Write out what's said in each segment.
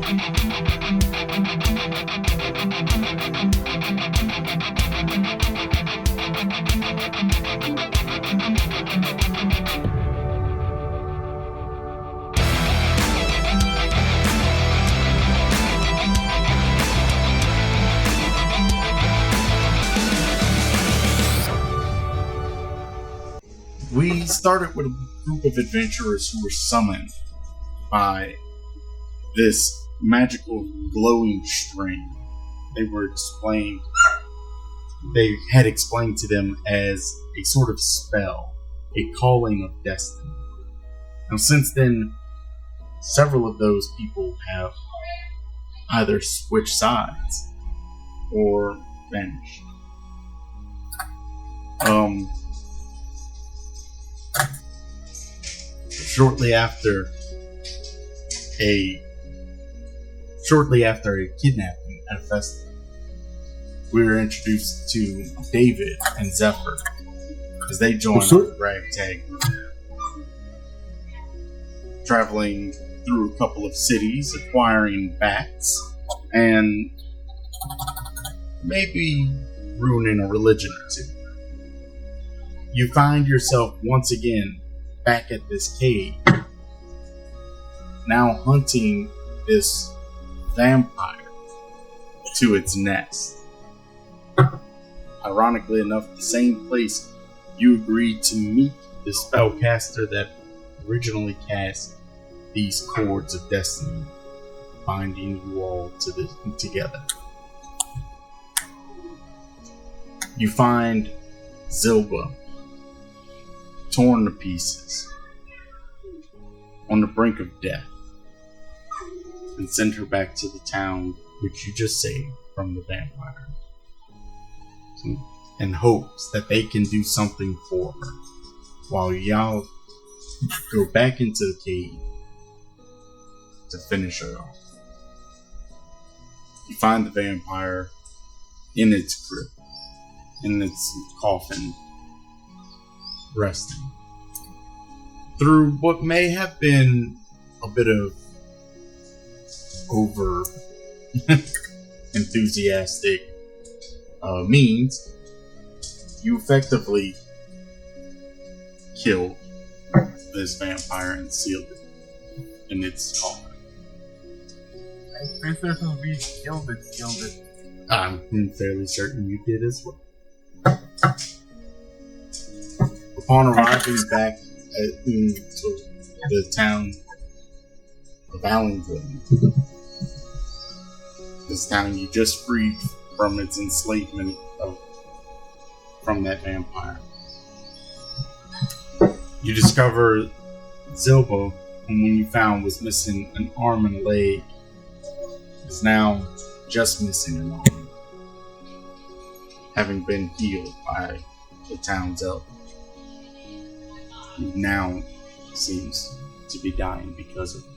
We started with a group of adventurers who were summoned by this magical glowing string. They had explained to them as a sort of spell, a calling of destiny. Now, since then, several of those people have either switched sides or vanished. Shortly after a kidnapping at a festival, we were introduced to David and Zephyr as they joined the ragtag group, traveling through a couple of cities, acquiring bats, and maybe ruining a religion or two. You find yourself once again back at this cave, now hunting this vampire to its nest. Ironically enough, the same place you agreed to meet the spellcaster that originally cast these cords of destiny, binding you all together. You find Zilba torn to pieces, on the brink of death, and send her back to the town which you just saved from the vampire, in hopes that they can do something for her, while y'all go back into the cave to finish her off. You find the vampire in its grip, in its coffin, resting. Through what may have been a bit of over enthusiastic means, you effectively killed this vampire and sealed it in its coffin. I'm pretty certain we killed it. I'm fairly certain you did as well. Upon arriving back in the town of Allenglen, this town you just freed from its enslavement from that vampire, you discover Zilba, whom when you found was missing an arm and a leg, is now just missing an arm, having been healed by the town's elder. He now seems to be dying because of it.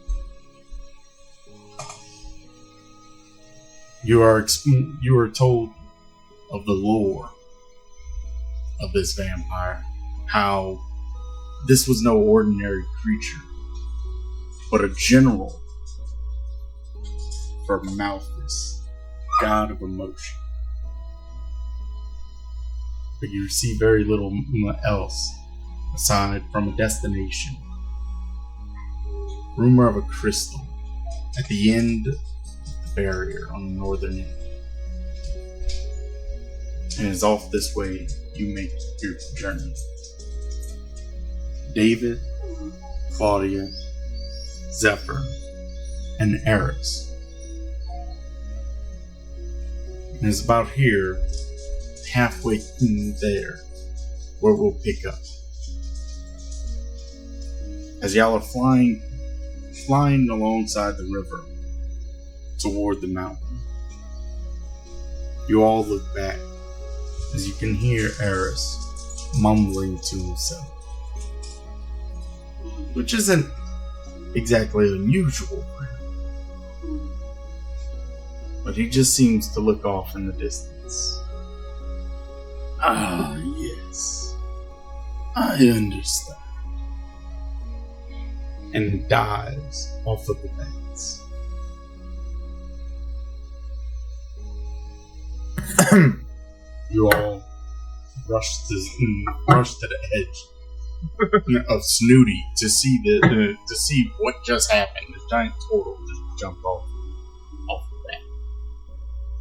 You are told of the lore of this vampire, how this was no ordinary creature, but a general for Malthus, god of emotion. But you see very little else aside from a destination. Rumor of a crystal at the end of the barrier on the northern end. And as off this way you make your journey. David, Claudia, Zephyr, and Eris. And it's about here, halfway there, where we'll pick up. As y'all are flying alongside the river toward the mountain, you all look back as you can hear Eris mumbling to himself, which isn't exactly unusual for him, but he just seems to look off in the distance. Ah, yes, I understand. And dies off of the banks. You all rush to the edge of Snooty to see what just happened. The giant turtle just jumped off of that,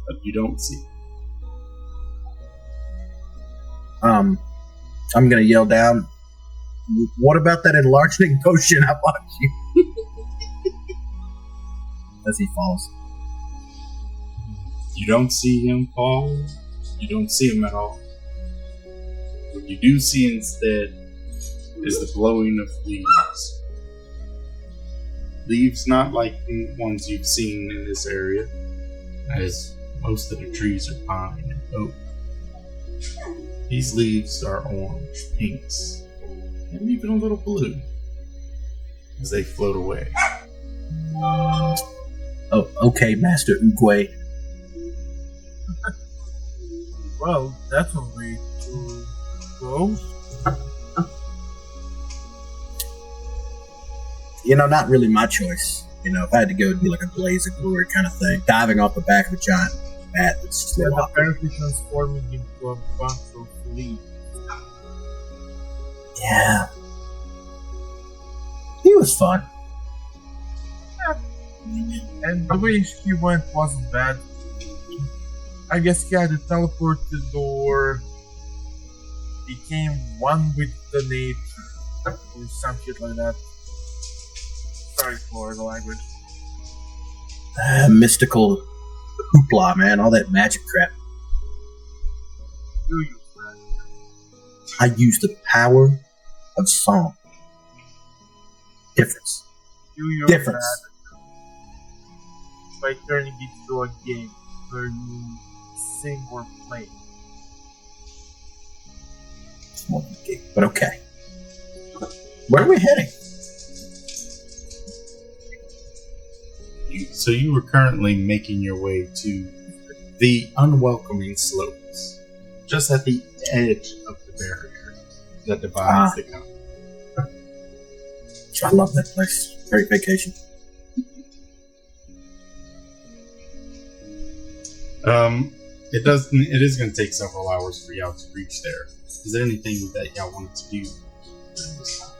but you don't see. I'm gonna yell down. What about that enlarging potion I bought you? As he falls. You don't see him fall. You don't see him at all. What you do see instead is the blowing of leaves. Leaves not like the ones you've seen in this area, as most of the trees are pine and oak. These leaves are orange, pinks, and even a little blue as they float away. Oh, okay, Master Oogway. Well, that's a way to go. Not really my choice. If I had to go, it'd be like a blaze of glory kind of thing. Diving off the back of a giant bat that's just And apparently transforming into a bunch of leaves. Yeah. He was fun. And the way he went wasn't bad. I guess he had to teleport to the door, became one with the nature, or some shit like that. Sorry for the language. Mystical hoopla, man. All that magic crap. Do you, man? I use the power of song. Difference. Do you, Difference. man? By turning it into a game where you sing or play. It's more than a game, but okay. Where are we heading? So you were currently making your way to the unwelcoming slopes, just at the edge of the barrier that divides the continent. I love that place. Great vacation. It is going to take several hours for y'all to reach there. Is there anything that y'all wanted to do during this time?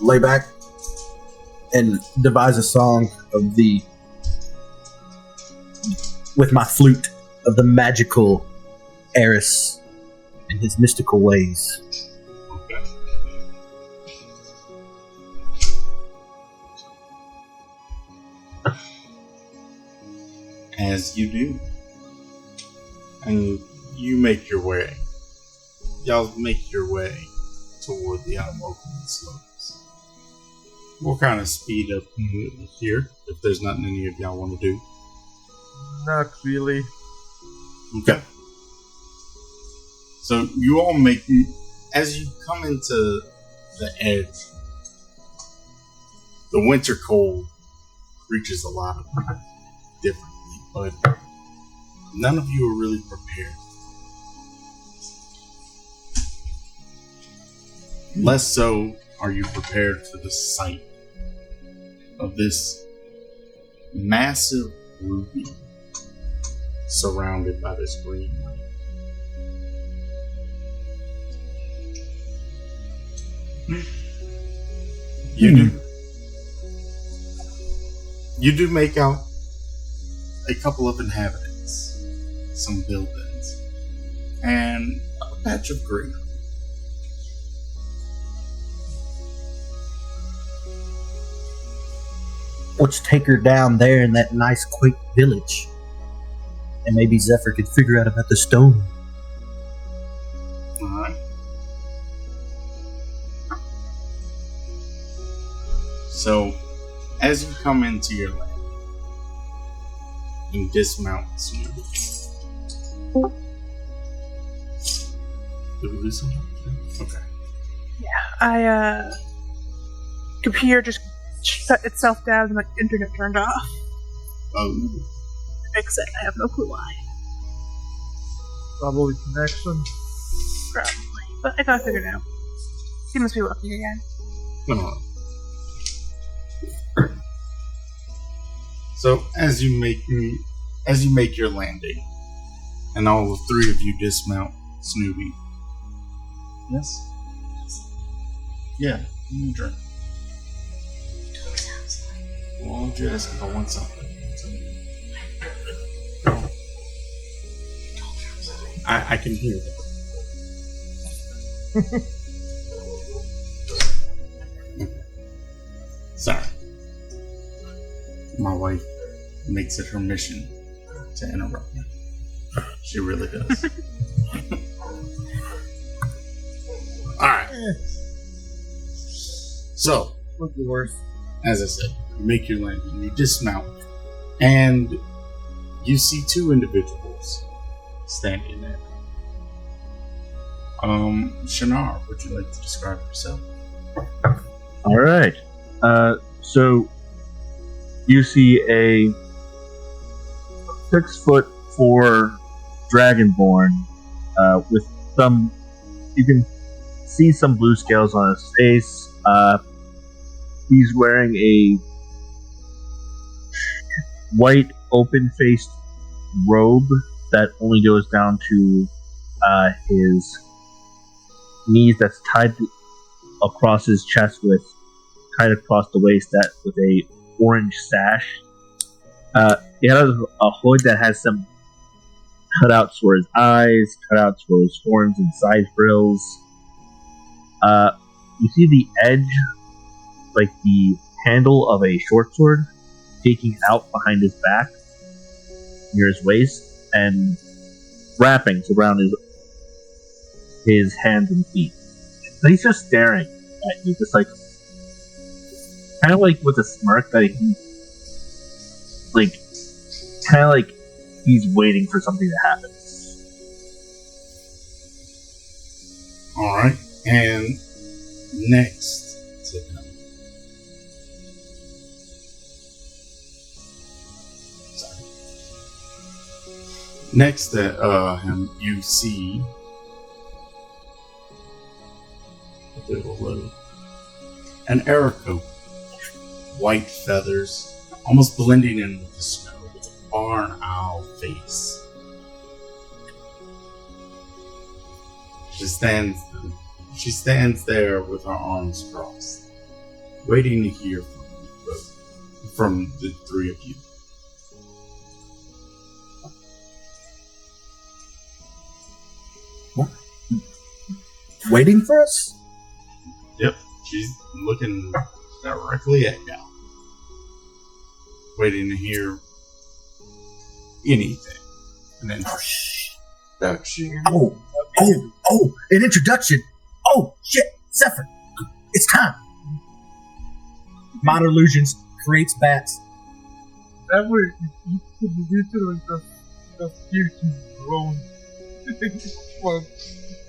Lay back and devise a song of with my flute of the magical Eris and his mystical ways. Okay. As you do. And you make your way. Y'all make your way toward the unwelcoming slopes. We'll kind of speed up here if there's nothing any of y'all want to do. Not really. Okay. So you all as you come into the edge, the winter cold reaches a lot of people differently, but none of you are really prepared. Less so are you prepared for the sight of this massive ruby surrounded by this green light. You do make out a couple of inhabitants, some buildings, and a patch of greenery. Let's take her down there in that nice, quaint village. And maybe Zephyr could figure out about the stone. Alright. So, as you come into your land and dismount Snooty. Did we lose something? Okay. Computer just shut itself down and my internet turned off. Fix it. I have no clue why. Probably connection. Probably. But I got it figured out. He must be working again. No. So, as you as you make your landing, and all the three of you dismount Snoopy. Yes? Yeah, give me a drink. Well, why don't you ask if I want something? I can hear that. Sorry. My wife makes it her mission to interrupt me. She really does. Alright. So, What's the worst? as I said, you make your landing, you dismount, and you see two individuals standing there. Shannara, would you like to describe yourself? All right. So you see a 6'4" dragonborn with some. You can see some blue scales on his face. He's wearing a white, open-faced robe that only goes down to his knees. That's tied across his chest tied across the waist with a orange sash. He has a hood that has some cutouts for his eyes, cutouts for his horns and side frills. You see the edge, like the handle of a short sword, taking out behind his back, near his waist, and wrappings around his hands and feet. So he's just staring at you, just like, kind of like with a smirk that kind of like he's waiting for something to happen. Alright, and next to him. Sorry. Next to him, you see an Erico. White feathers, almost blending in with the snow, with a barn owl face. She stands there with her arms crossed, waiting to hear from the three of you. What? Waiting for us? Yep, she's looking directly at you, waiting to hear anything. And then an introduction. Oh, shit, Zephyr, it's time. Minor illusions creates bats. That would you could literally just hear him groan. Well,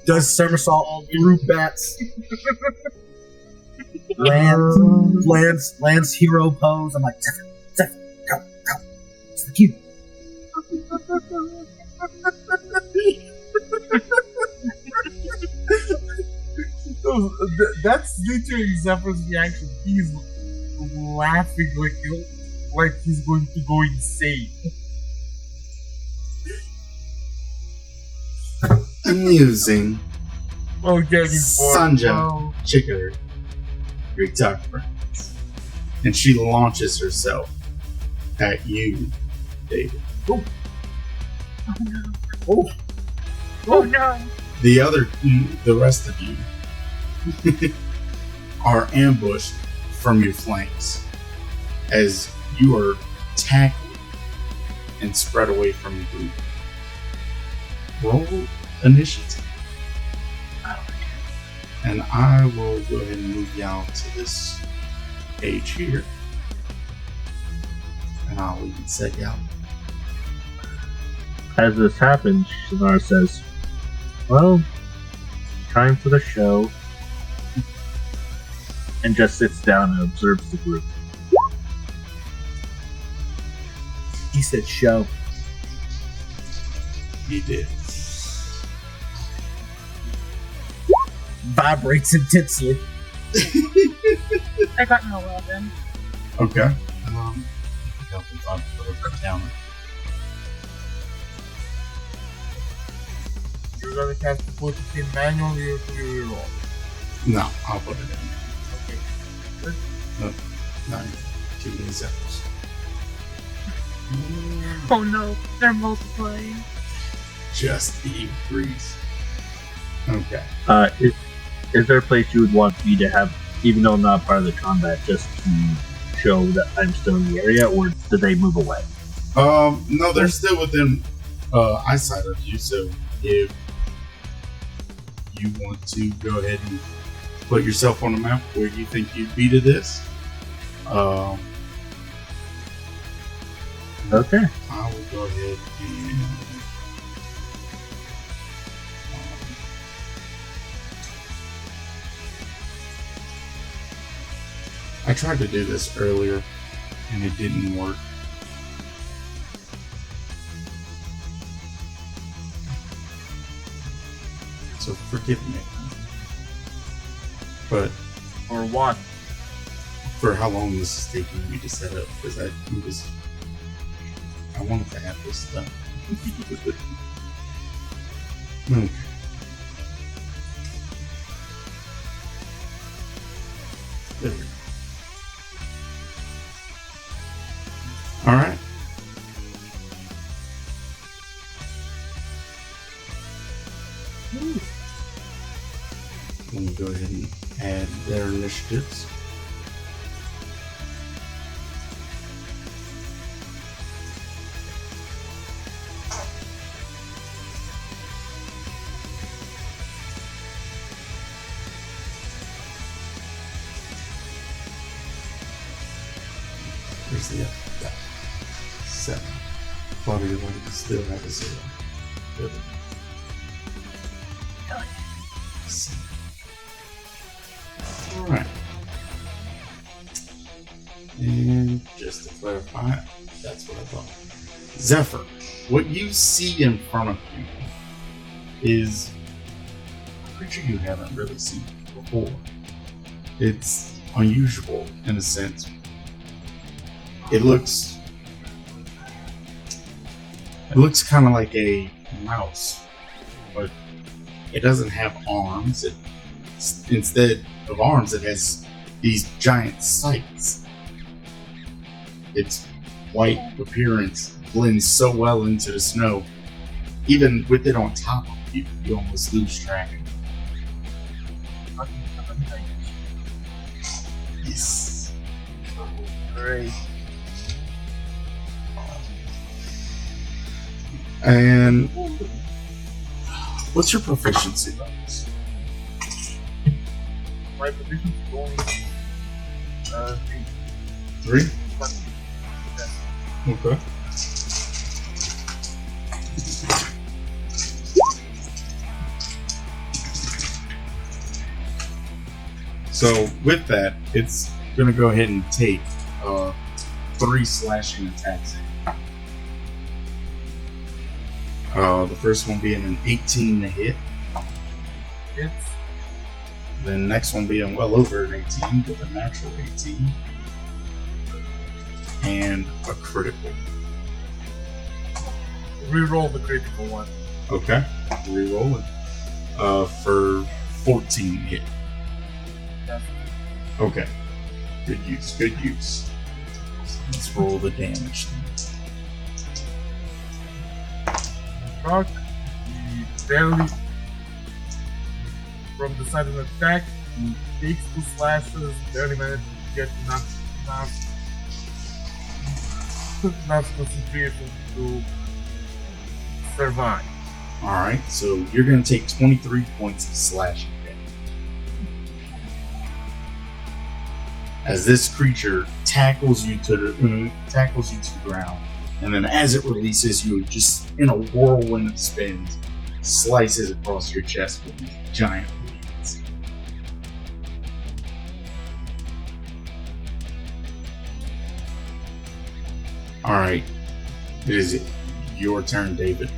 Does somersault through bats. Lands hero pose. I'm like, Zephyr, go. It's the cue. That's literally Zephyr's reaction. He's laughing like he's going to go insane. amusing. Oh, getting bored. Sanja, Chicker, your dark friends. And she launches herself at you, David. Oh no. The rest of you are ambushed from your flanks as you are tackled and spread away from the group. Roll initiative. And I will go ahead and move y'all to this page here. And I'll even set y'all. As this happens, Shannara says, well, time for the show. And just sits down and observes the group. He said show. He did. Vibrates intensely. I got no 11. Okay. Down. You're gonna have to put it in manually or do you roll? No, I'll put it in. Okay. Good. No, not too many Zephyrs. Oh no, they're multiplying. Just increase. Okay. Is there a place you would want me to have, even though I'm not part of the combat, just to show that I'm still in the area, or do they move away? No, they're still within eyesight of you, so if you want to go ahead and put yourself on the map where you think you'd be to this, Okay. I will go ahead and I tried to do this earlier and it didn't work. So forgive me. But Or what? for how long this is taking me to set up, because I wanted to have this done. Okay. There we go. Alright. Let me go ahead and add their initiatives. Where's the F? 7. Probably the one that still have a 0. Good. Alright. And just to clarify, that's what I thought. Zephyr, what you see in front of you is a creature you haven't really seen before. It's unusual in a sense. It looks kind of like a mouse, but it doesn't have arms. Instead of arms, it has these giant sights. Its white appearance blends so well into the snow. Even with it on top of you, you almost lose track. Yes. Great. And what's your proficiency levels? My position is only 3? Yeah. Okay. So with that, it's gonna go ahead and take 3 slashing attacks. The first one being an 18 to hit. Hits. The next one being well over an 18 with a natural 18. And a critical. Reroll the critical one. Okay. Reroll it. For 14 hit. Yes. Okay. Good use. Good use. Let's roll the damage. Rock. He barely from the side of the attack. He takes 2 slashes. Barely managed to get enough concentration to survive. Alright, so you're going to take 23 points of slashing damage. As this creature tackles you to the ground, and then as it releases you, just in a whirlwind of spins, slices across your chest with these giant bleeds. Alright, it is your turn, David.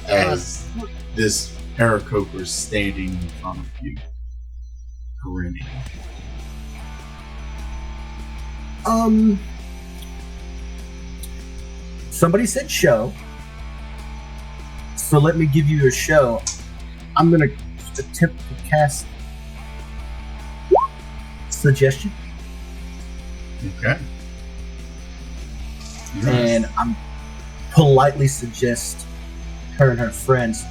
As this Aarakocra is standing in front of you, grinning. Somebody said show. So let me give you a show. I'm gonna attempt to cast suggestion, Okay. and I'm politely suggest her and her friends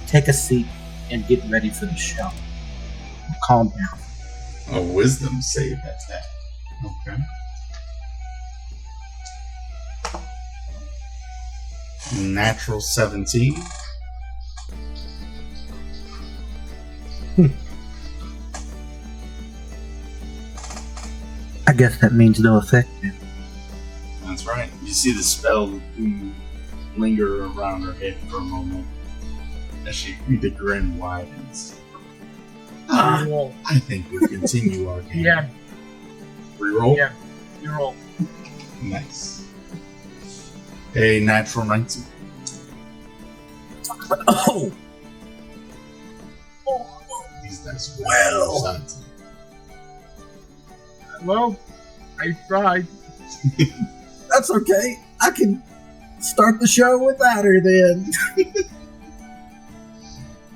take a seat and get ready for the show. Calm down. A wisdom save at that. Okay. Natural 17. I guess that means no effect. That's right. You see the spell linger around her head for a moment as the grin widens. Reroll. I think we'll continue our game. Yeah, Reroll? Yeah. you roll. Nice. A natural 19. Oh, These dice are Well. sides. Well, I tried. that's okay. I can start the show without her then.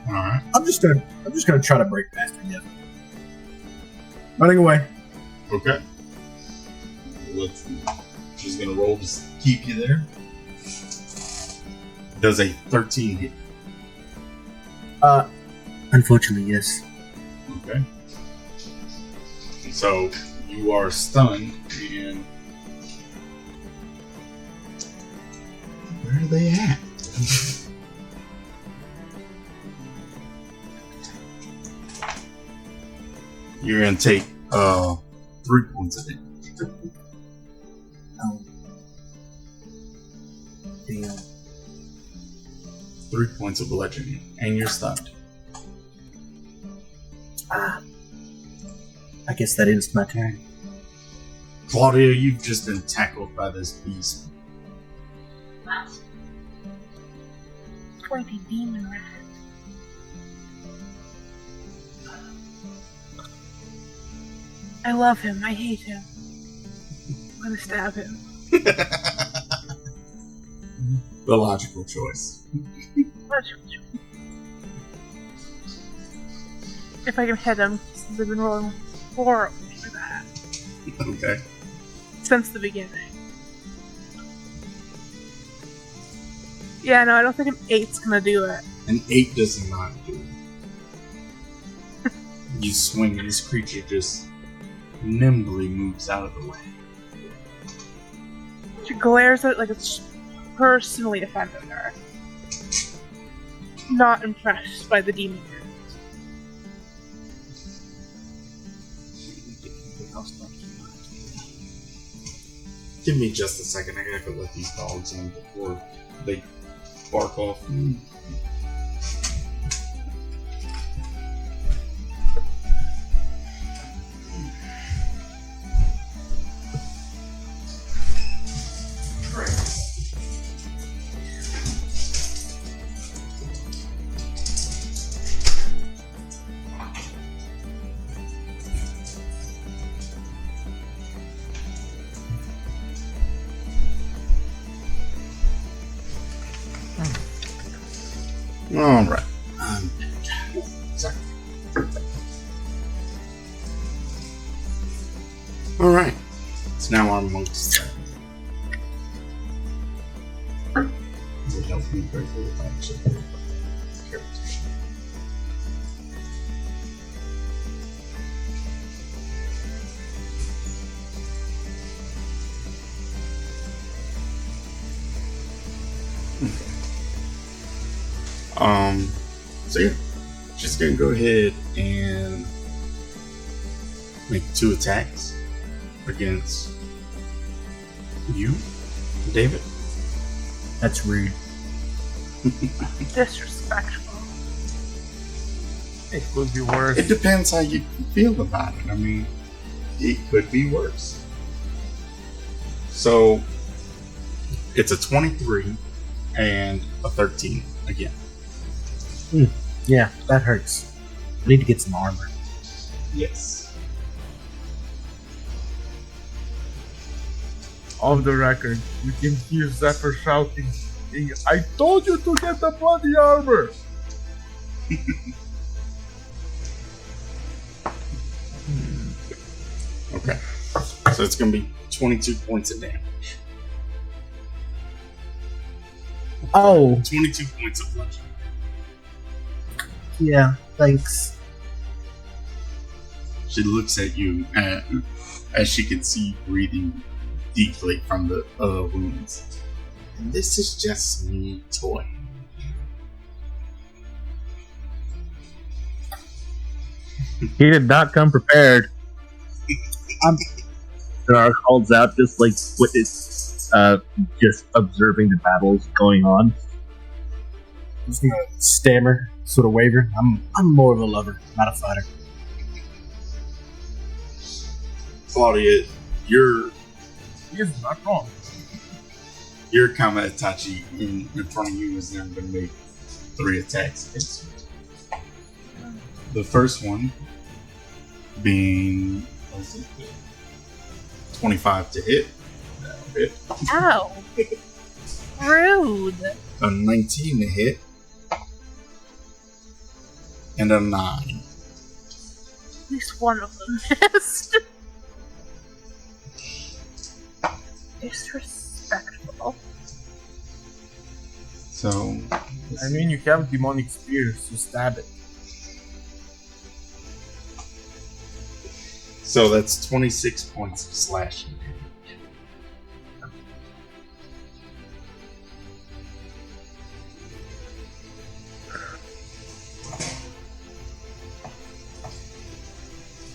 Alright. I'm just gonna try to break past her yet. Running away. Okay. She's gonna roll to keep you there. Does a 13 hit? Unfortunately, yes. Okay. So you are stunned, and where are they at? You're gonna take 3 points of damage. Oh. Damn. 3 points of bludgeoning, and you're stunned. I guess that ends my turn. Claudia, you've just been tackled by this beast. Pointy demon rat. I love him. I hate him. I'm gonna stab him. The logical choice. If I can hit him, since I've been rolling horribly for that Okay. since the beginning. Yeah, no, I don't think an 8's gonna do it. An 8 does not do it. You swing, and this creature just nimbly moves out of the way. She glares at it like it's personally offended her. Not impressed by the demon. Give me just a second. I gotta go let these dogs in before they bark off. Alright. Sorry. Alright. It's now our monk's turn. Would help me break the action. So yeah, just gonna go ahead and make 2 attacks against you, David. That's rude. Disrespectful. It could be worse. It depends how you feel about it. I mean, it could be worse. So it's a 23 and a 13 again. Yeah, that hurts. I need to get some armor. Yes. Off the record, you can hear Zephyr shouting, I told you to get the bloody armor. Okay. So it's going to be 22 points of damage. Oh, 22 points of bludgeoning. yeah, thanks. She looks at you as she can see you breathing deeply from the wounds. And this is just me toy. He did not come prepared. There calls out just like witness, just observing the battles going on. Just gonna stammer, sort of waver. I'm more of a lover, not a fighter. Claudia, your He is not wrong. Kama Itachi in front of you is now going to make 3 attacks against you. The first one being 25 to hit. That'll hit. Ow! Rude. A 19 to hit. And a 9. At least one of them missed. Disrespectful. So, I mean, you have demonic spears, so stab it. so that's 26 points of slashing damage.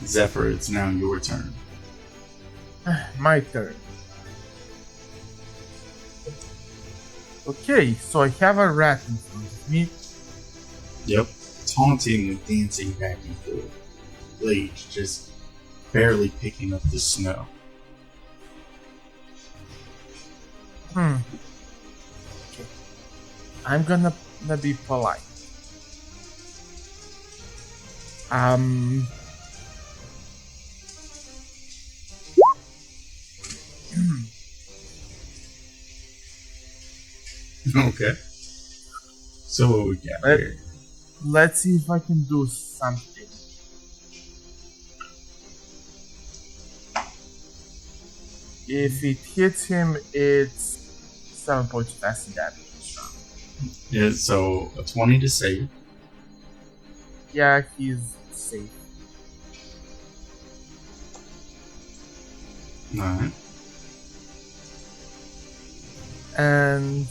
Zephyr, it's now your turn. My turn. Okay, so I have a rat in front of me. Yep. Taunting and dancing back and forth. Blade just barely picking up the snow. Okay. I'm gonna be polite. Okay. So what we got Let- here? Let's see if I can do something. If it hits him, it's 7 points of acid damage. Yeah, so a 20 to save. Yeah, he's safe. Alright. And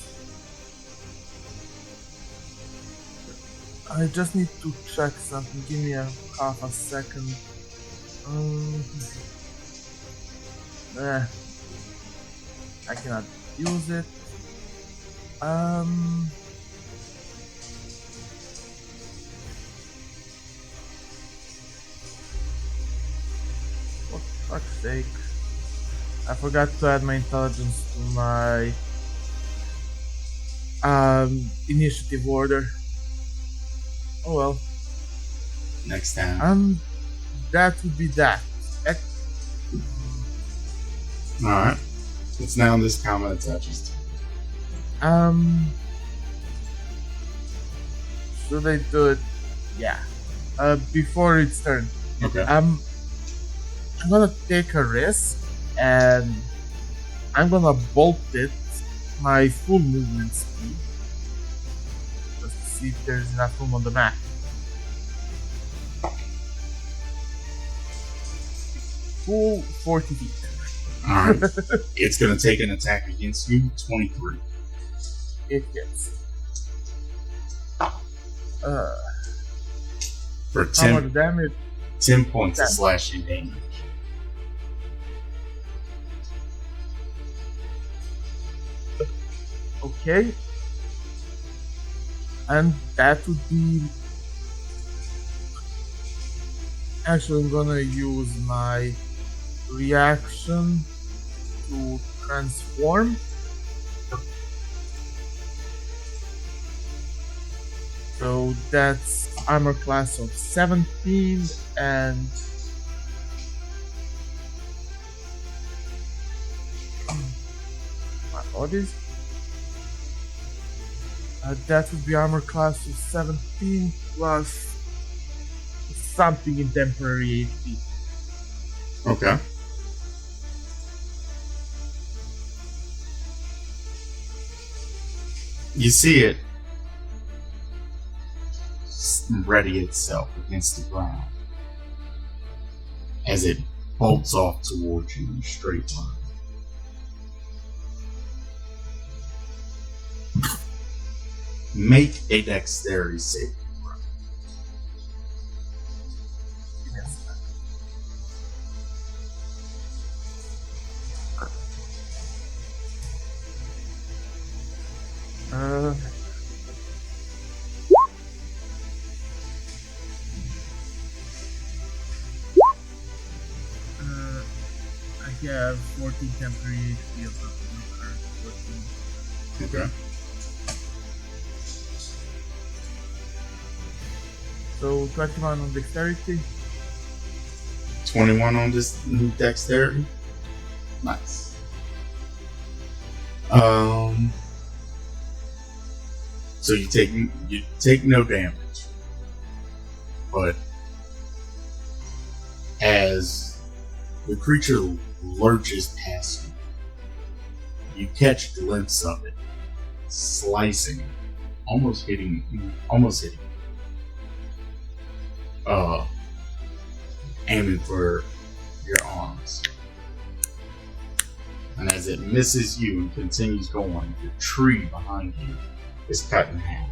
I just need to check something. Give me half a second. I cannot use it. For fuck's sake. I forgot to add my intelligence to my initiative order. Oh well. Next time. That would be that. Alright. It's now this combat touches. Should I do it? Yeah. Before its turn. Okay. I'm gonna take a risk and I'm gonna bolt it my full movement speed. Just to see if there's enough room on the map. Full 40 feet. Alright. It's gonna take an attack against you. 23. It hits. For How 10, much damage? 10 points of Yeah. slashing damage. Okay. And that would be... Actually, I'm gonna use my reaction to transform. So that's armor class of 17 and... My bodies? That would be armor class of 17 plus something in temporary HP. Okay. You see it ready itself against the ground as it bolts off towards you in a straight line. Make a dexterity saving throw. I have 14 temporary HP of the current 14. Okay. So 21 on dexterity. 21 on this dexterity. Nice. So you take no damage, but as the creature lurches past you, you catch a glimpse of it slicing, almost hitting. Aiming for your arms. And as it misses you and continues going, the tree behind you is cut in half.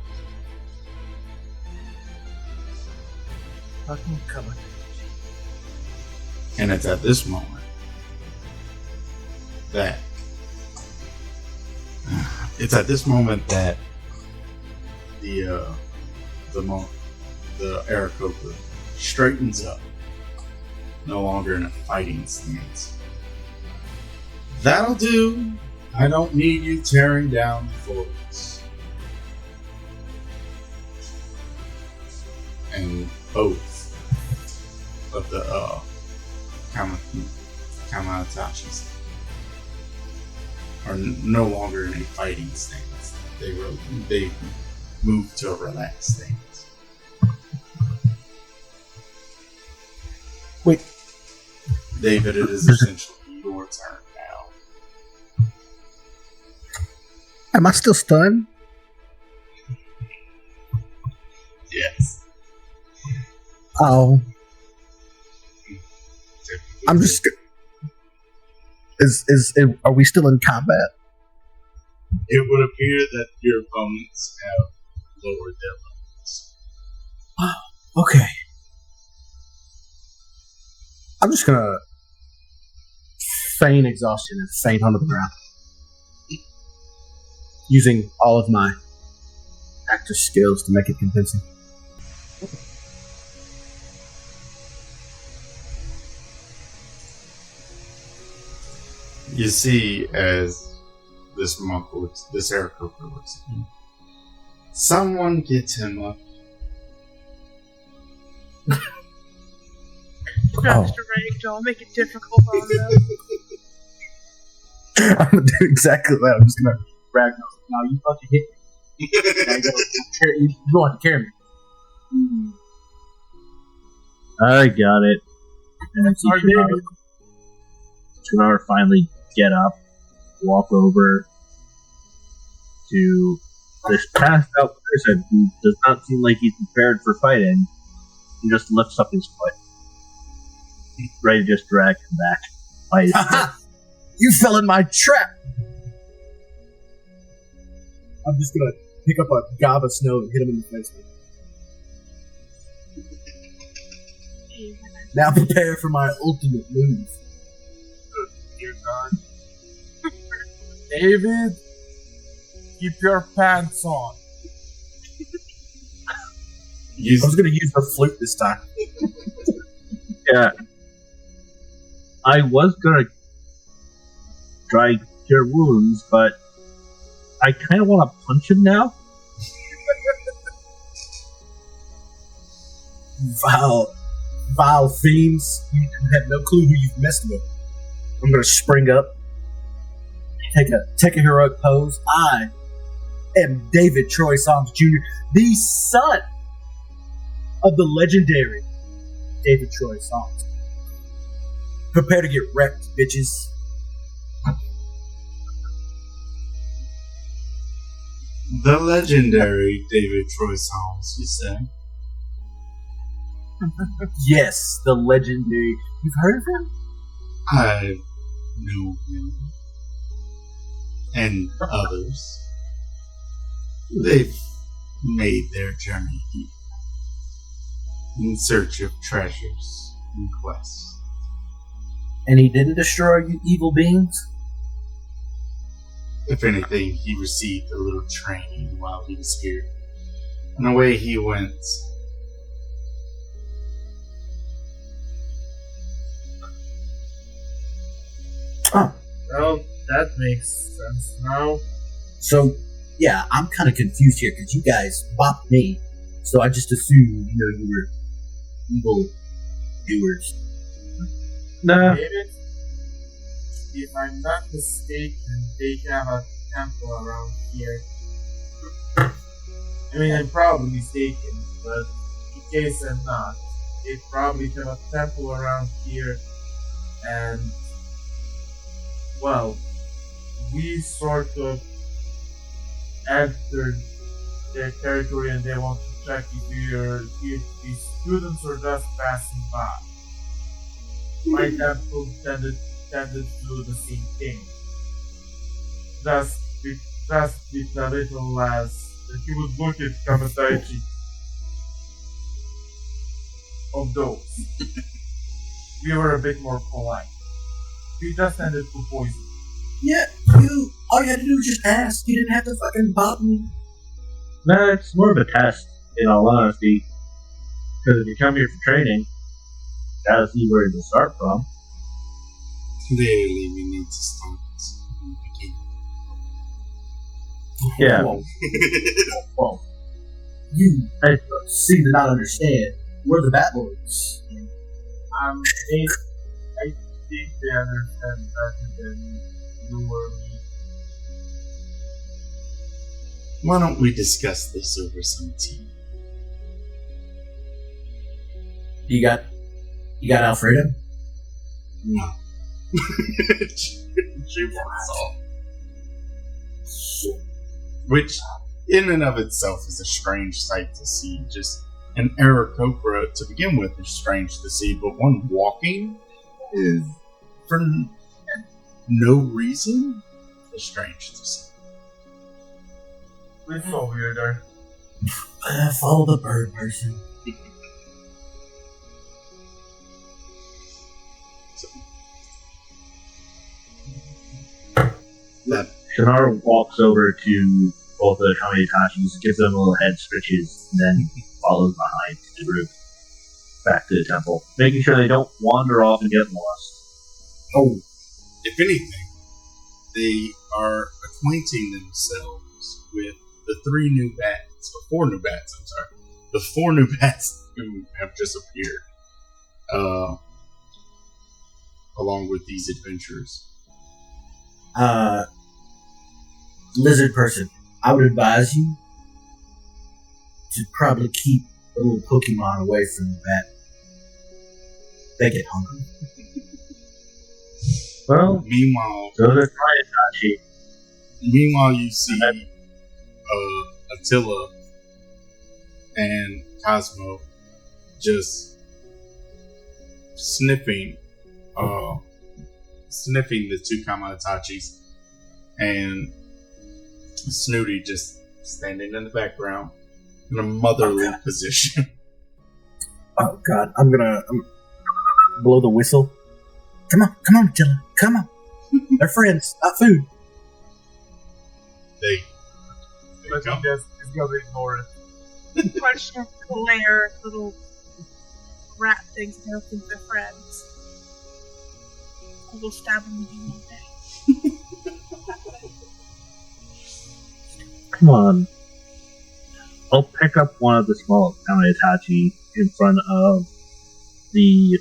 Fucking cover. And it's at this moment that the Aarakocra straightens up, no longer in a fighting stance. That'll do. I don't need you tearing down the forts. And both of the Kamatachis are no longer in a fighting stance. They moved to a relaxed stance. Wait. David, it is essentially your turn now. Am I still stunned? Yes. Oh. I'm just. Are we still in combat? It would appear that your opponents have lowered their levels. Okay. I'm just gonna feign exhaustion and faint onto the ground. Using all of my actor skills to make it convincing. You see, as this Aarakocra looks at you, someone gets him up. Mr. Rachel, make it difficult on them. I'm gonna do exactly that. I'm just gonna brag. Now you fucking hit me. Now you don't have to carry me. I got it. And Sorry, David. Junar finally get up, walk over to this passed out person who does not seem like he's prepared for fighting. He just lifts up his foot, ready to just drag him back by his foot. You fell in my trap! I'm just gonna pick up a gob of snow and hit him in the face with it. Now prepare for my ultimate move. Dear God. David, keep your pants on. I was gonna use the flute this time. Yeah. I was gonna try cure wounds, but I kind of want to punch him now. Vile fiends. You have no clue who you've messed with. I'm gonna spring up, take a heroic pose. I am David Troy Psalms Jr., the son of the legendary David Troy Psalms. Prepare to get wrecked, bitches. The legendary David Troy Psalms, you say? Yes, the legendary. You've heard of him? I know him. And others. They've made their journey here in search of treasures and quests. And he didn't destroy you evil beings? If anything, he received a little training while he was here. And away he went. Oh. Well, that makes sense now. So, yeah, I'm kind of confused here because you guys bopped me. So I just assumed, you were evil doers. Nah. David, if I'm not mistaken, they have a temple around here. I mean, I'm probably mistaken, but in case I'm not, they probably have a temple around here, and, well, we sort of entered their territory and they want to check if the students are just passing by. My temple tended to do the same thing. Just with a little less that he would look at Kamataichi of those. We were a bit more polite. We just ended to poison. Yeah, all you had to do was just ask. You didn't have to fucking bop me. Nah, it's more of a test, in all honesty. Because if you come here for training, gotta see where to start from. Clearly, we need to start in the beginning. Yeah. Whoa. You seem to not understand. We're the Batlords. I think they understand better than you or me. Why don't we discuss this over some tea? You got Alfredo? No. She wants all. Which, in and of itself, is a strange sight to see. Just an Aarakocra to begin with is strange to see, but one walking is, for no reason, is strange to see. It's so weirder. Follow the bird person. That Shannara walks over to both the Kamiitachis, gives them little head scritches, and then follows behind the group back to the temple, making sure they don't wander off and get lost. Oh, if anything, they are acquainting themselves with the four new bats, the four new bats who have just appeared, along with these adventurers. lizard person, I would advise you to probably keep the little Pokemon away from the bat. They get hungry. Well, Meanwhile, so does Kamiitachi. you see Attila and Cosmo just sniffing the two Kamiitachis, and Snooty just standing in the background in a motherly position. Oh God, I'm gonna blow the whistle. Come on, Attila, come on. They're friends, not food. They But come. he just is gonna ignore it. Punch the glare, little rat things that don't think they're friends. I will stab them again one day. Come on. I'll pick up one of the small Kamiitachi in front of the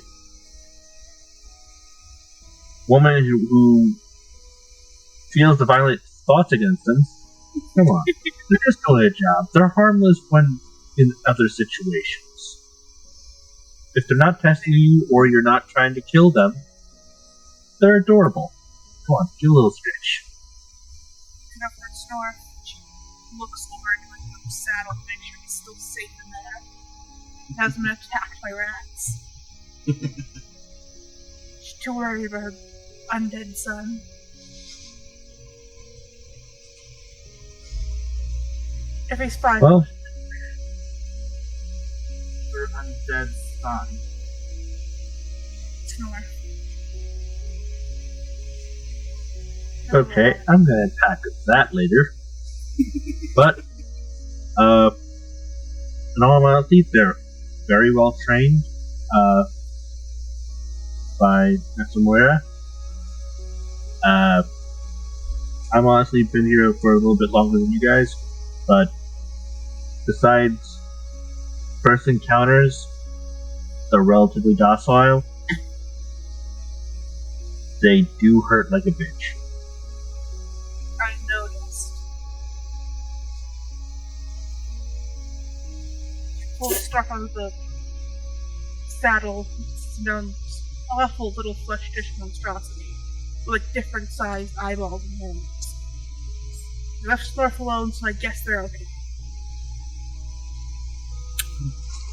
woman who feels the violent thoughts against him Come on. They're just doing a job. They're harmless when in other situations. If they're not testing you or you're not trying to kill them, they're adorable. Come on, do a little stretch. Picking up her snore, she looks over into the saddle to make sure he's still safe in there. He hasn't been attacked by rats. She's too worried about her undead son. If he's fine. Well, Her undead son. Snore. okay, I'm gonna attack that later. But, in all honesty, they're very well trained, by Matsumoria. I've honestly been here for a little bit longer than you guys, but besides first encounters, they're relatively docile. They do hurt like a bitch. I noticed. Pulls stuff out of the saddle. Known awful little flesh dish monstrosity with like different sized eyeballs and horns. They left Snarf alone, so I guess they're okay.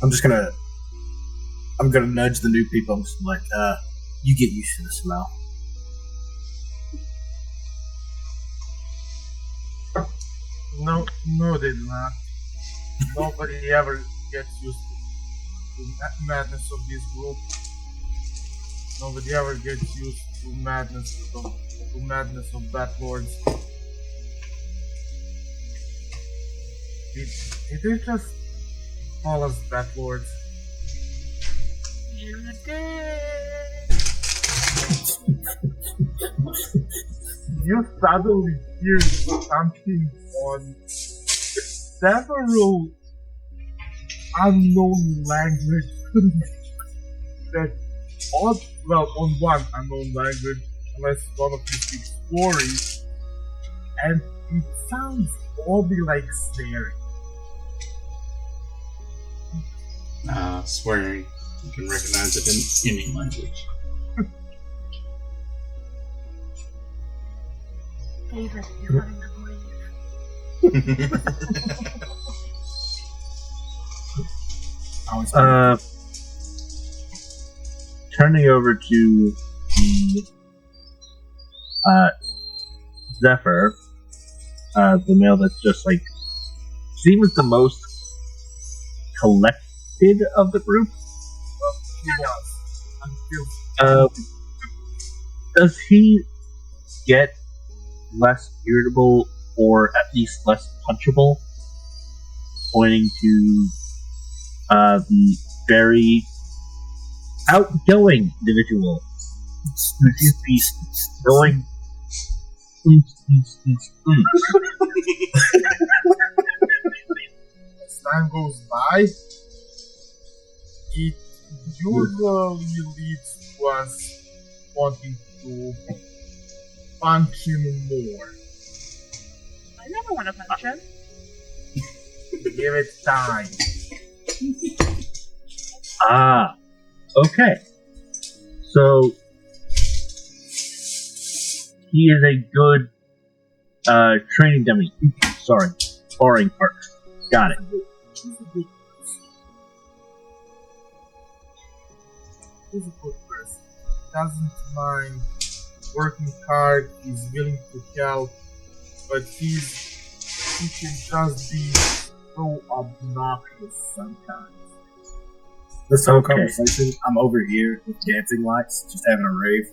I'm gonna nudge the new people. I'm just like, you get used to the smell. No, they do not. Nobody ever gets used to the madness of this group. Nobody ever gets used to madness of Bat Lords. They just call us Bat Lords. You did. You suddenly hear something on several unknown language that on one unknown language, unless one of you speaks stories, and it sounds oddly like swearing. Swearing. You can recognize it in any language. David, you're running away. Turning over to the Zephyr, the male that's just like seems the most collected of the group. Does he get less irritable or at least less punchable? Pointing to the very outgoing individual who seems to be going. As time goes by, it usually leads to us wanting to punch him more. I never want to punch him. Give it time. Ah, okay. So he is a good training dummy. Sorry, sparring partner. Got it. He's a good person. Doesn't mind working hard. He's willing to help, but he can just be so obnoxious sometimes. This whole Okay. conversation, I'm over here with dancing lights, just having a rave.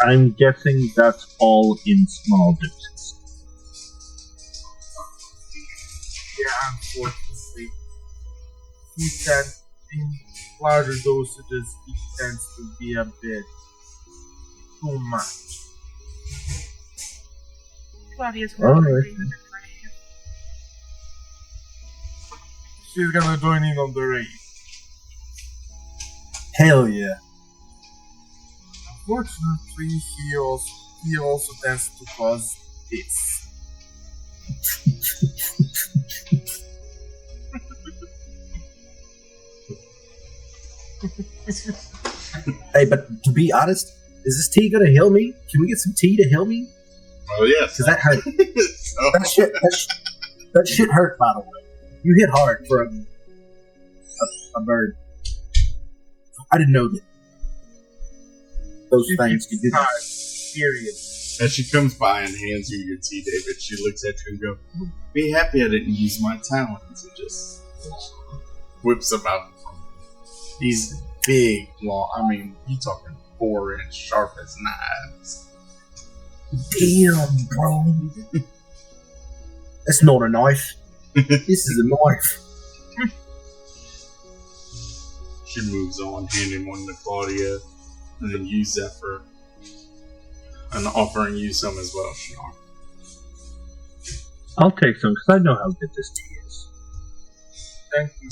I'm guessing that's all in small doses. Yeah, unfortunately. He tends, in larger dosages, it tends to be a bit too much. Claudia's All really right. brave. She's gonna join in on the raid. Hell yeah. Unfortunately, tea also tends to cause this. Hey, but to be honest, is this tea gonna heal me? Can we get some tea to heal me? Oh yes. Because that hurt. So- That shit hurt, by the way. You hit hard for a bird. I didn't know that those things could do that. Period. As she comes by and hands you your tea, David, she looks at you and goes, "Be happy I didn't use my talons." And just whips them out. These big, long, I mean, you talking 4-inch sharp as knives. Damn, bro. That's not a knife. This is a knife. She moves on, handing one to Claudia, and then you, Zephyr, and offering you some as well, Shinar. I'll take some because I know how good this tea is. Thank you.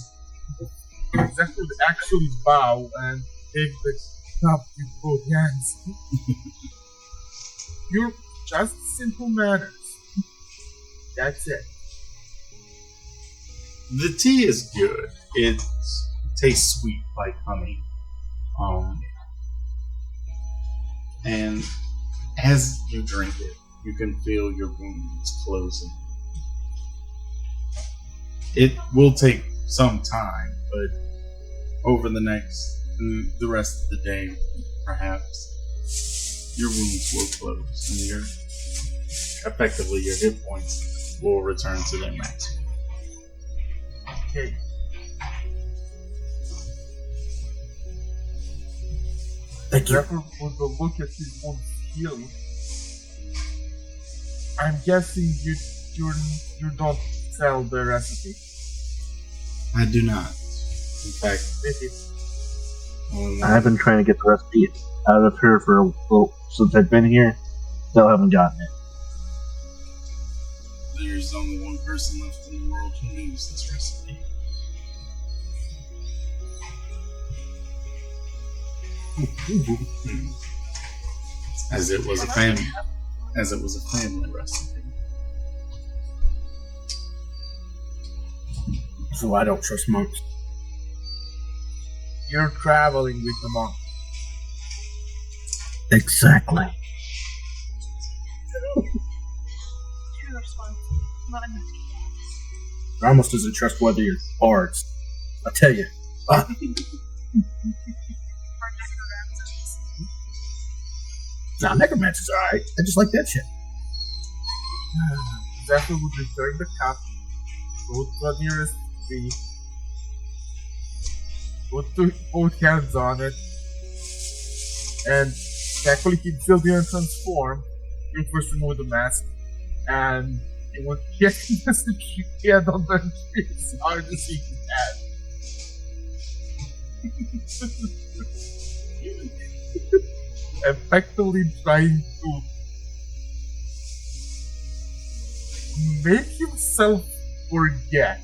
Zephyr would actually bow and take the cup with both hands. You're just simple manners. That's it. The tea is good. It tastes sweet like honey. And as you drink it, you can feel your wounds closing. It will take some time, but over the rest of the day, perhaps, your wounds will close, and your hit points will return to their maximum. Okay. Thank you. Zephyr would look at his own heal. I'm guessing you don't sell the recipe. I do not. In fact, Maybe. only I've been trying to get the recipe out of her for since I've been here. Still haven't gotten it. there's only one person left in the world who knows this recipe. As it was a family recipe. So I don't trust monks. You're traveling with the monk. Exactly. True response. Not a mistake. They're almost as untrustworthy as bards. I tell you. Or necromancers. Nah, necromancer's alright. I just like that shit. Zephyr would return the cup, go to the nearest tree, put both hands on it, and thankfully he still didn't transform. You first remove the mask, and it would get the head on the tree as hard as he can. Effectively trying to make himself forget.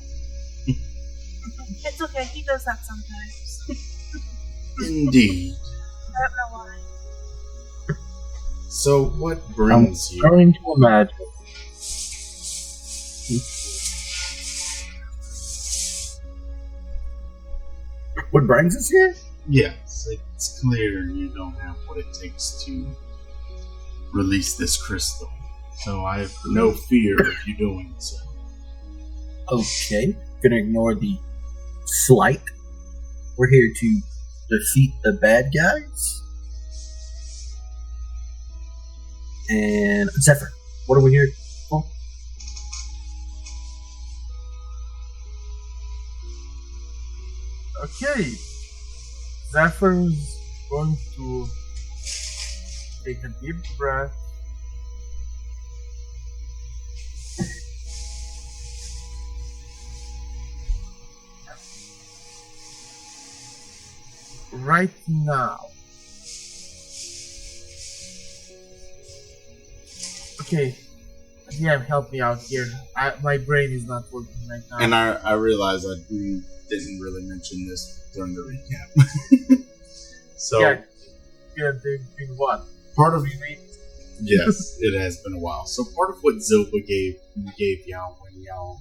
It's okay, he does that sometimes. Indeed. I don't know why. So what brings you? Trying to imagine. What brings us here? Yes, it's clear you don't have what it takes to release this crystal. So I have no fear of you doing so. Okay. Gonna ignore the slight. We're here to defeat the bad guys. And Zephyr, what are we here for? Okay. Zephyr's going to take a deep breath. Right now. Okay. DM, help me out here. My brain is not working right now. And I realize I didn't really mention this during the recap. So yeah, doing what? part of Yes, it has been a while. So part of what Zilpa gave y'all when y'all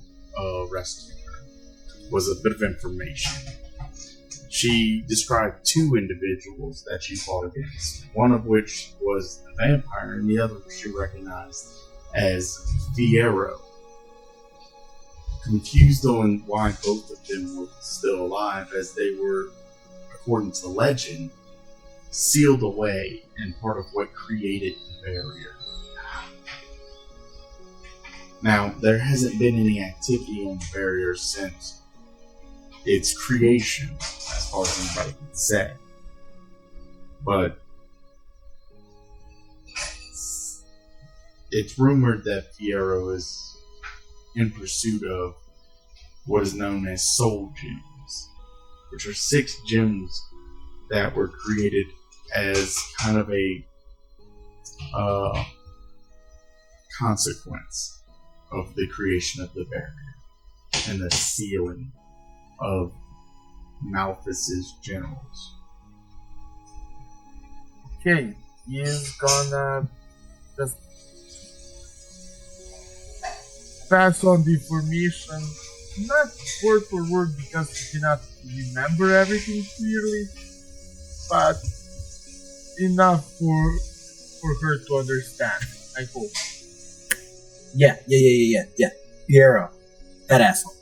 rescued her was a bit of information. She described two individuals that she fought against, one of which was a vampire and the other she recognized as Fierro. Confused on why both of them were still alive, as they were, according to legend, sealed away and part of what created the barrier. Now, there hasn't been any activity on the barrier since its creation, as far as anybody can say. But it's rumored that Fierro is in pursuit of what is known as soul gems, which are 6 gems that were created as kind of a consequence of the creation of the barrier and the sealing of Malthus's generals. Okay, he's gonna just pass on the information, not word for word because he cannot remember everything clearly, but enough for her to understand, I hope. Yeah. Piero. That asshole.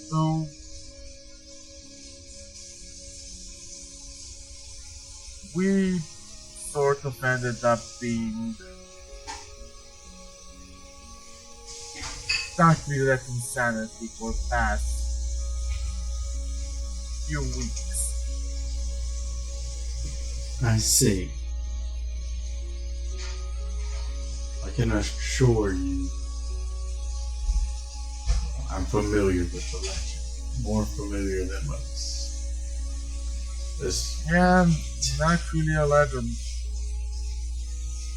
So, we sort of ended up being stuck with that insanity for past few weeks. I see. I can assure you, I'm familiar with the legend. More familiar than most. This And not really a legend.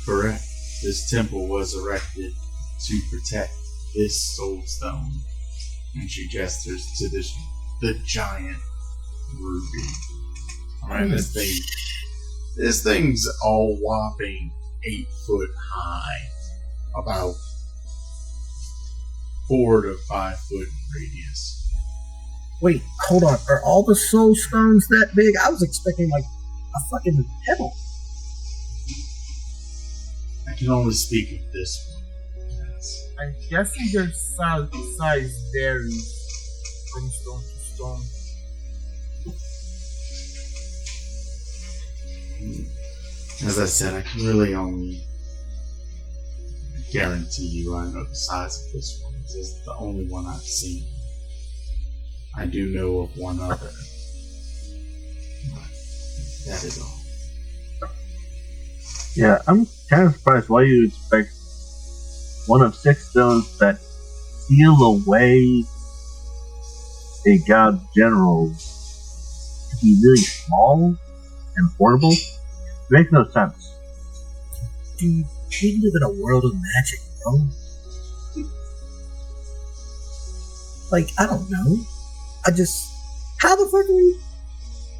correct. This temple was erected to protect this soul stone. And she gestures to the giant ruby. Alright, this thing's all whopping 8 foot high. About 4 to 5 foot in radius. Wait, hold on. Are all the soul stones that big? I was expecting like a fucking pebble. I can only speak of this one. Yes. I'm guessing their size varies from stone to stone. As I said, I can really only guarantee you I know the size of this one. This is the only one I've seen. I do know of one other. But that is all. Yeah, I'm kind of surprised why you expect one of 6 stones that seal away a god general to be really small and portable. It makes no sense. Dude, we live in a world of magic, bro. Like, I don't know. How the fuck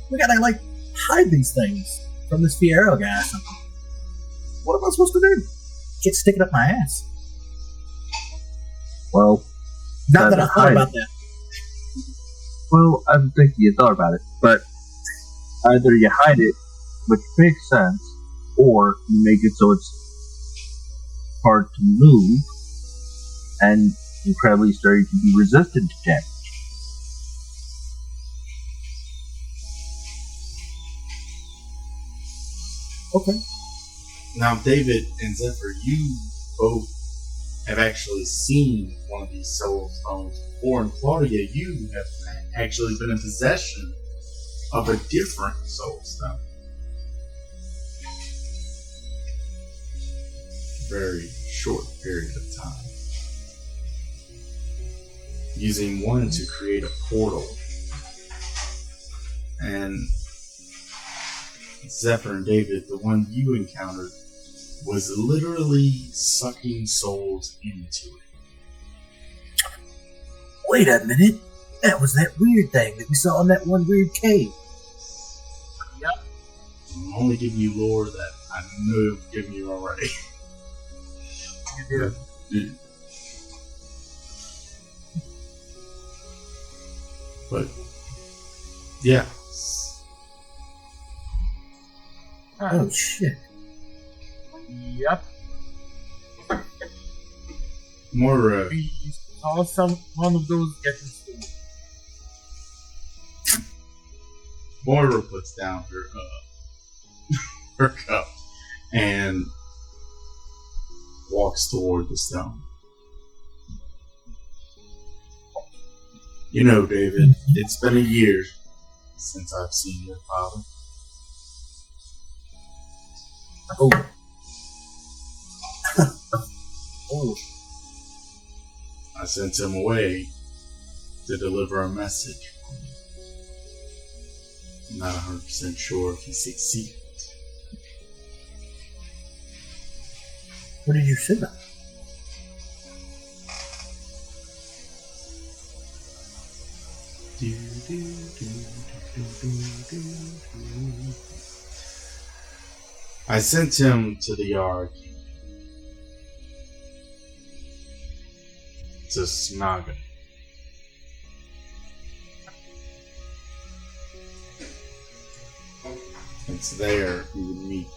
we gotta, like, hide these things from this Fierro guy or something? What am I supposed to do? Get stick it up my ass. Well, Not that I thought hide about it. that. Well, I don't think you thought about it, but either you hide it, which makes sense, or you make it so it's hard to move and incredibly starting to be resistant to damage. Okay. Now, David and Zephyr, you both have actually seen one of these soul stones before, and Claudia, you have actually been in possession of a different soul stone. Very short period of time. Using one to create a portal. And Zephyr and David, the one you encountered, was literally sucking souls into it. Wait a minute. That was that weird thing that we saw in that one weird cave. I'm only giving you lore that I know I've given you already. You did. But yeah, Oh shit. Yep. more. We saw one of those getting stolen. Moira puts down her her cup and walks toward the stone. You know, David, it's been a year since I've seen your father. Oh. Oh. I sent him away to deliver a message. I'm not 100% sure if he succeeded. What did you say? I sent him to the yard. To Snaga. It's there he would meet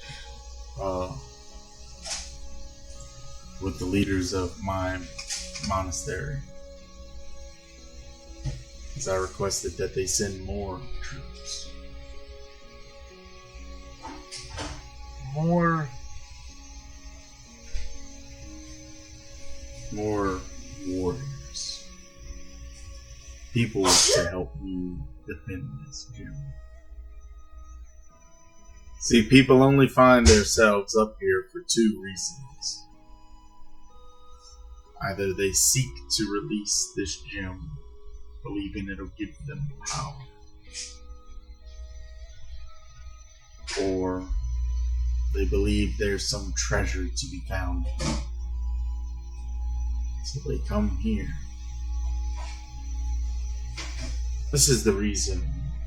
with the leaders of my monastery. As I requested that they send more troops. More warriors. People to help you defend this gym. See, people only find themselves up here for two reasons. Either they seek to release this gem, believing it'll give them power, or they believe there's some treasure to be found. So they come here. This is the reason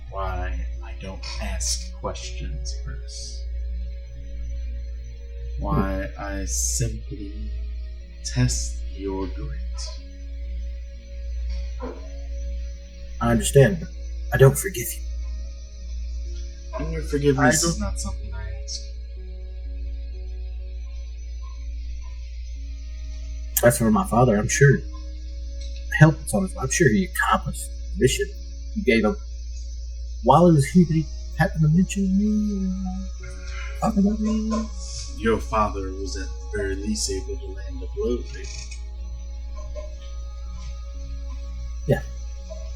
why I don't ask questions first. Why I simply test your grit. I understand, but I don't forgive you. And your forgiveness is not something I ask. As for my father, I'm sure help is on his. I'm sure he accomplished the mission you gave him. While he was here, did he happen to mention me? Talk about me? Your father was at the very least able to land a blow, baby.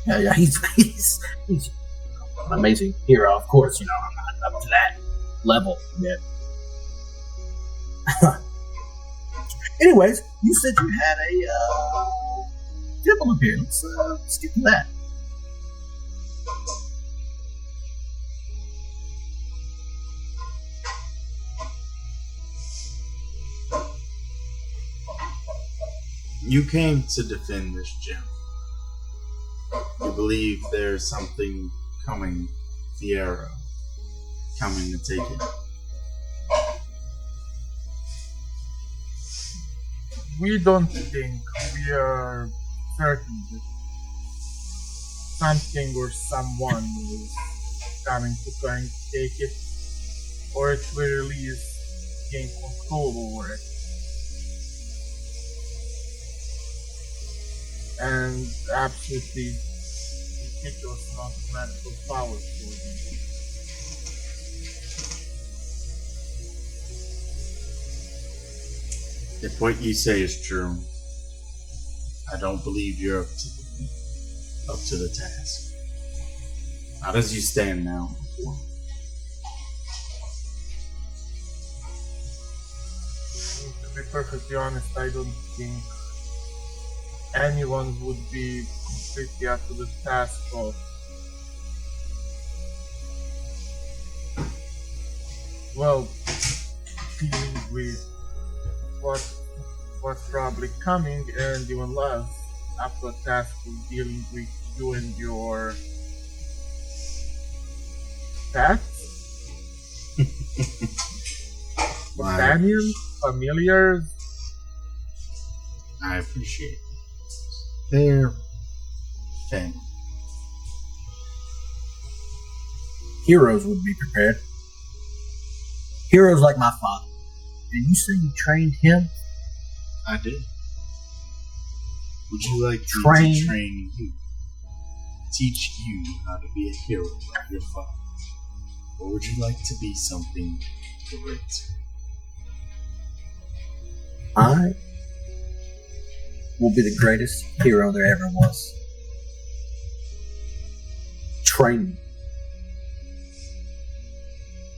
Yeah, he's an amazing hero, of course. You know, I'm not up to that level yet. Anyways, you said you had a temple up here. Let's get to that. You came to defend this gem. You believe there's something coming, Fiero, coming to take it. we don't think, we are certain that something or someone is coming to try and take it, or at the very least gain control over it. And absolutely ridiculous amount of magical power for them. If what you say is true, I don't believe you're up to the task. How does you stand now? To be perfectly honest, I don't think anyone would be completely up to the task of dealing with what's probably coming, and even less up to a task of dealing with you and your pets. companions, familiars. I appreciate it. They're family. Heroes would be prepared. Heroes like my father. And you say you trained him? I did. Would you like me Train? to train you? Teach you how to be a hero like your father? Or would you like to be something great? I will be the greatest hero there ever was. Train me.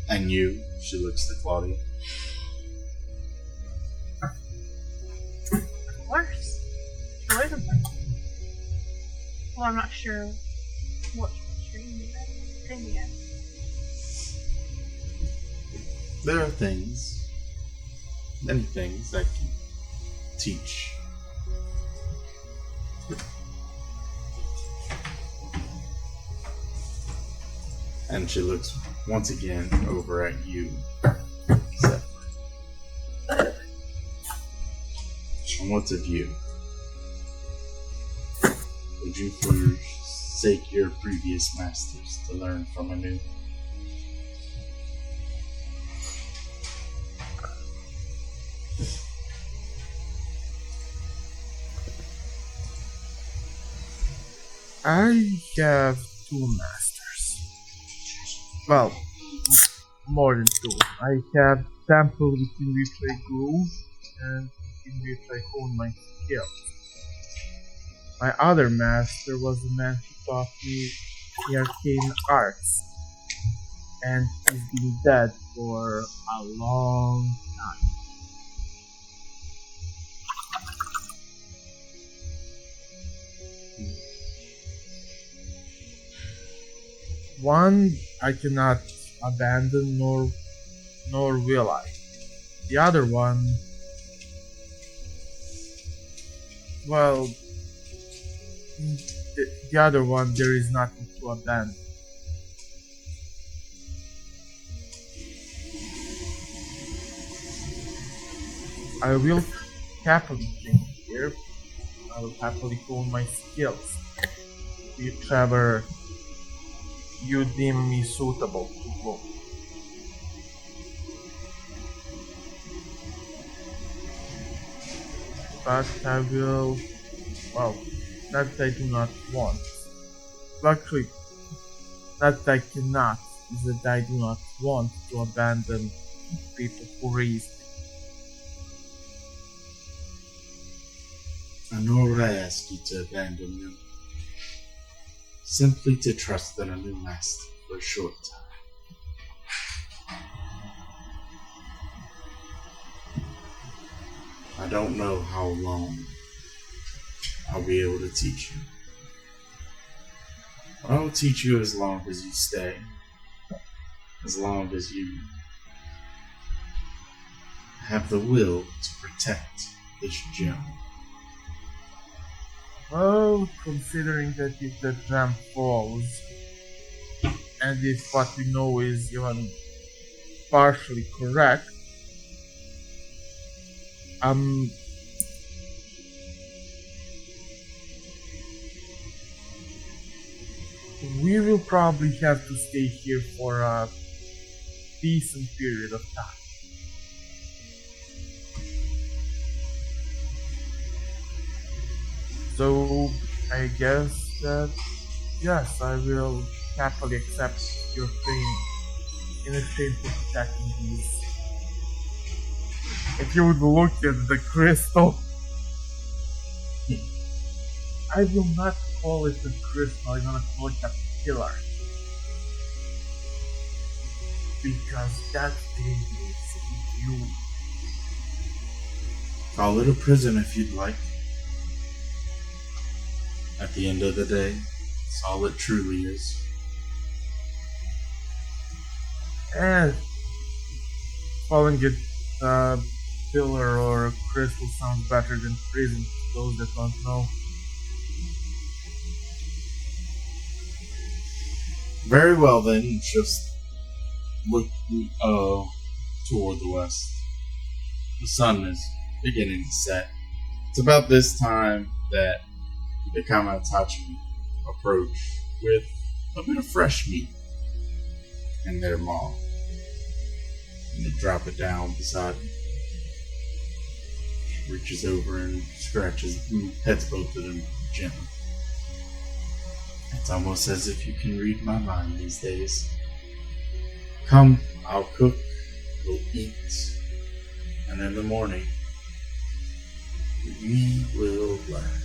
And you, she looks to Claudia. Of course. Join them. Well, I'm not sure what training yet. There are things, many things I can teach. And she looks once again over at you, Zephyr. And what's of you? Would you forsake your previous masters to learn from anew? I have two masters. Well, more than two. I have temple within which I grew and in which I hone my skills. My other master was the man who taught me the arcane arts, and he's been dead for a long time. One I cannot abandon, nor will I. The other one, well, the other one there is nothing to abandon. I will happily train here. I will happily hone my skills, whichever you deem me suitable to go. But I will, well, that I do not want. Actually, that I cannot is that I do not want to abandon people who raised me. And nor would I ask you to abandon them. Simply to trust in a new master for a short time. I don't know how long I'll be able to teach you. But I will teach you as long as you stay. As long as you have the will to protect this gem. Well, considering that if the gem falls, and if what we know is even partially correct, we will probably have to stay here for a decent period of time. So, I guess that, yes, I will happily accept your training in exchange for protecting these. If you would look at the crystal, I will not call it a crystal, I'm gonna call it a pillar. Because that thing is you. Call it a prison if you'd like. At the end of the day, it's all it truly is. And calling it a pillar or a crystal sounds better than prison to those that don't know. Very well then, just look toward the west. the sun is beginning to set. It's about this time that the Kamatachi approach with a bit of fresh meat in their maw. And they drop it down beside him. Reaches over and scratches, pets both of them gently. It's almost as if you can read my mind these days. Come, I'll cook, we'll eat, and in the morning, we will learn.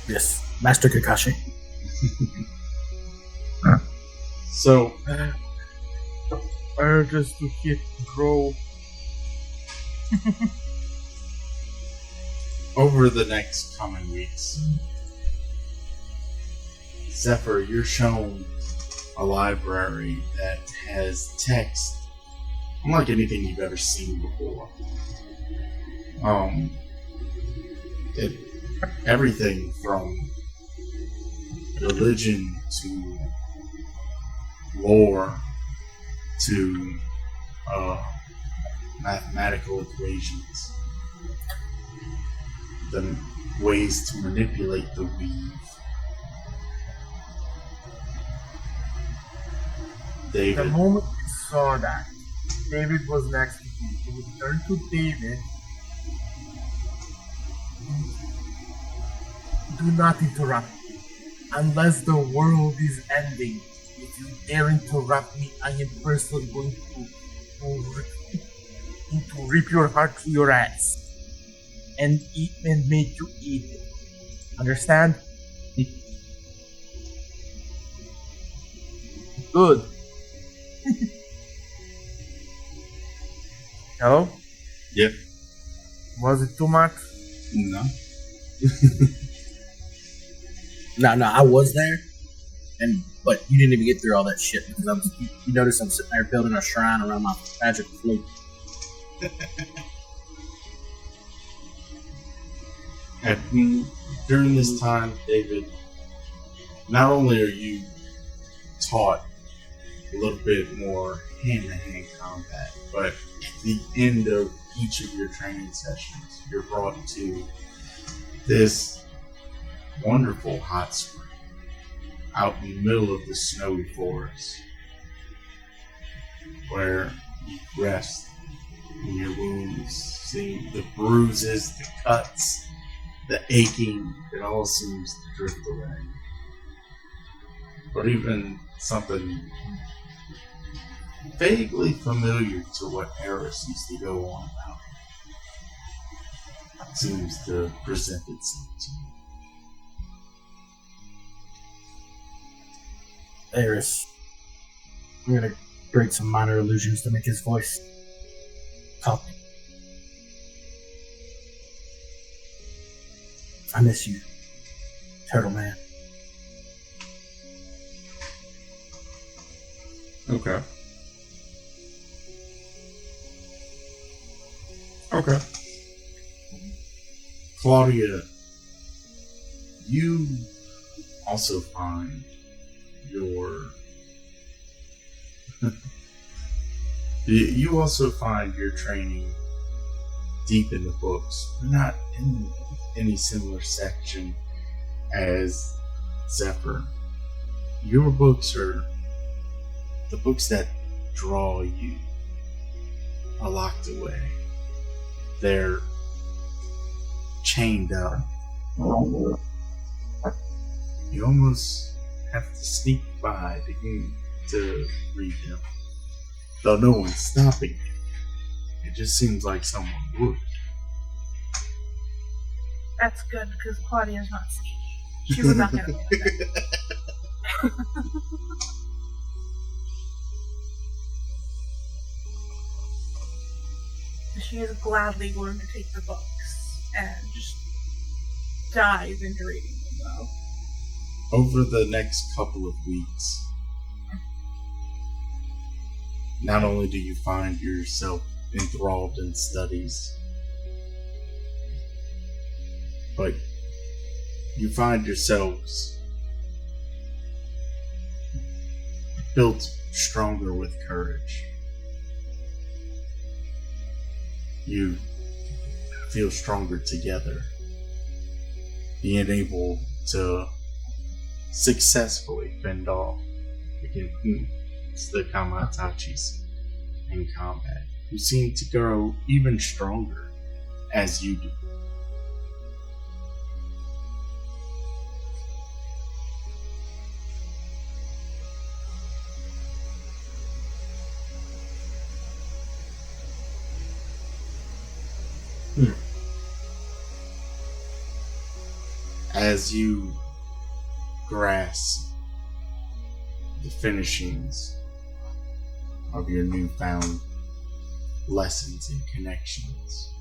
Yes, Master Kakashi. So, Urges to hit grow. over the next coming weeks, Zephyr, you're shown a library that has text unlike anything you've ever seen before. It, everything from religion to lore to mathematical equations, the ways to manipulate the weave. The David, moment you saw that, David was next to you. You would turn to David. Do not interrupt me. Unless the world is ending, if you dare interrupt me, I am personally going to rip your heart through your ass and eat and make you eat it. Understand? Good. Hello? Yep. Was it too much? No. No, I was there, but you didn't even get through all that shit because you notice I'm sitting there building a shrine around my magic flute. During this time, David, not only are you taught a little bit more hand-to-hand combat, but at the end of each of your training sessions, you're brought to this wonderful hot spring out in the middle of the snowy forest where you rest in your wounds, seeing the bruises, the cuts, the aching, it all seems to drift away. But even something vaguely familiar to what Eris used to go on about seems to present itself to you. Eris, I'm gonna create some minor illusions to make his voice talk. I miss you, Turtle Man. Okay. Okay. Claudia, you also find you also find your training deep in the books, but not in any similar section as Zephyr. Your books are the books that draw you are locked away. They're chained up. You almost have to sneak by to read them. Though no one's stopping you. It just seems like someone would. That's good because Claudia's not sneaky. She would not get away with it. She is gladly going to take the books and just dive into reading them, though. Over the next couple of weeks, not only do you find yourself enthralled in studies, but you find yourselves built stronger with courage. You feel stronger together, being able to successfully fend off against the Kamatachis in combat, who seem to grow even stronger as you do. As you grasp the finishings of your newfound lessons and connections,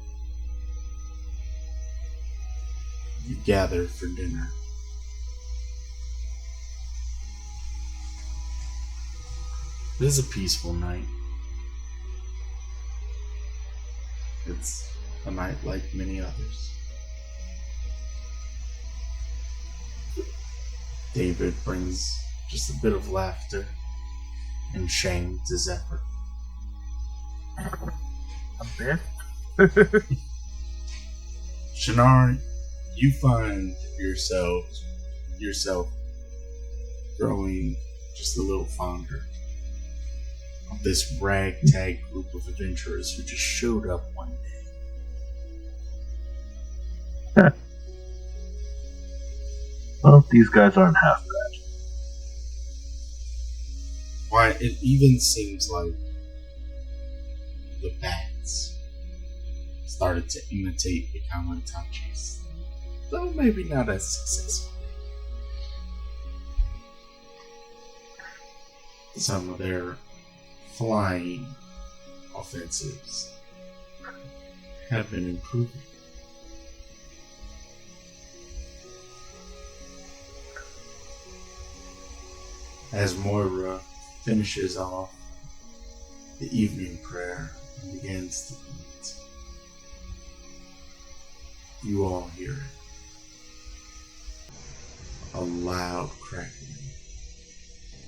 you gather for dinner. It is a peaceful night. It's a night like many others. David brings just a bit of laughter and shame to Zephyr. A bit? Shannara, you find yourself growing just a little fonder of this ragtag group of adventurers who just showed up one day. Well, these guys aren't half bad. Why, it even seems like the bats started to imitate the Kamatachis, though maybe not as successfully. Some of their flying offensives have been improving. As Moira finishes off the evening prayer and begins to eat, you all hear it. A loud crackling,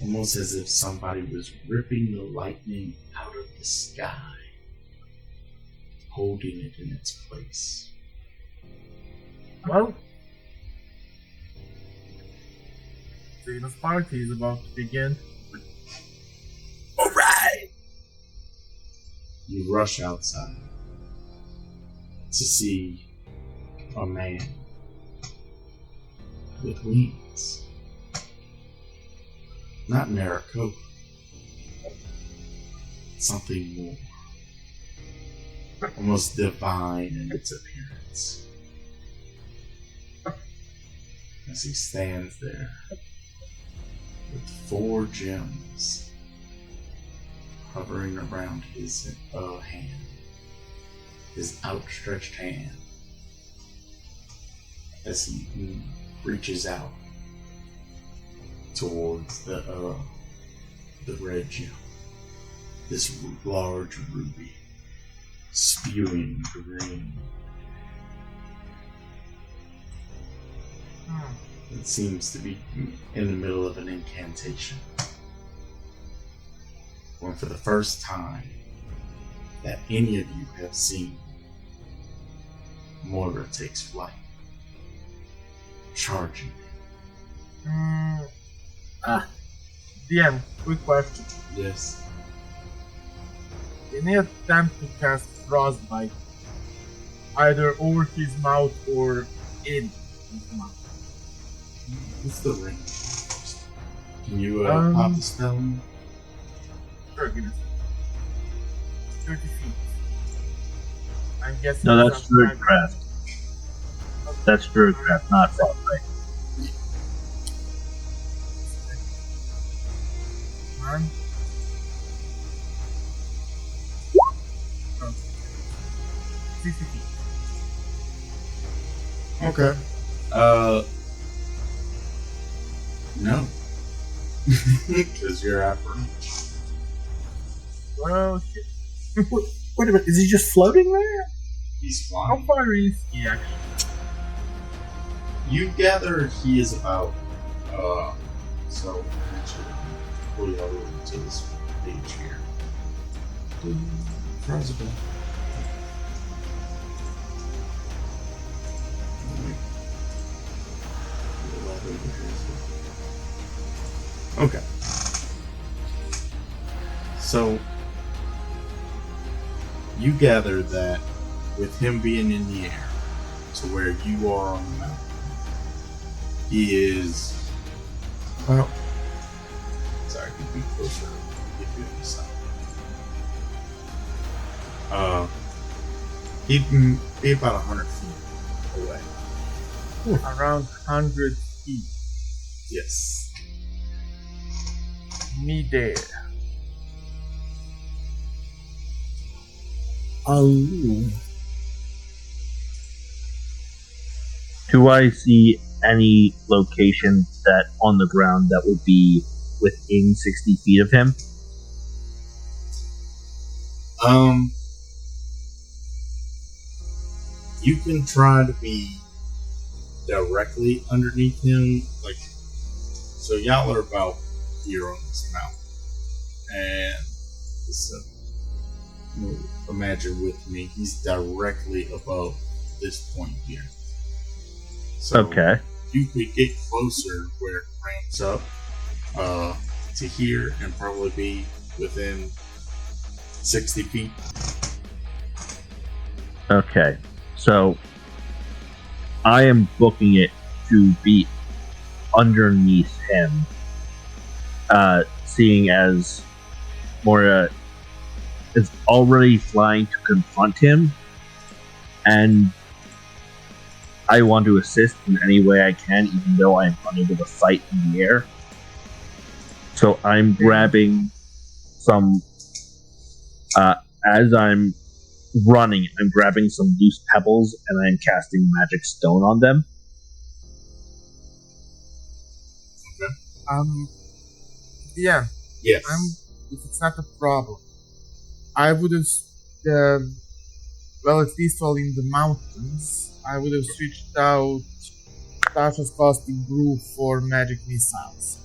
almost as if somebody was ripping the lightning out of the sky, holding it in its place. Well, Zena's party is about to begin. Alright! You rush outside to see a man with wings. Not Maricopa. Something more. Almost divine in its appearance. As he stands there with 4 gems hovering around his hand, his outstretched hand, as he reaches out towards the red gem, this large ruby, spewing green. It seems to be in the middle of an incantation. When for the first time that any of you have seen, Moira takes flight, charging. DM, quick question. Yes. Any attempt to cast Frostbite either over his mouth or in his mouth? What's the ring? Can you pop the spell? Sure, give it 30 feet. I'm guessing. No, that's Druidcraft. That's Druidcraft, not Frostbite. One. 60 feet. Okay. No. Because you're out for Well, shit. Wait a minute, is he just floating there? He's How flying. far is he actually? You gather he is about, so, actually, pull you over to this page here. Possible. Okay. So you gather that with him being in the air to where you are on the mountain, he is well, sorry, he'd be closer if you on the side. He'd be about 100 feet away. Around 100 feet. Yes. Me there. Oh, Do I see any location that on the ground that would be within 60 feet of him? You can try to be directly underneath him, like, so y'all are about here on this mountain, and so imagine with me, he's directly above this point here. So Okay. you could get closer where it ramps up to here and probably be within 60 feet. Okay. So I am booking it to be underneath him, seeing as Moira is already flying to confront him, and I want to assist in any way I can, even though I'm unable to fight in the air. So I'm grabbing some, as I'm running, I'm grabbing some loose pebbles and I'm casting magic stone on them. Yeah. Yes. If it's not a problem, I would have, well, at least while in the mountains, I would have switched out Tasha's Caustic Brew for magic missiles.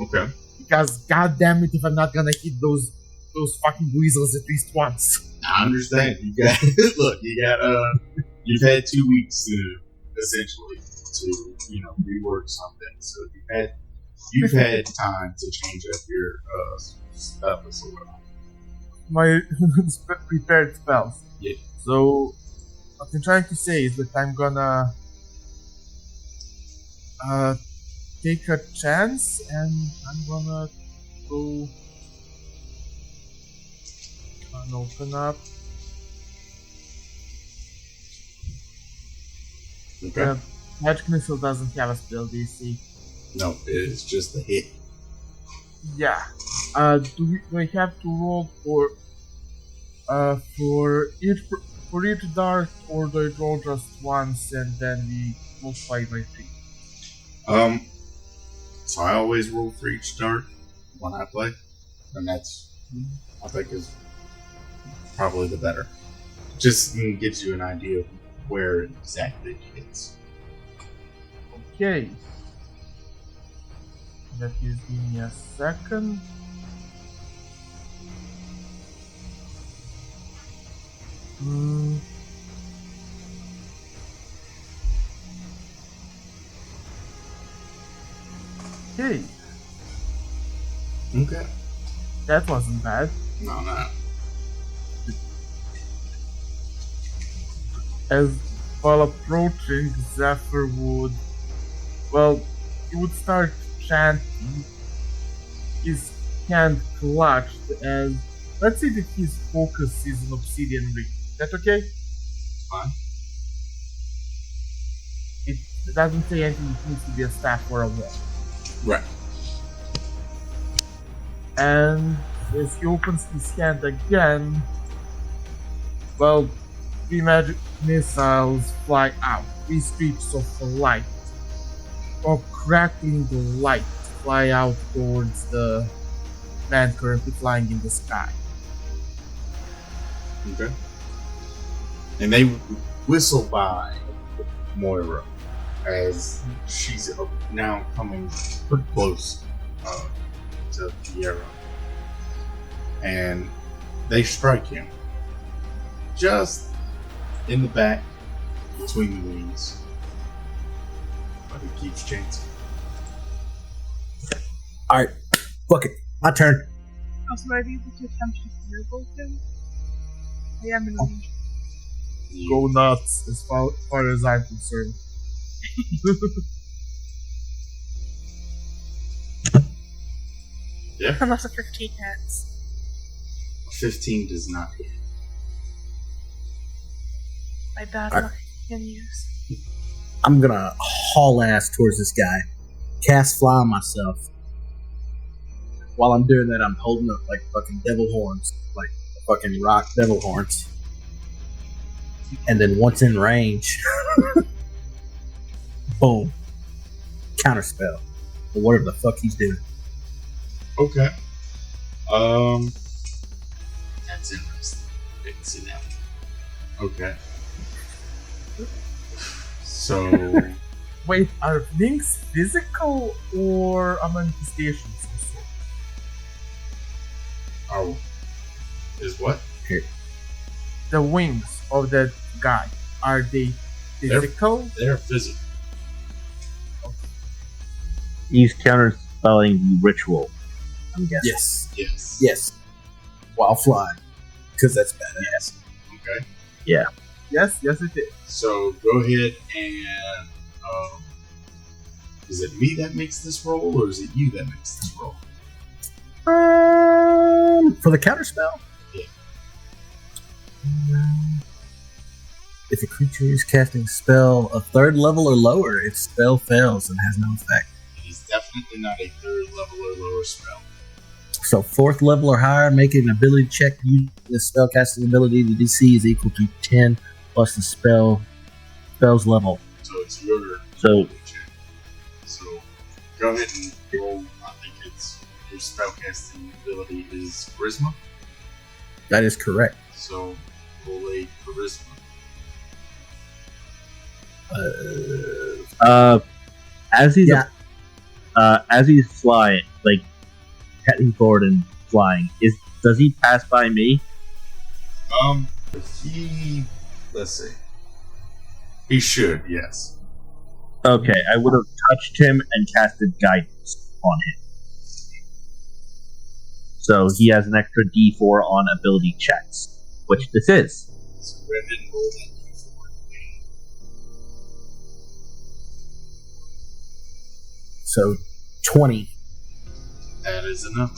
Okay. Because, goddamn it, if I'm not gonna hit those fucking weasels at least once. I understand. You got look. You've had 2 weeks to essentially to rework something. So you've had time to change up your stuff as well. My prepared spells. Yeah. So what I'm trying to say is that I'm gonna take a chance and I'm gonna go and open up. Okay. Magic Missile doesn't have a spell DC. No, it's just a hit. Yeah. Do I have to roll for each dart, or do I roll just once and then we multiply by 3? So I always roll for each dart when I play, and that's I think is probably the better. Just gives you an idea of where exactly it hits. Okay. That gives me a second. Okay, Okay. that wasn't bad. No. As while approaching, Zephyr would, he would start chanting, his hand clutched, and let's say that his focus is an obsidian ring. Is that okay? Fine. It doesn't say anything, it needs to be a staff or a wall. Right. And as he opens his hand again, 3 magic missiles fly out. 3 streaks of light, or crackling light, fly out towards the man currently flying in the sky. Okay. And they whistle by Moira as she's now coming pretty close to of Fiero. And they strike him just in the back between the wings. But he keeps chancing. Alright, fuck it. My turn. Also, would I be able to attempt to firebolt him? I am in range. Go nuts, as far as I'm concerned. Yeah. Unless a 15 hits. 15 does not hit. My bad Alright. luck continues. I'm gonna haul ass towards this guy. Cast fly on myself. While I'm doing that, I'm holding up like fucking devil horns. Like fucking rock devil horns. And then once in range, boom. Counterspell. Or whatever the fuck he's doing. Okay. That's interesting. Didn't see that one. Okay. So, Wait, are things physical or a manifestation of some sort? oh, is what? The wings of that guy, are they physical? They're physical. He's counterspelling the ritual. I'm guessing. Yes. Yes. Yes. While flying. Because that's badass. Okay. Yes, it is. So go ahead and is it me that makes this roll, or is it you that makes this roll? For the counterspell? Yeah. If a creature is casting a spell of 3rd level or lower, its spell fails and has no effect. It is definitely not a 3rd level or lower spell. So 4th level or higher, make an ability check. The spell casting ability, the DC is equal to 10 plus the spell's level. So it's your So- check. So go ahead and roll. I think it's your spellcasting ability is charisma. That is correct. So roll a charisma. As he's Yeah. as he's flying, like heading forward and flying, does he pass by me? Let's see. He should, yes. Okay, I would have touched him and casted guidance on him. So he has an extra D4 on ability checks, which this is. So go ahead and roll that D4. So 20. That is enough.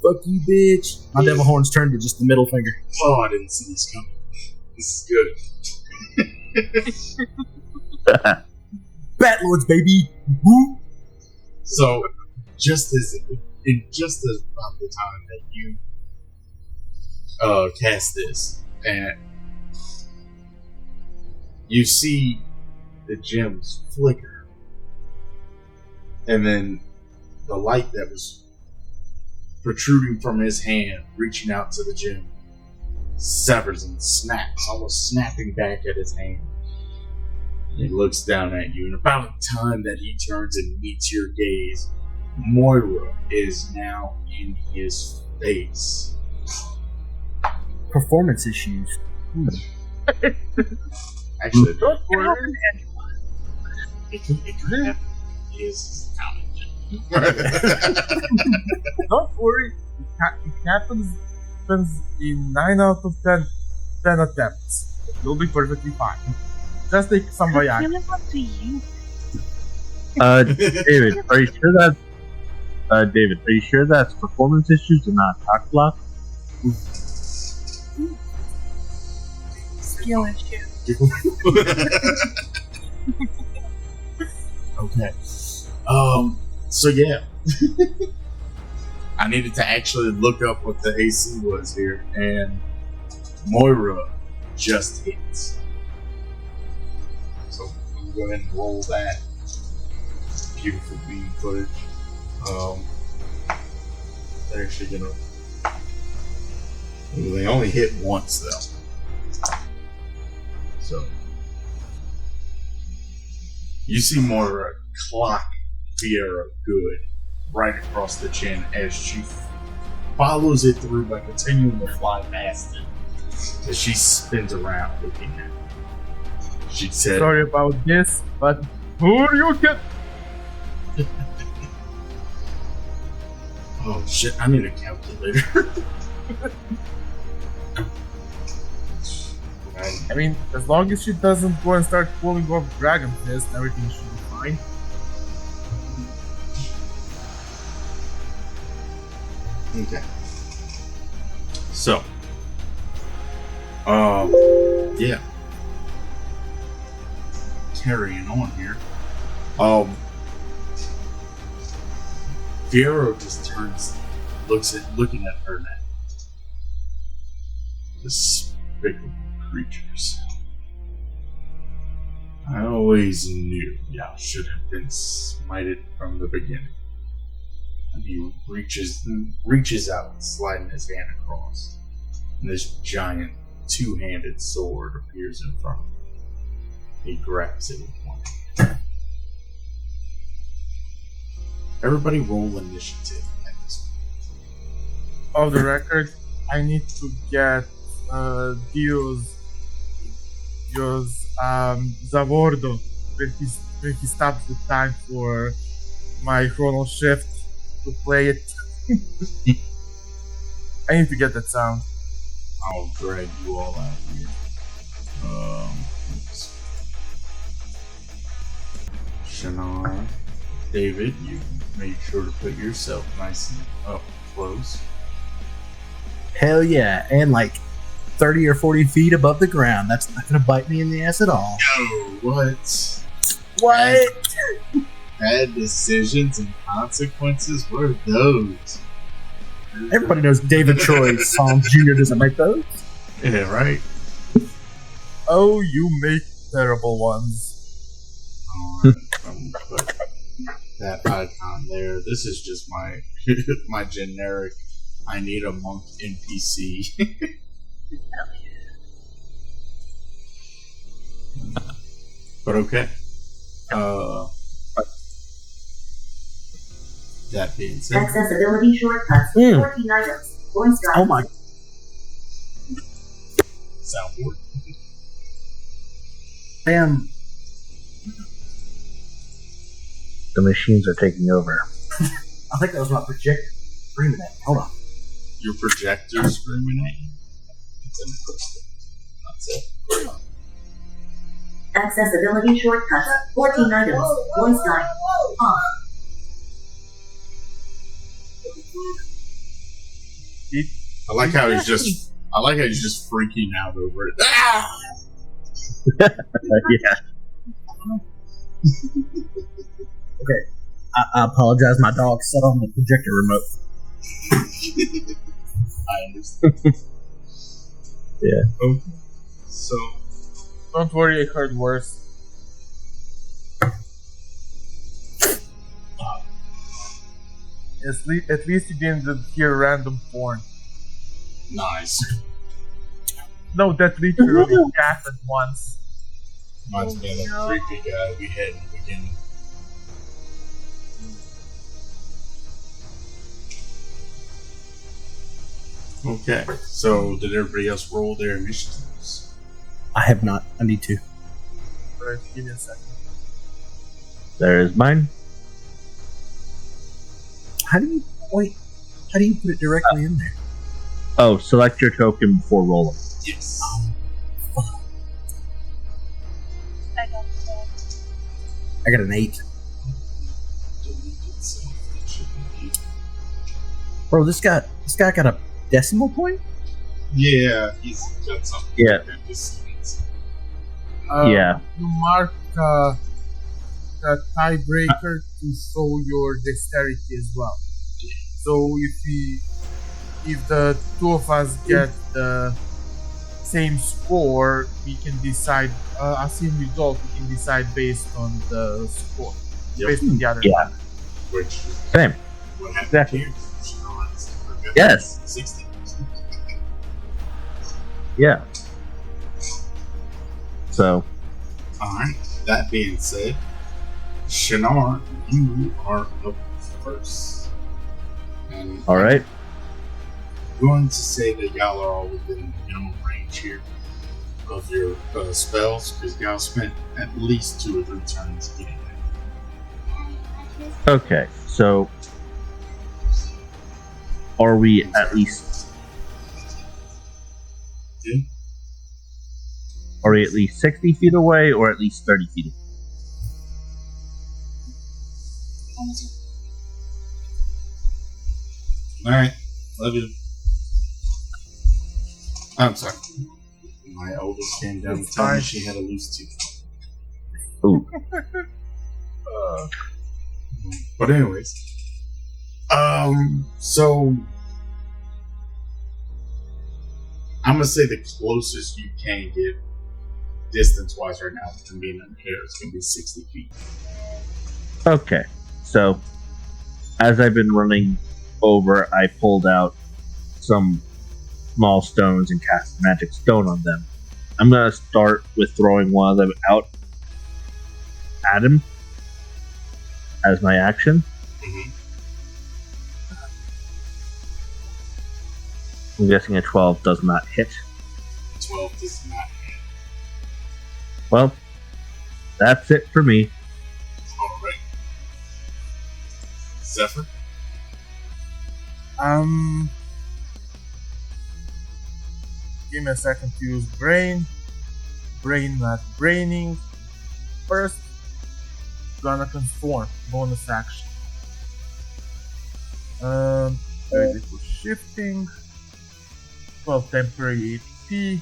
Fuck you, bitch. My devil horns turned to just the middle finger. Oh, I didn't see this coming. This is good. Bat Lords, baby. Woo. So, just as about the time that you cast this, and you see the gems flicker, and then the light that was protruding from his hand, reaching out to the gem, severs and snaps, almost snapping back at his hand. And he looks down at you, and about the time that he turns and meets your gaze, Moira is now in his face. Performance issues. Actually, Don't It worry. happened to anyone. it could happen. He is talented. Don't worry. It happens in 9 out of 10 attempts. You'll be perfectly fine. Just take some I Viagra. feel like up to you. David, are you sure that's performance issues and not cock block? Skill issue. Okay. So yeah. I needed to actually look up what the AC was here, and Moira just hits. So I'm going to go ahead and roll that. Beautiful beam footage. They're actually gonna. Well, they only hit once though. So you see Moira clock Fiera good right across the chin as she follows it through by continuing to fly past it as she spins around looking at it. She said, Sorry about this, but who you can? "Oh shit, I need a calculator." I mean, as long as she doesn't go and start pulling off Dragon Fist, everything should be fine. Okay. So, yeah. Carrying on here. Fiero just turns, looking at her now. Despicable creatures. I always knew y'all should have been smited from the beginning. And he reaches out, sliding his hand across, and this giant two-handed sword appears in front of him. He grabs it with one hand. Everybody roll initiative at this point. Off the record, I need to get Dios Zavordo when he stops the time for my chrono shift to play it. I need to get that sound. I'll drag you all out here. Shannara, David, you make sure to put yourself nice and up close. Hell yeah. And like 30 or 40 feet above the ground. That's not going to bite me in the ass at all. Oh, what? What? Bad decisions and consequences? What are those? Everybody knows David Troy Psalms Jr. doesn't make those. Yeah, right? Oh, you make terrible ones. Alright, I'm gonna put that icon there. This is just my my generic I need a monk NPC. But okay. That being said, Accessibility shortcuts. 14 items. Voice drive. Oh my. soundboard. Damn. The machines are taking over. I think that was my projector screaming at me. Hold on. Your projector screaming at you. That's it. Accessibility shortcuts. 14 items. Voice drive. Off. I like how he's just freaking out over it. Ah! Yeah. Okay. I apologize. My dog sat on the projector remote. I understand. Yeah. Okay. So, Don't worry, I heard worse. At least you didn't hear random porn. nice. No, that literally happened once. Reminds me of that creepy guy we had in the beginning. Okay, so did everybody else roll their initiatives? I have not. I need to. Alright, give me a second. There's mine. How do you wait? How do you put it directly in there? Oh, select your token before rolling. Yes. I don't know. I got an 8. Delete itself. It shouldn't be. Bro, this guy got a decimal point? Yeah, he's got something. Yeah. That decides. Yeah. You mark a tiebreaker to show your dexterity as well. So if the two of us get the same score, we can decide a same result. We can decide based on the score, Yep. based on the other. Yeah. Which Same. what happened Exactly. here? Yes. 60. Yeah. So, Alright, that being said, Shinar, you are up first. And All right. I'm going to say that y'all are all within minimum range here of your spells, because y'all spent at least 2 or 3 turns getting there. Okay, so are we at least? Yeah. Are we at least 60 feet away, or at least 30 feet away? Alright, love you. I'm sorry. My oldest came down and told me she had a loose tooth. Ooh. But anyways. So I'm gonna say the closest you can get distance wise right now from being in the air is gonna be 60 feet. Okay, so as I've been running over, I pulled out some small stones and cast magic stone on them. I'm gonna start with throwing one of them out at him as my action. Mm-hmm. I'm guessing a 12 does not hit. 12 does not hit. Well, that's it for me. Alright. Zephyr? Give me a second to use brain. Brain not braining. First, gonna transform. Bonus action. 30 for shifting. 12 temporary HP.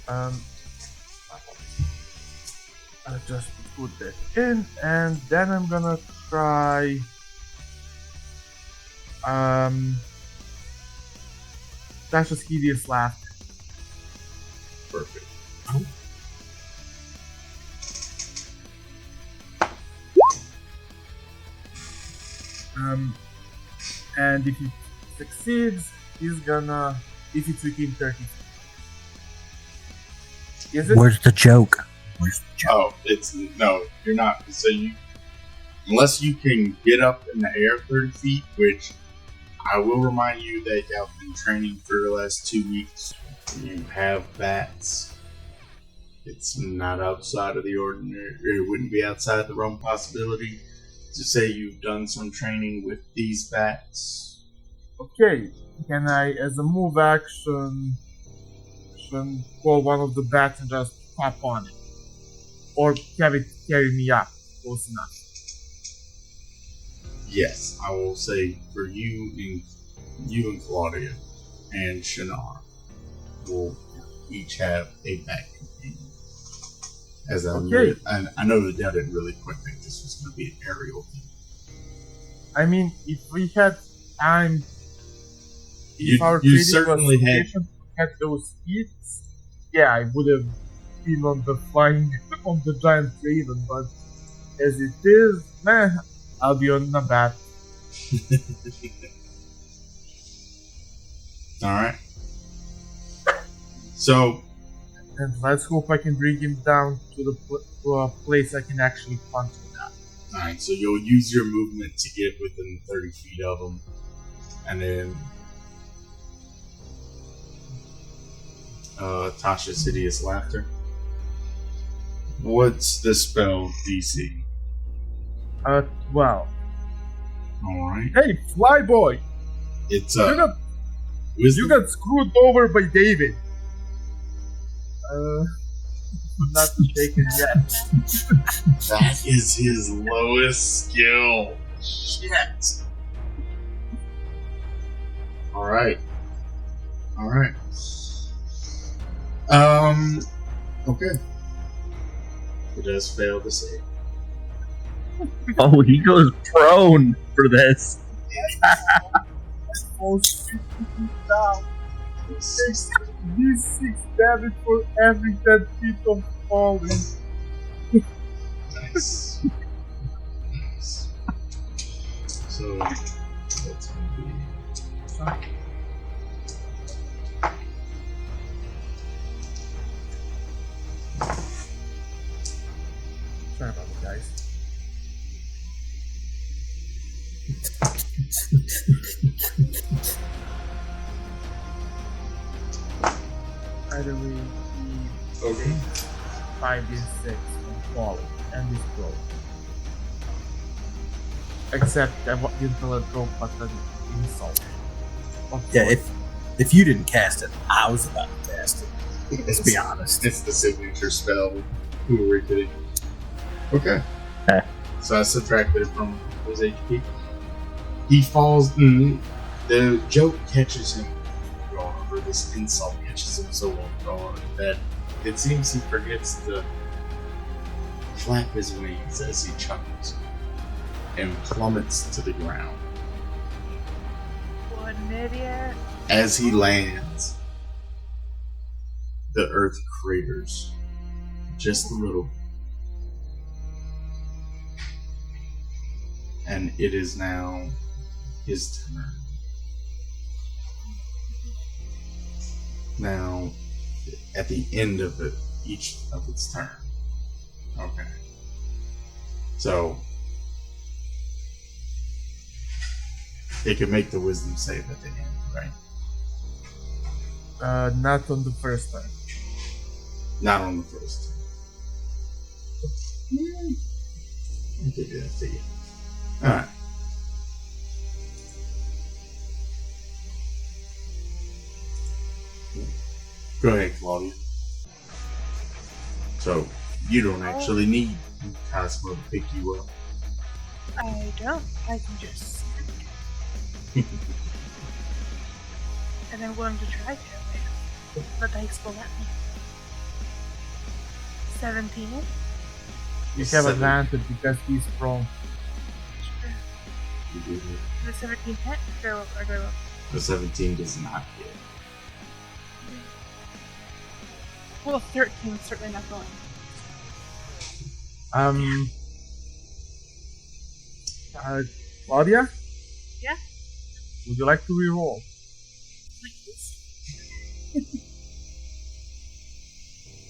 I just put that in, and then I'm gonna try Tasha's hideous laugh. Perfect. And if he succeeds, he's gonna, if it's within 30 feet. Is it? Where's the joke? Where's the joke? Oh, it's no, you're not. So you, unless you can get up in the air 30 feet, which I will remind you that y'all have been training for the last 2 weeks. You have bats. It's not outside of the ordinary. It wouldn't be outside the realm possibility to say you've done some training with these bats. Okay, can I, as a move action, call one of the bats and just hop on it? Or have it carry me up? Close enough. Yes, I will say for you and Claudia and Shinar will each have a bat companion. As I know that y'all didn't really quite think this was going to be an aerial thing. I mean, if we had time, if our you training certainly was had those hits, yeah, I would have been on the flying on the giant raven. But as it is, I'll be on the bat. All right. So, And let's hope I can bring him down to a place I can actually punch him at. all right. So you'll use your movement to get within 30 feet of them, and then Tasha's hideous laughter. What's the spell DC? 12. All right. Hey, Flyboy! It's You wisdom. got screwed over by David. Not taken yet. That is his lowest skill. Shit. Alright. Okay. It does fail to save. Oh, he goes prone for this. Almost 50 feet down. D6 damage for every 10 feet of falling. Nice. Nice. So, that's going to be... Sorry about it, guys. Either way, the Okay. 5d6 from falling and this roll. Except I didn't tell it go but an insult. Of Yeah, course. if you didn't cast it, I was about to cast it. Let's be honest. It's the signature spell. Who were we kidding? Okay. Eh. So I subtracted it from his HP. He falls. The joke catches him off guard, or this insult catches him so off guard that it seems he forgets to flap his wings as he chuckles and plummets to the ground. What an idiot. As he lands, the earth craters just a little. And it is now his turn. Now, at the end of each of its turn. Okay. So, it can make the wisdom save at the end, right? Not on the first time. Not on the first. I could do that to you. Alright. Go ahead, Claudia. So, you don't actually need Cosmo to pick you up. I don't. I can just. And I'm going to try to. If the dice will let me. 17. You have Seven. advantage because he's prone. Sure. You do that. The 17 hit? Or do I roll? The 17 does not hit. Well, 13 is certainly not going. Claudia? Yeah? Would you like to reroll? Please.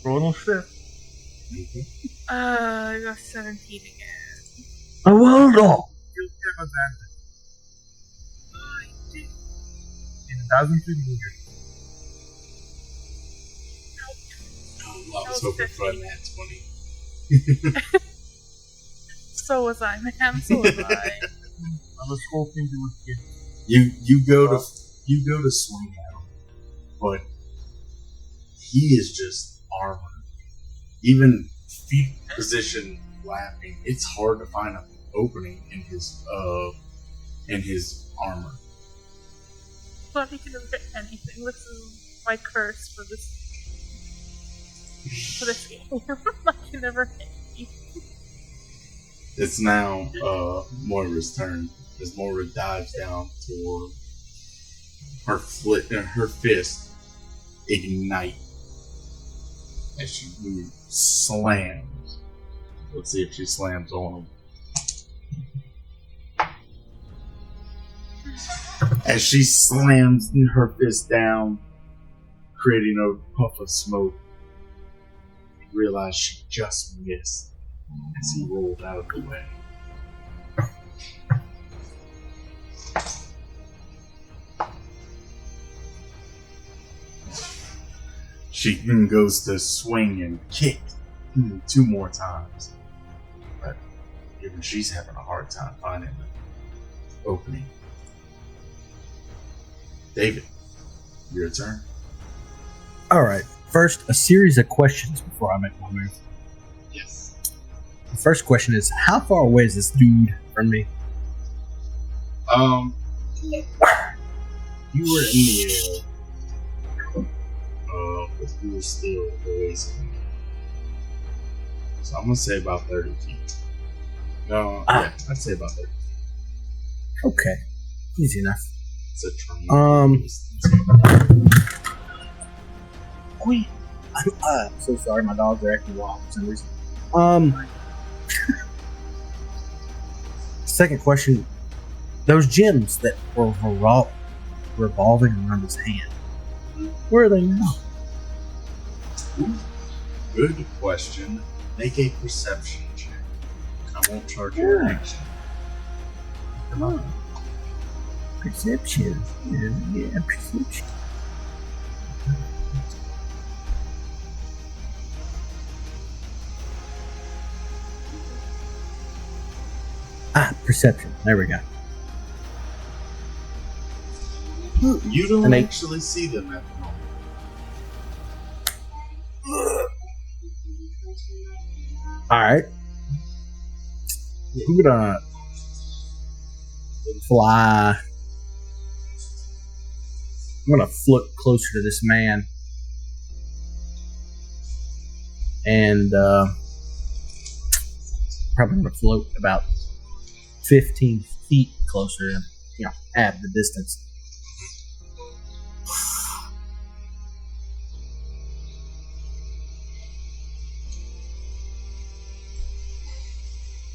Chronal shift. I got 17 again. I will not. You have advantage. I do. It doesn't remove it. Oh, I was hoping for a nat 20. So was I, man. So was I. I was hoping you would get You go to swing at him, but he is just armored. Even feet position laughing, it's hard to find an opening in his armor. Thought he could have hit anything. This is my curse for this game. I can never hit me. It's now Moira's turn as Moira dives down toward her fist ignite as she slams. Let's see if she slams on him. As she slams her fist down, creating a puff of smoke, you realize she just missed as he rolled out of the way. She goes to swing and kick 2 more times. But even she's having a hard time finding the opening. David, your turn. Alright, first, a series of questions before I make my move. Yes. The first question is, how far away is this dude from me? You were in the air. But you were still a ways away. So I'm gonna say about 30 feet. No, yeah, I'd say about 30 feet. Okay, easy enough. It's a train. I'm so sorry, my dogs are acting wild for some reason. Second question, those gems that were revolving around his hand, where are they now? Good question. Make a perception check. I won't charge you an action. Perception. Yeah, perception. Perception. There we go. You don't An 8. actually see them at the moment. Alright. We're gonna fly. I'm gonna float closer to this man. And probably gonna float about 15 feet closer and, half the distance.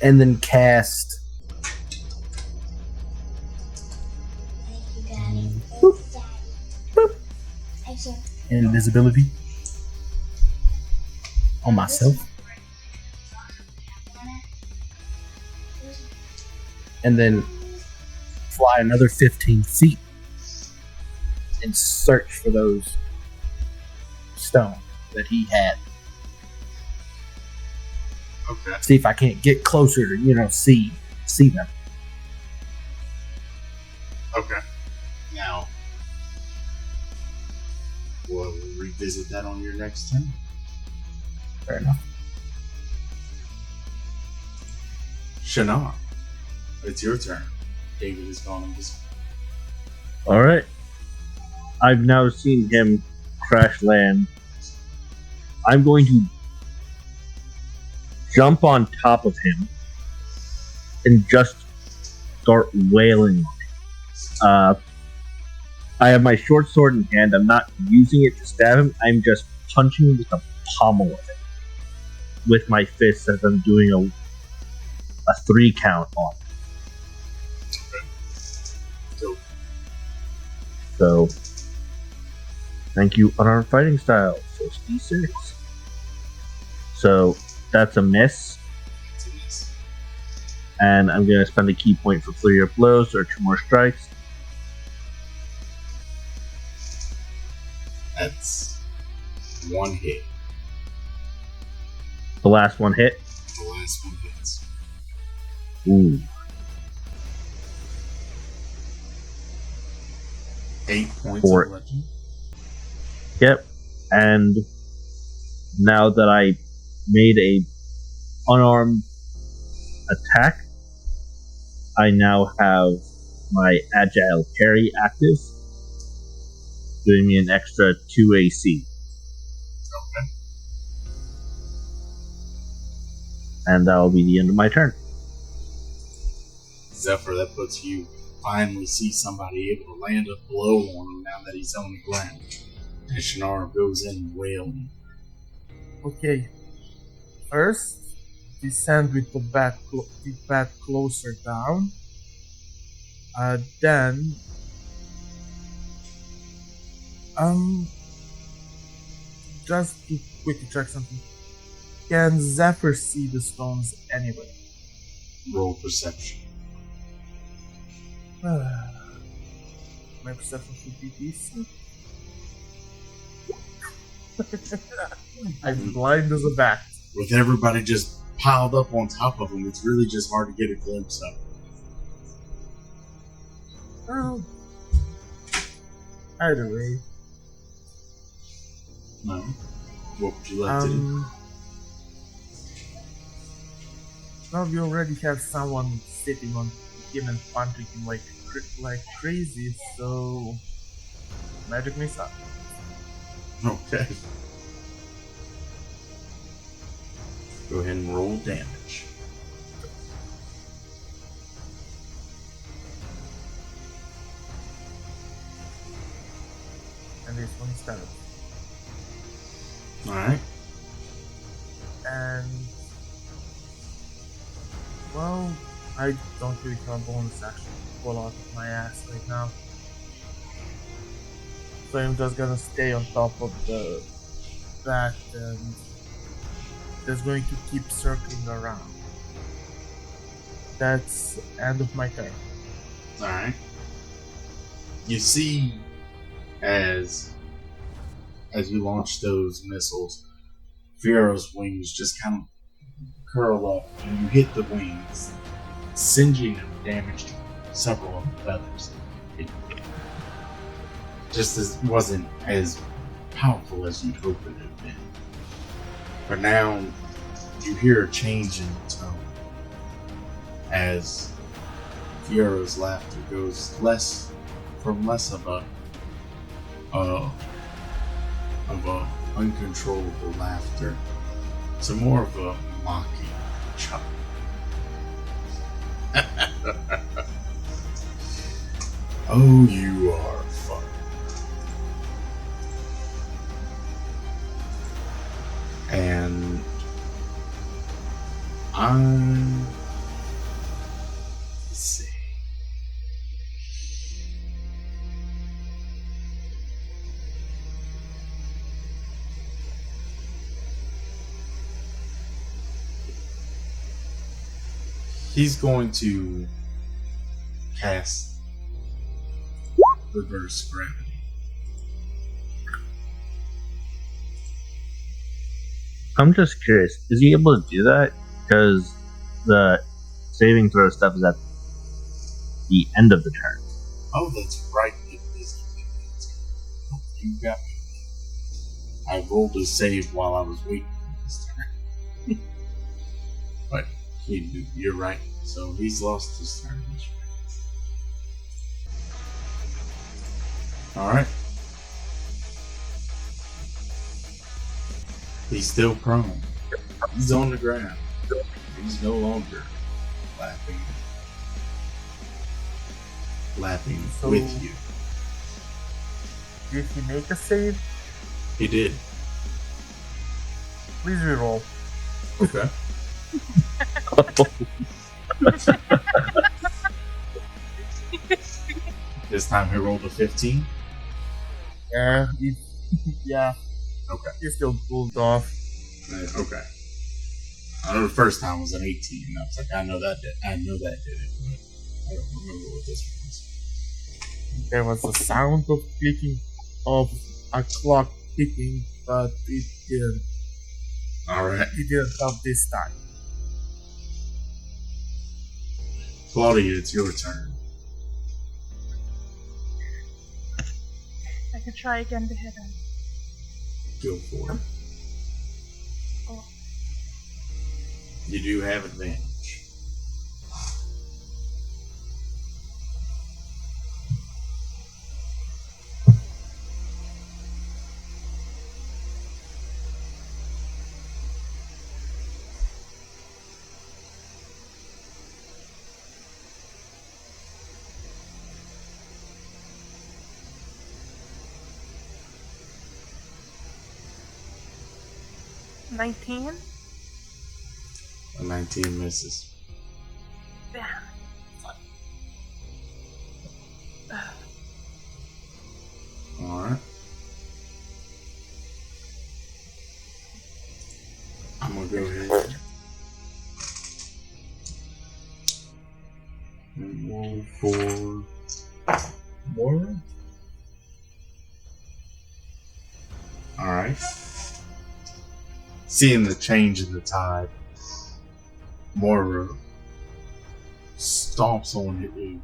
And then cast invisibility on myself. And then fly another 15 feet and search for those stones that he had. Okay. See if I can't get closer to, see them. Okay. Now, we'll revisit that on your next turn. Fair enough. Shannara, it's your turn. David is gone invisible. Alright. I've now seen him crash land. I'm going to jump on top of him and just start wailing on him. I have my short sword in hand. I'm not using it to stab him. I'm just punching him with the pommel of it with my fists as I'm doing a 3 count on him. So, thank you on our fighting style. So it's D6. So that's a miss. And I'm going to spend a key point for flurry of blows or 2 more strikes. That's 1 hit. The last one hit. The last one hits. Ooh. 8 points 4. of legend. Yep. And now that I made a unarmed attack, I now have my agile parry active, giving me an extra 2 AC. Okay. And that will be the end of my turn. Zephyr, that puts you finally see somebody able to land a blow on him now that he's on the ground. And Shannara goes in wailing. Okay. First, descend with the bat closer down. Then, just to quickly check something. Can Zephyr see the stones anyway? Roll perception. My perception should be decent. I'm blind as a bat. With everybody just piled up on top of him, it's really just hard to get a glimpse of. Well, either way. No. What would you like to do? Now we already have someone sitting on him and punching him like crazy, so magic mix up. Okay. Go ahead and roll damage. And this one starts. Alright. And well, I don't really have a bonus action to pull out of my ass right now. So I'm just gonna stay on top of the bat and just going to keep circling around. That's end of my turn. Alright. You see as you launch those missiles, Fiero's wings just kind of curl up and you hit the wings, singeing and damaging several of the feathers. It just wasn't as powerful as you'd hoped it would have been. But now you hear a change in the tone as Fiero's laughter goes less of a uncontrollable laughter to more of a mocking chuckle. Oh, you are fun. And let's see. He's going to cast reverse gravity. I'm just curious, is he able to do that? Because the saving throw stuff is at the end of the turn. Oh, that's right. It is. You got me. I rolled a save while I was waiting for this turn. But you're right. So he's lost his turn. Alright. He's still prone. He's on the ground. He's no longer laughing So- with you. Did he make a save? He did. Please reroll. Okay. This time he rolled a 15. Yeah, yeah. Okay. He still pulled off. Okay. I know the first time was an 18. I was like, I know that did it, but I don't remember what this was. There was a sound of clicking of a clock ticking, but it didn't. Alright. It didn't come this time. Claudia, it's your turn. I could try again to hit him. Go for it. Oh. You do have advantage. Oh. 19? A 19 misses. Yeah. Alright. I'm gonna go ahead and roll for Moira. Alright. Seeing the change in the tide, Moira stomps on it and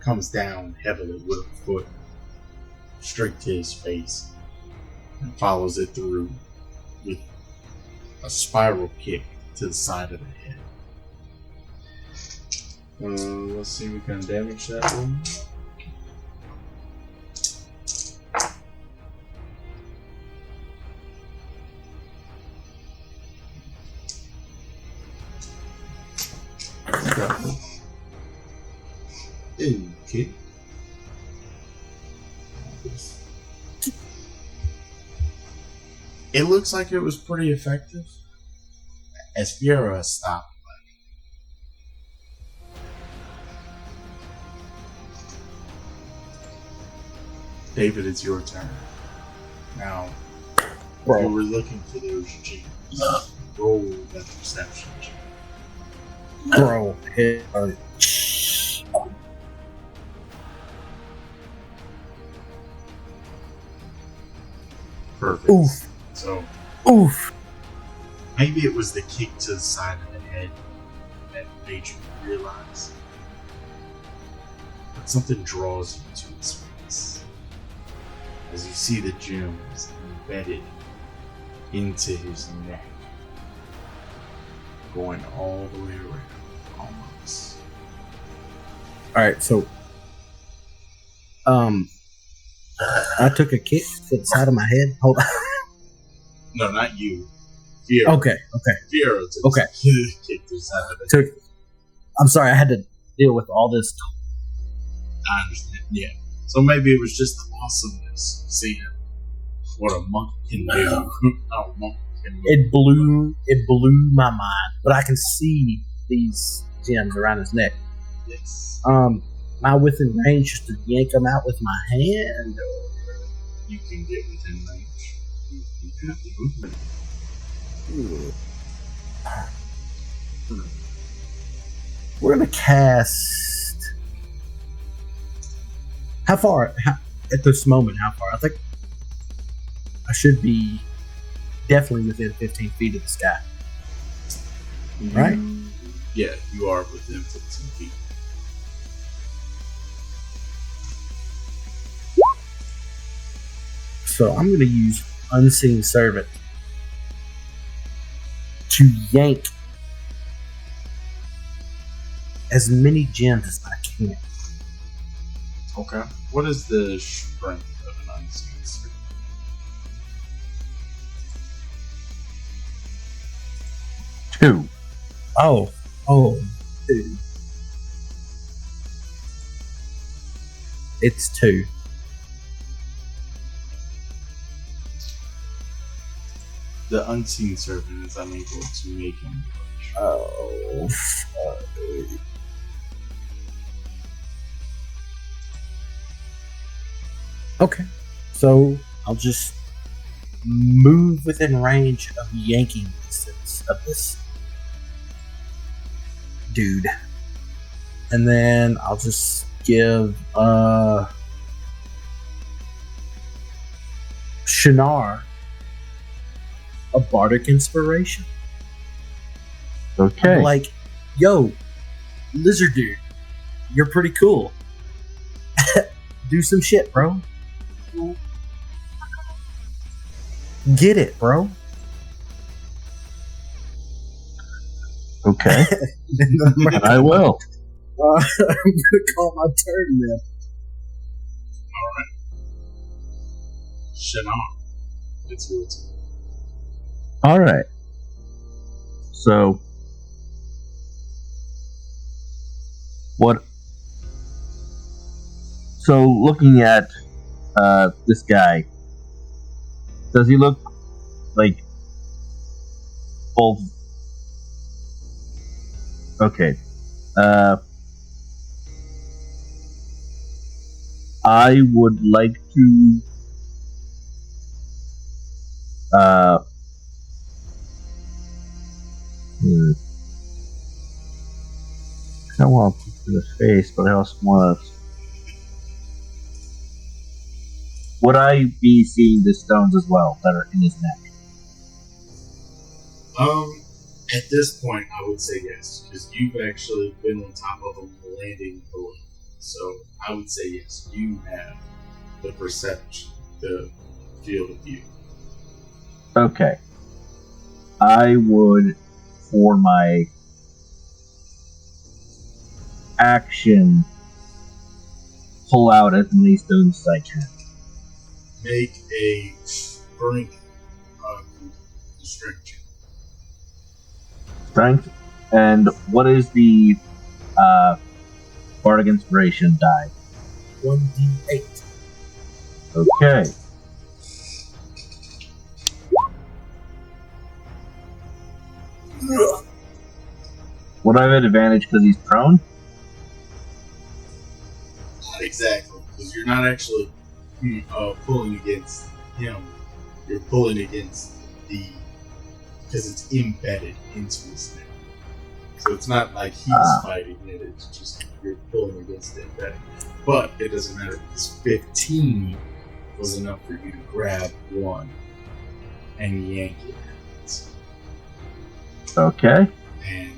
comes down heavily with a foot straight to his face and follows it through with a spiral kick to the side of the head. Let's see if we can damage that one. Okay. It looks like it was pretty effective as Fiora stopped. David, it's your turn. Now, while we're looking for those genes, roll that perception check. Bro, hit. Perfect. Oof. So Oof. maybe it was the kick to the side of the head that made you realize. But something draws you to his face. As you see the gems embedded into his neck. Going all the way around, almost. Alright, so I took a kick to the side of my head. Hold on. No, not you. Fiero. Okay. Fiero took Okay. kick to the side of the head. I'm sorry, I had to deal with all this. I understand, yeah. So maybe it was just the awesomeness, seeing what a monk can do. How a monk can do. It blew my mind. But I can see these gems around his neck. Yes. Am I within range just to yank them out with my hand? You can get within range. You have the movement. We're gonna cast. How far? At this moment, how far? I think I should be definitely within 15 feet of the sky. Right? Yeah, you are within 15 feet. So I'm gonna use Unseen Servant to yank as many gems as I can. Okay. What is the strength of an unseen servant? 2. Oh, dude. It's 2. The unseen servant is unable to make him budge. Oh, fuck. Okay, so I'll just move within range of yanking distance of this dude, and then I'll just give Shinar a bardic inspiration. Okay. Like, yo, lizard dude, you're pretty cool. Do some shit, bro. Get it, bro. Okay. I will. I'm gonna call my turn then. Shinar, it's your turn. All right. So, what? So, looking at this guy, does he look like both? Okay. I would like to. I don't want to put in his face, but I also want to. Would I be seeing the stones as well that are in his neck? At this point, I would say yes, because you've actually been on top of him landing below. So I would say yes, you have the perception, the field of view. Okay. I would, for my action, pull out as many stones as I can. Make a strength check. Strength. And what is the bardic inspiration die? 1d8. Okay. Would I have advantage because he's prone? Not exactly, because you're not actually pulling against him. You're pulling against because it's embedded into his neck. So it's not like he's fighting it, it's just you're pulling against it. But it doesn't matter because 15 was enough for you to grab one and yank it. Okay. And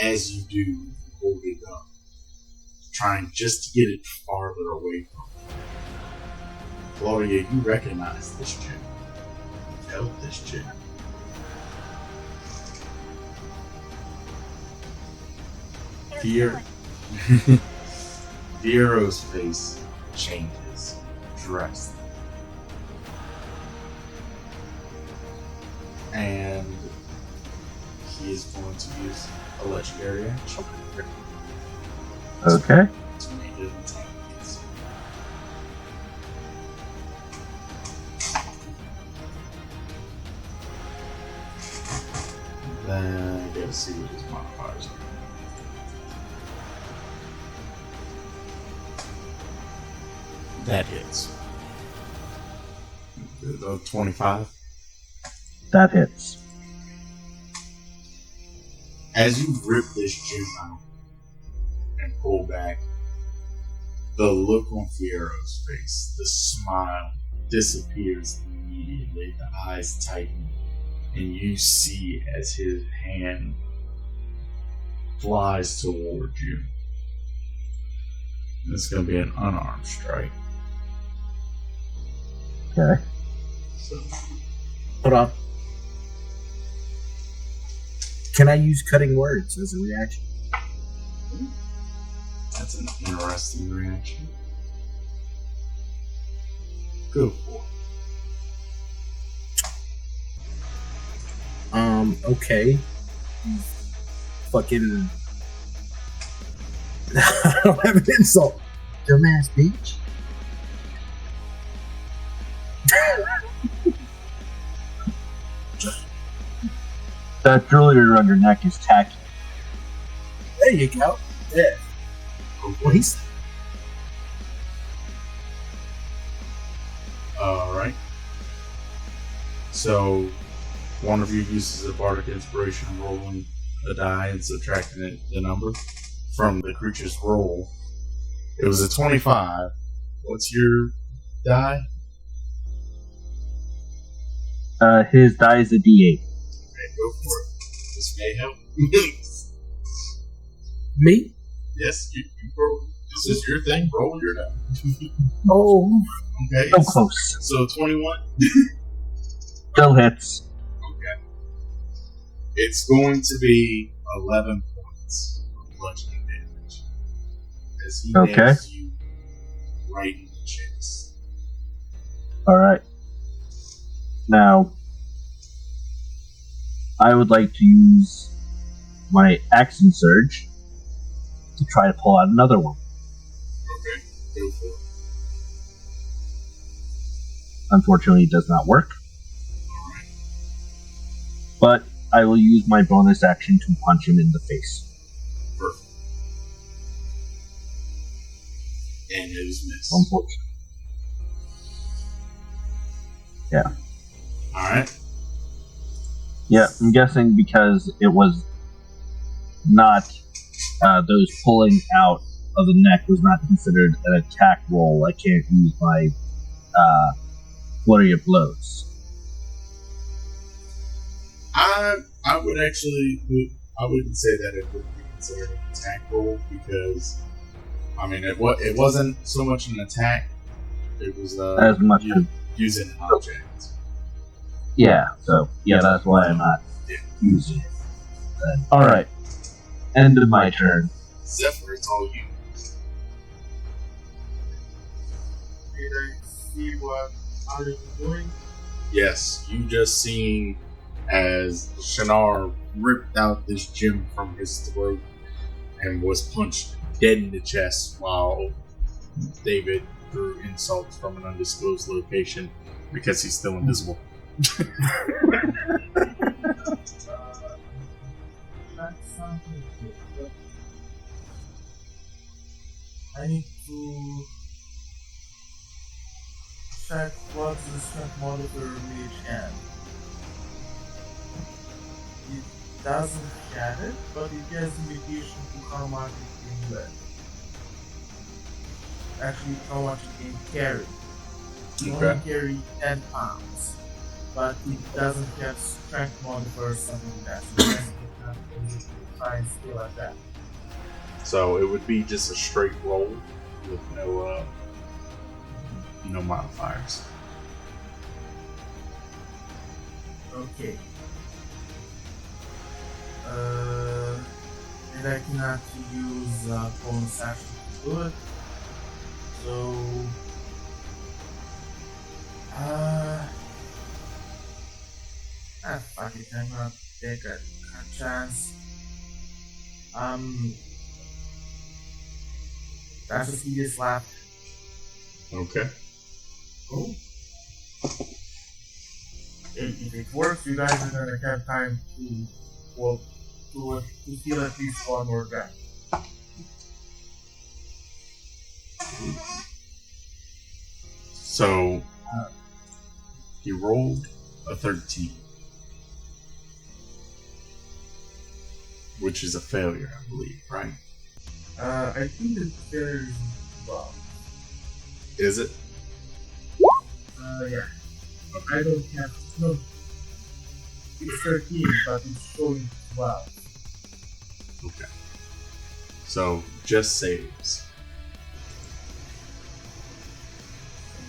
as you do, you hold it up, trying just to get it farther away from you. Claudia, you recognize this gem. You've held this gem. Fiero's face changes drastically. And he is going to use a legendary action Okay. to make it attack. Then I gotta see what his modifiers are. That hits. 25. That hits. As you rip this gem out and pull back, the look on Fiero's face, the smile, disappears immediately. The eyes tighten, and you see as his hand flies towards you. It's going to be an unarmed strike. Okay. So, Hold on. Can I use cutting words as a reaction? that's an interesting reaction. Go for it. Okay. Fucking. I don't have an insult. Dumbass bitch. That jewelry around your neck is tacky. There you go. Yeah. Well, he's. Alright. So, one of you uses a bardic inspiration, rolling a die and subtracting the number from the creature's roll. It was a 25. What's your die? His die is a D8. Okay, go for it. This may help. Me? Yes, you roll. This is your thing. Roll your die. Oh. Okay. So close. So 21? Still hits. Okay. It's going to be 11 points of bludgeoning damage. As he nails you right in the chest. Alright. Now, I would like to use my Action Surge to try to pull out another one. Okay, go for it. Unfortunately, it does not work. Alright. But I will use my bonus action to punch him in the face. Perfect. And it is missed. Unfortunately. Yeah. Alright. Yeah, I'm guessing because it was not those pulling out of the neck was not considered an attack roll. I can't use my flurry of blows. I would actually, I wouldn't say that it would be considered an attack roll because, I mean, it wasn't so much an attack. It was As much as using an object. yeah. So yeah, that's why I'm not using it. All right. End of my turn. Zephyr, it's all you. Did I see what are you doing? Yes, you just seen as Shannara ripped out this gem from his throat and was punched dead in the chest while David threw insults from an undisclosed location because he's still invisible. That's something good. I need to check what the strength modifier mage had. doesn't have it, but it has limitation to how much it can lift. Actually, how much it can carry. It can only carry 10 pounds, but it doesn't have strength modifier or something like that. So it has to try and stay like that. So it would be just a straight roll with no modifiers. Okay. And I cannot use bonus action to do it. So, fuck it, I'm gonna take a chance. That's a serious slap. Okay. Oh. If it works, you guys are gonna have time to heal at least one more guy. So he rolled a 13, which is a failure, I believe, right? I think that there's Is it? yeah. I don't have no. It's 13, but it's showing 12. Okay. So just saves.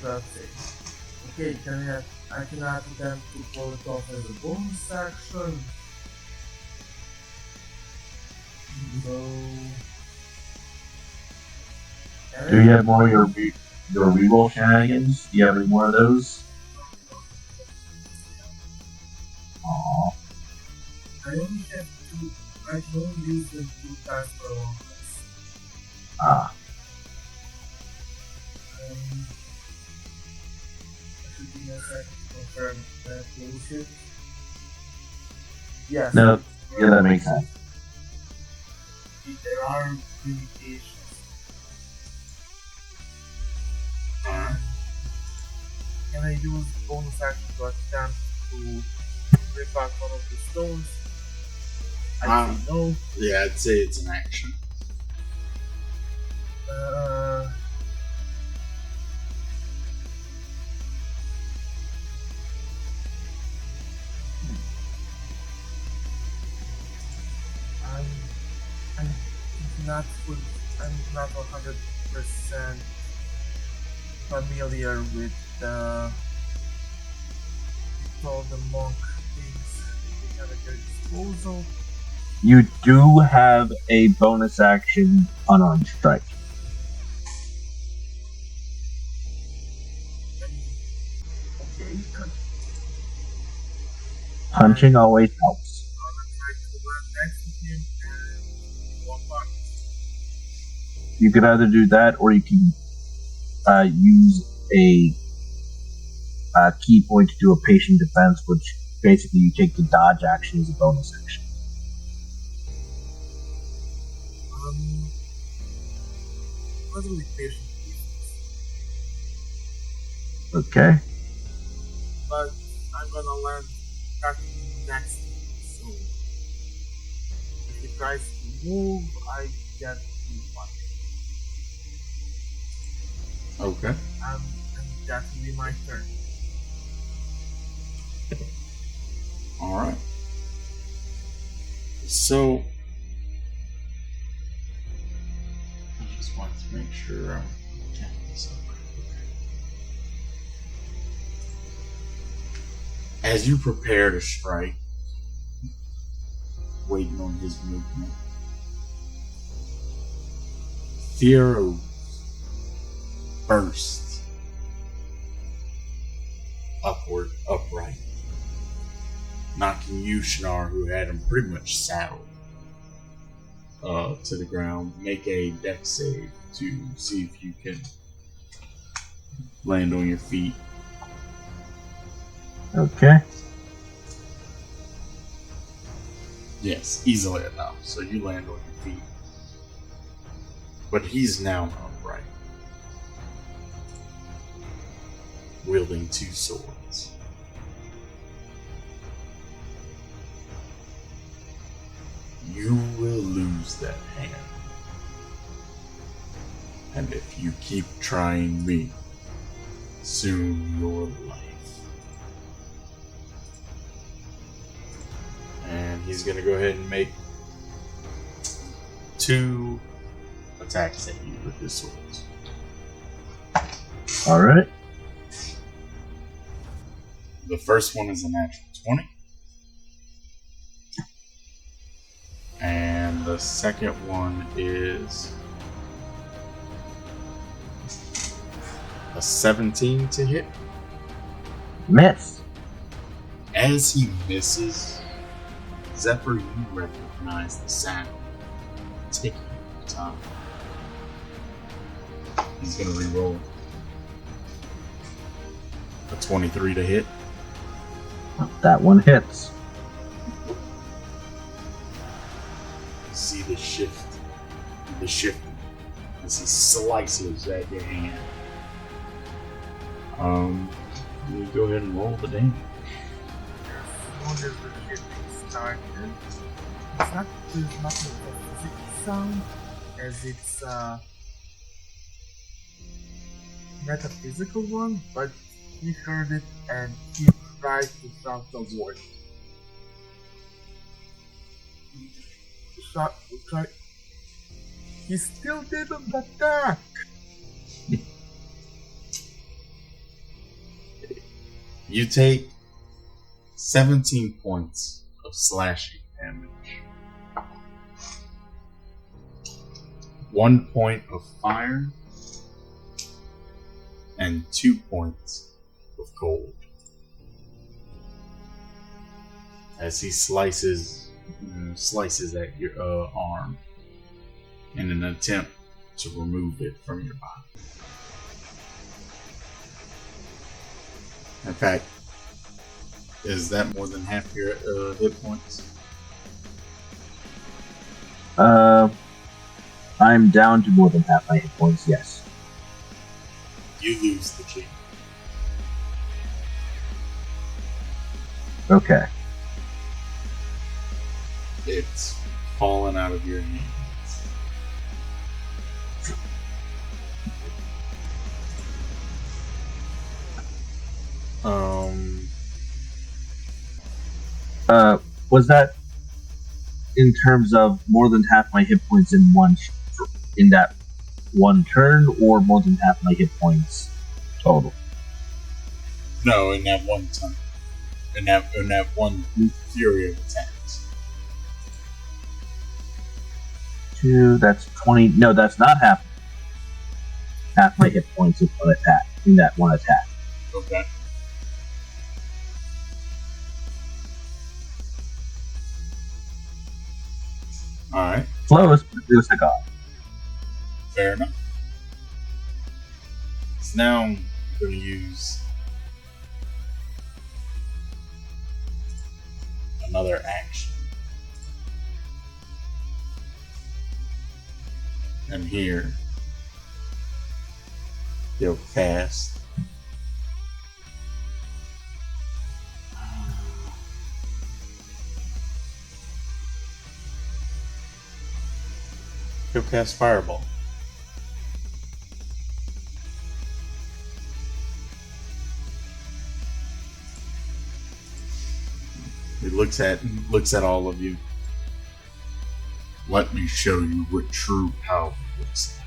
That's it. Okay, I cannot attempt to pull it off as a bonus action. So. Do you have more of your reroll shenanigans? Do you have any more of those? Aww. I only have 2. I can only use them 2 times per one. Ah. Should give me a second to confirm that bullshit. Yes. No, yeah, that makes sense. There are limitations. Can I use bonus action to attempt to rip out one of the stones? I say no. Yeah, I'd say it's an action. I'm not 100% familiar with all the monk things we have at their disposal. You do have a bonus action unarmed strike. Okay. Punching always helps. I'm gonna try to run next to him and walk on. You could either do that, or you can use a key point to do a patient defense, which basically you take the dodge action as a bonus action. What do we patient? Okay. But I'm gonna land practically next to him, so if he tries to move, I get +1. Okay. And that will be my turn. Alright. So I just want to make sure I'm counting this up. As you prepare to strike, waiting on his movement, Theo bursts upright, knocking you, Shinar, who had him pretty much saddled, to the ground. Make a dex save to see if you can land on your feet. Okay. Yes, easily enough. So you land on your feet. But he's now upright, wielding 2 swords. You will lose that hand. And if you keep trying me, soon your life. And he's gonna go ahead and make 2 attacks at you with his swords. Alright. The first one is a natural 20. And the second one is a 17 to hit. Miss. As he misses, Zephyr, you recognize the sound ticking at the time. He's gonna re-roll. A 23 to hit. That one hits. See the shift as he slices at your hand. You go ahead and roll the damage. As soon as the shifting started, there's not a physical sound, as it's metaphysical one, but he heard it and he tried to shout the word. He still didn't attack. You take 17 points of slashing damage. 1 point of fire. And 2 points of cold. As he slices at your arm in an attempt to remove it from your body. In fact, is that more than half your hit points? I'm down to more than half my hit points, yes. You lose the key. Okay. It's fallen out of your hands. Was that in terms of more than half my hit points in in that one turn, or more than half my hit points total? No, in that one turn. In that one fury of attacks. 2, that's 20. No, that's not half my hit points in one attack. In that one attack. Okay. Alright. Close, but it was a god. Fair enough. So now I'm going to use another action. And here, he'll cast Fireball. He looks at all of you. Let me show you what true power looks like.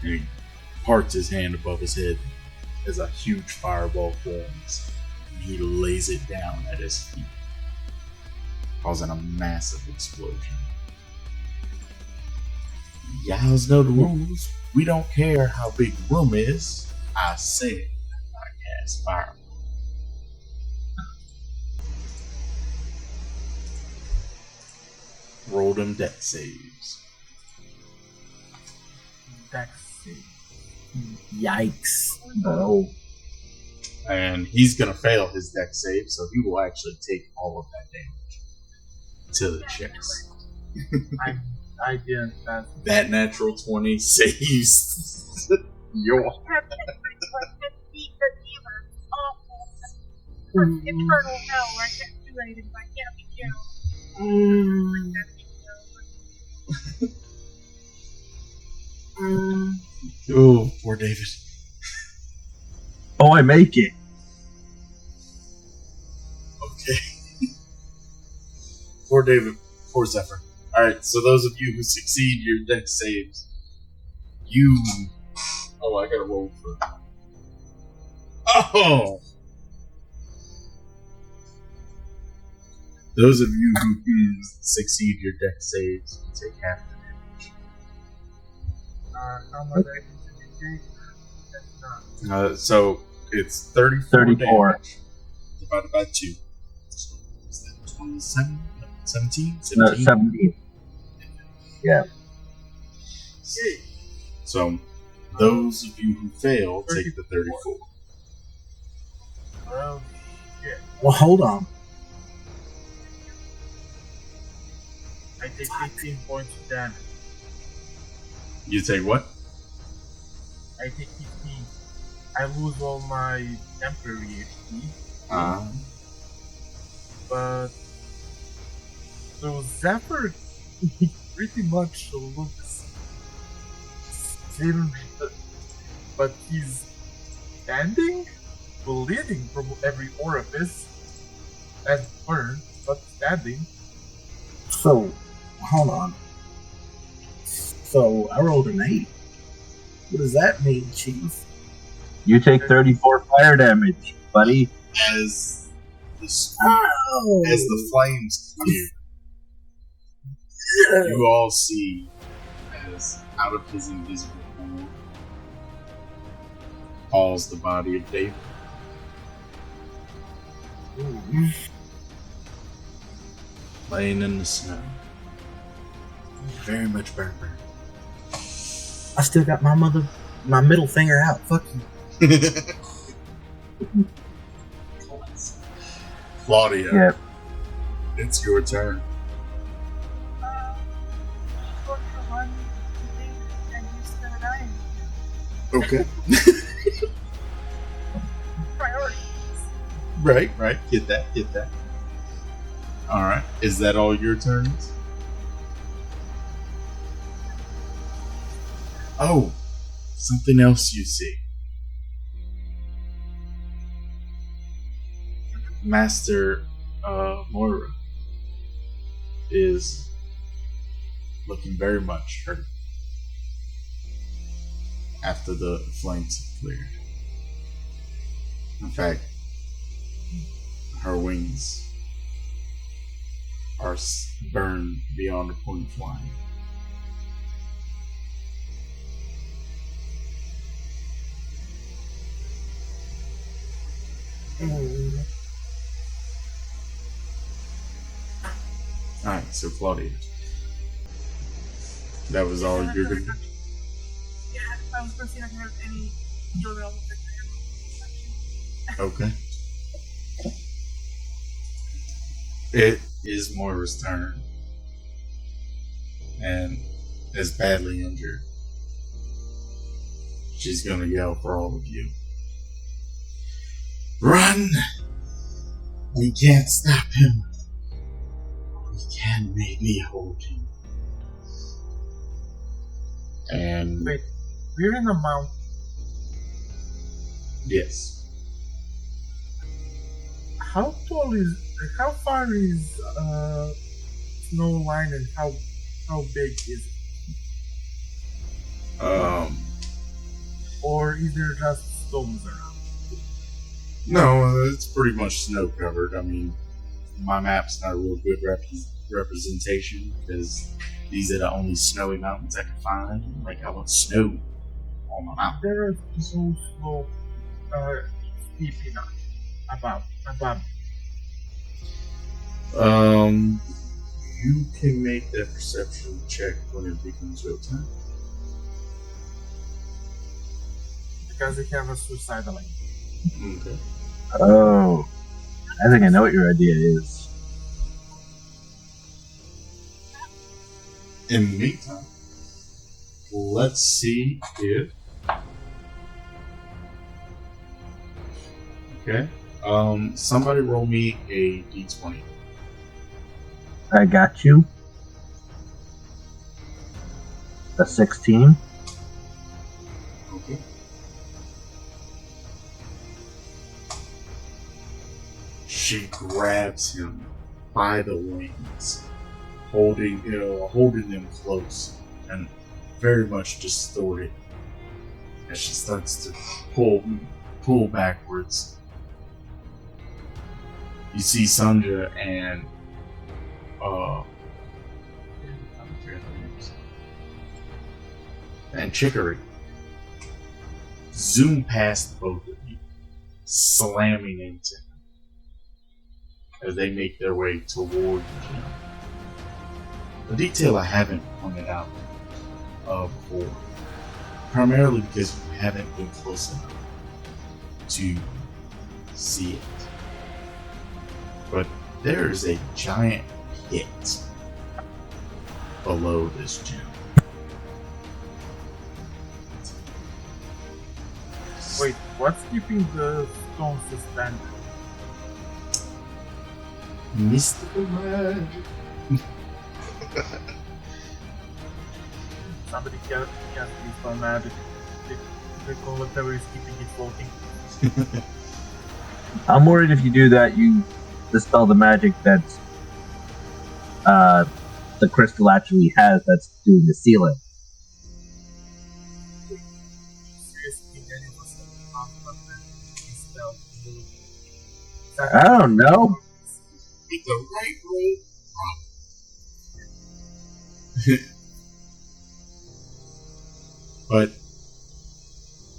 And he parts his hand above his head as a huge fireball forms. And he lays it down at his feet, causing a massive explosion. Y'all know the rules. We don't care how big the room is. I said I cast fireball. Roll them dex saves. Dex save. Yikes. Oh. And he's going to fail his dex save, so he will actually take all of that damage to the chest. I didn't pass. That natural 20 saves your... Eternal hell right next to it, and I can't be killed. David. Oh, I make it. Okay. Poor David. Poor Zephyr. Alright, so those of you who succeed your dex saves, you... Oh, I gotta roll for... Oh! Those of you who succeed your dex saves, you take half the damage. How much I need to take? That's not. So it's 34 34. damage divided by 2. So is that 27? 17? No, 17. Yeah. So those of you who fail take the 34. Well, shit. Well, hold on. I take 15 points of damage. You take what? I take 15. I lose all my temporary HP, but so Zephyr pretty much looks still, but he's standing, bleeding from every orifice, and burned, but standing. So, hold on. So, I rolled an 8. What does that mean, Chief? You take 34 fire damage, buddy. As the Oh! as the flames clear, you all see as out of his invisible form falls the body of David. Laying in the snow. Very much burnt. I still got my middle finger out. Fuck you. Claudia, Yeah. it's your turn. Short for one thing, and he's gonna die. Okay. Priorities. Right. Get that. Alright. Is that all your turns? Oh, something else you see. Master Moira is looking very much hurt after the flames have cleared. In fact, her wings are burned beyond a point of flying. Alright, so Claudia. That was all you're gonna do? Yeah, I was gonna see if I can have any doorbell with the Okay. It is Moira's turn. And is badly injured. She's gonna yell for all of you. Run! We can't stop him. We can maybe hold him. And Wait, we're in a mountain. yes. How far is snow line, and how big is it? Or is there just stones around? No, it's pretty much snow covered. I mean, my map's not a real good representation because these are the only snowy mountains I can find. Like, I want snow on my mountain. There is no slope steep enough above. You can make that perception check when it becomes your time. Because they have a suicidal lane. Okay. Oh. I think I know what your idea is. In the meantime, let's see if. Okay. Somebody roll me a d20. I got you. A 16. Okay. she grabs him by the wings, holding them close and very much distorted as she starts to pull backwards. You see Sandra and Chicory zoom past both of you, slamming into him as they make their way toward Jim. A detail I haven't pointed out before, primarily because you haven't been close enough to see it. But there is a giant pit below this gym. Wait, what's keeping the stones suspended? Mystical magic. Somebody can't use stone magic. The whatever is keeping it floating. I'm worried if you do that, you dispel the magic that the crystal actually has that's doing the sealing. Seriously, any of us have talked about that spell. I don't know. With the right roll, but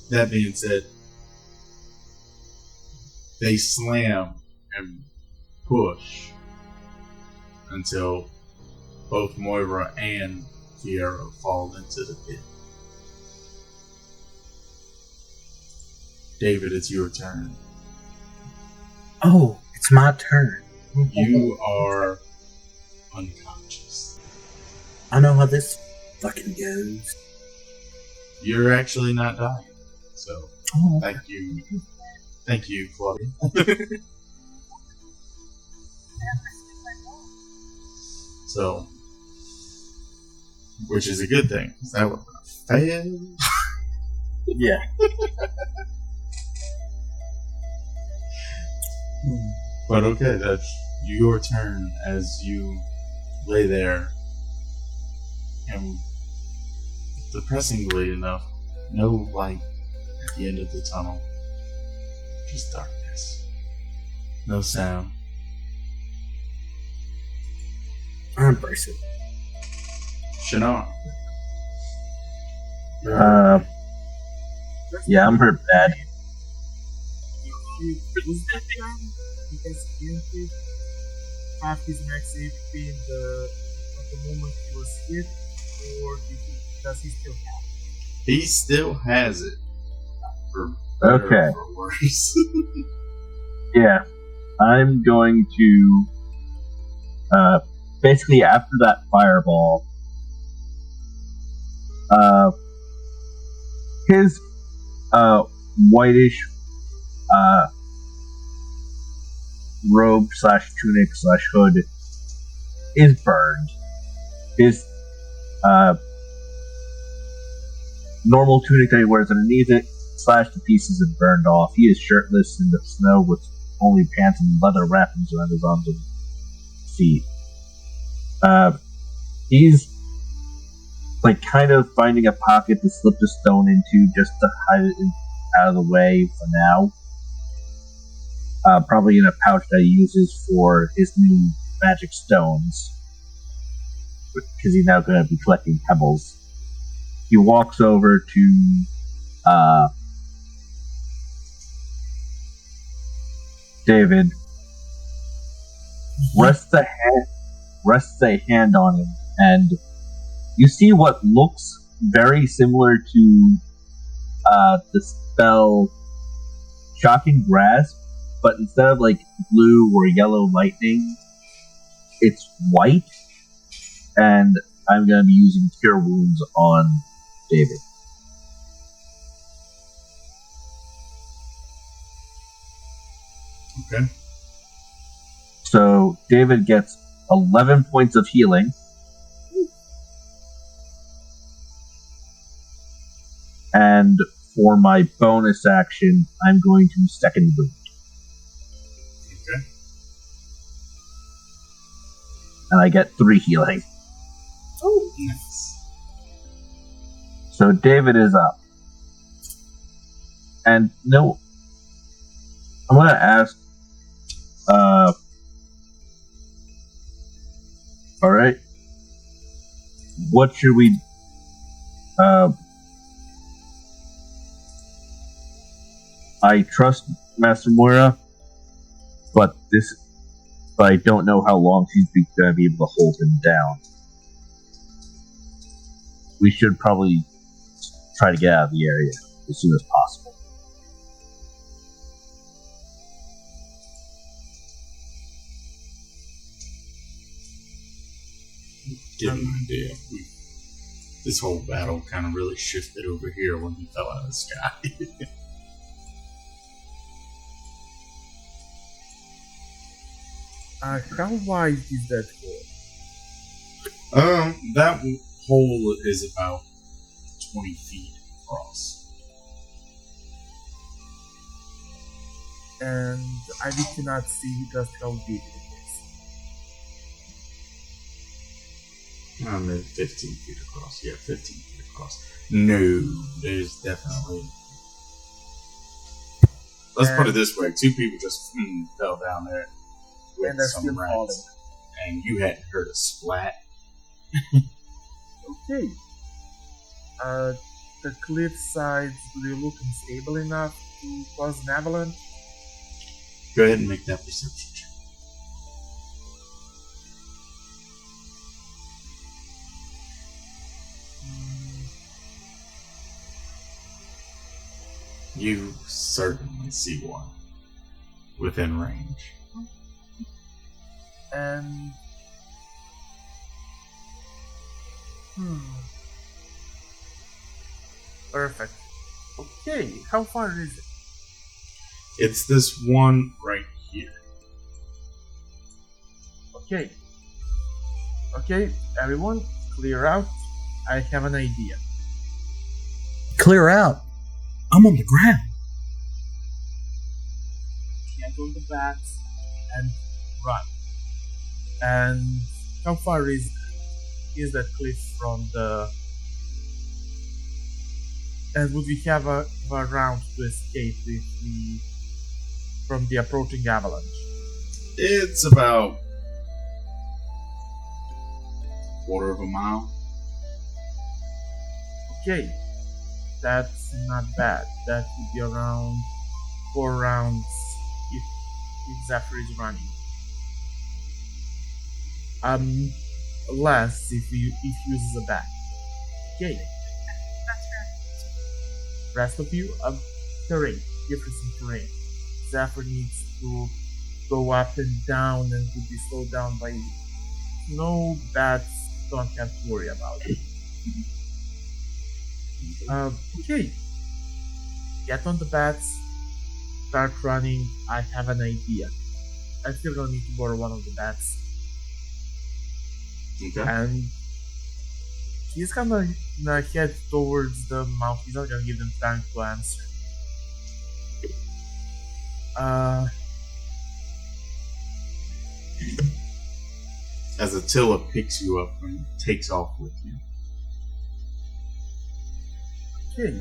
that being said, they slam and push until both Moira and Fiero fall into the pit. David, it's your turn. Oh, it's my turn. You are unconscious. I know how this fucking goes. You're actually not dying. So, Oh, thank you. Thank you, Claudia. So, which is a good thing. 'Cause that would fail. yeah. But okay, that's your turn as you lay there, and depressingly enough, no light at the end of the tunnel. Just darkness. No sound. I embrace it. Shinar. Yeah, I'm hurt bad. Was that time because Guilty half his max HP in at the moment he was hit, or does he still have it? He still has it. For better Okay. or for worse. Yeah, I'm going to basically after that fireball, his whitish robe / tunic / hood is burned. His normal tunic that he wears underneath it slashed to pieces and burned off. He is shirtless in the snow with only pants and leather wrappings around his arms and feet. He's like kind of finding a pocket to slip the stone into just to hide it out of the way for now. Probably in a pouch that he uses for his new magic stones, because he's now going to be collecting pebbles. He walks over to David, rests a hand on him, and you see what looks very similar to the spell Shocking Grasp, but instead of like blue or yellow lightning, it's white, and I'm going to be using Cure Wounds on David. Okay. So David gets 11 points of healing. And for my bonus action, I'm going to second wound. Okay. and I get 3 healing. Oh, nice. So David is up. And no, I'm going to ask, alright, what should we, I trust Master Moira, but I don't know how long she's going to be able to hold him down. We should probably try to get out of the area as soon as possible. Give him an idea. This whole battle kind of really shifted over here when he fell out of the sky. How wide is that hole? That hole is about 20 feet across. And I cannot see just how deep it is. Maybe 15 feet across. Yeah, 15 feet across. No, there's definitely... Let's put it this way. 2 people just fell down there with And they're some still rats. falling. And you hadn't heard a splat. Okay. The cliff sides, do they look unstable enough to cause an avalanche? Go ahead and make that perception check. You certainly see one within range. And... Perfect. Okay, how far is it? It's this one right here. Okay. Okay, everyone, clear out. I have an idea. Clear out. I'm on the ground. Get on the bats and run. And how far is that cliff from the... And would we have a round to escape from the approaching avalanche? It's about a quarter of a mile. Okay, that's not bad. That would be around 4 rounds if Zephyr is running. Less if he uses a bat. Okay, That's fair. rest of you, terrain, difference in terrain. Zephyr needs to go up and down and to be slowed down by no bats. Don't have to worry about it. Okay, get on the bats, start running. I have an idea. I still gonna need to borrow one of the bats, Okay. and he's gonna head towards the mouth. He's not gonna give them time to answer. As Attila picks you up and takes off with you. Okay.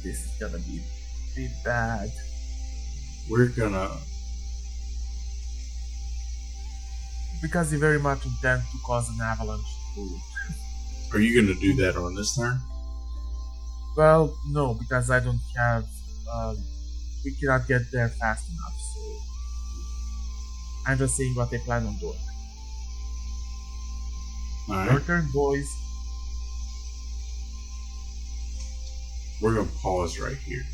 This is gonna be bad. We're gonna... Because they very much intend to cause an avalanche. Are you gonna do that on this turn? Well, no, because I don't have... we cannot get there fast enough, so... I'm just saying what they plan on doing. Your Alright. turn, boys. We're gonna pause right here.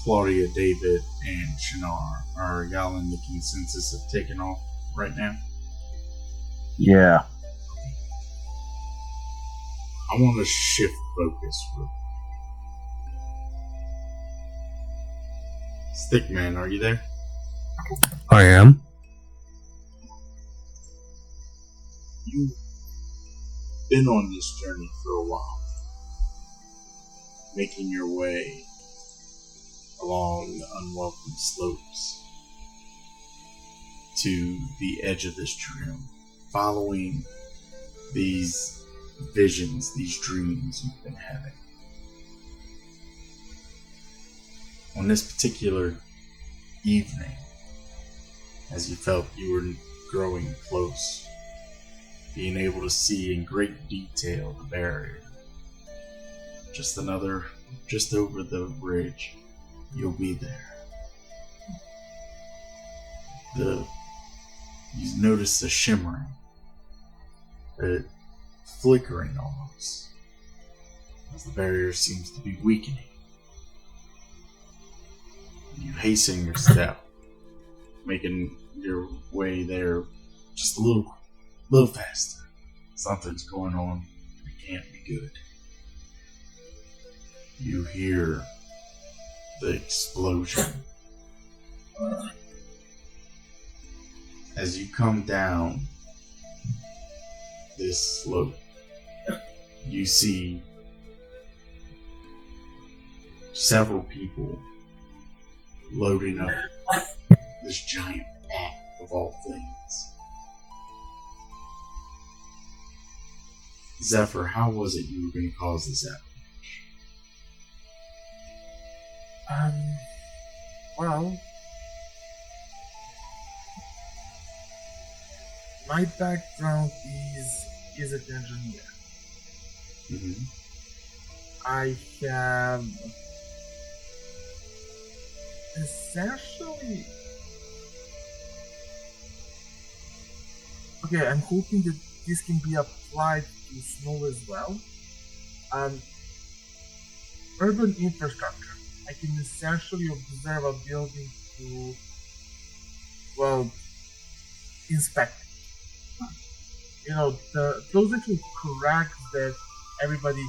Claudia, David, and Shinar, are y'all in the consensus of taking off right now? Yeah. I want to shift focus. Stickman, are you there? I am. You've been on this journey for a while, making your way along the unwelcome slopes to the edge of this trail, following these visions, these dreams you've been having. On this particular evening, as you felt you were growing close, being able to see in great detail the barrier, just over the ridge, you'll be there. You notice the shimmering, the flickering almost, as the barrier seems to be weakening. You hasten your step, making your way there just a little faster. Something's going on. It can't be good. You hear the explosion. As you come down this slope, you see several people loading up this giant pack of all things. Zephyr, how was it you were going to cause this avalanche? Well, my background is an engineer. Mm-hmm. I have essentially... Okay, I'm hoping that this can be applied to snow as well. Urban infrastructure. I can essentially observe a building to, well, inspect it. You know, those little cracks that everybody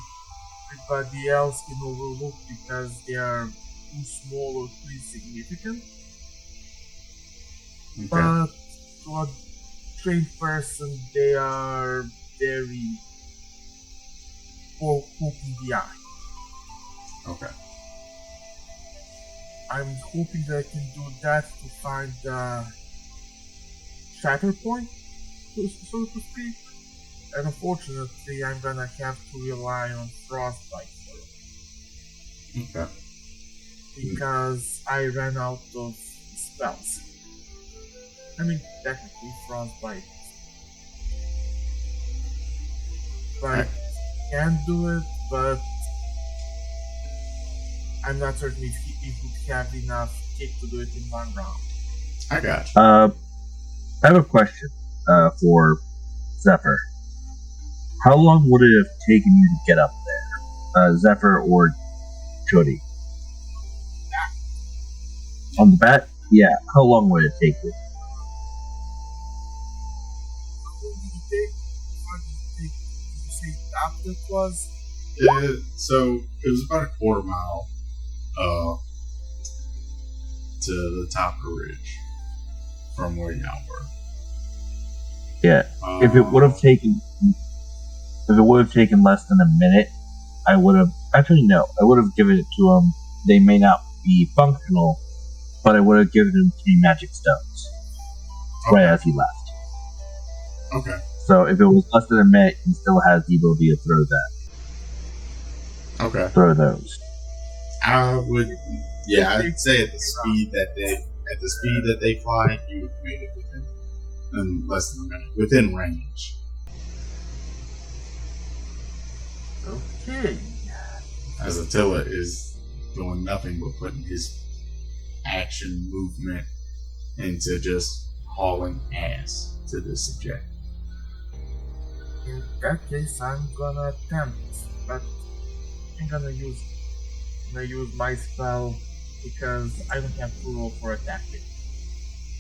else can overlook because they are too small or too insignificant. Okay. But to a trained person, they are very poke in the eye. Okay. I'm hoping that I can do that to find the shatter point, so to speak. And unfortunately, I'm gonna have to rely on frostbite for it. Okay. Because I ran out of spells. I mean, technically, frostbite. But can do it, but I'm not certain if he would have enough kick to do it in one round. I got you. I have a question for Zephyr. How long would it have taken you to get up there? Zephyr or Jody? On the bat? Yeah. How long would it take you? How long did it take? How did it take? Did you say after it was? So it was about a quarter mile to the top of the ridge from where y'all were. Yeah. If it would have taken less than a minute, I would have. Actually, no. I would have given it to them. They may not be functional, but I would have given him 3 magic stones right as he left. Okay. So if it was less than a minute, he still has the ability to throw that. Okay. Throw those. I would. Yeah, I'd say at the speed that they fly, you would make it within less than a minute, within range. Okay. As Attila is doing nothing but putting his action movement into just hauling ass to this objective. In that case, I'm gonna attempt, but I'm gonna use my spell because I don't have to roll for attacking.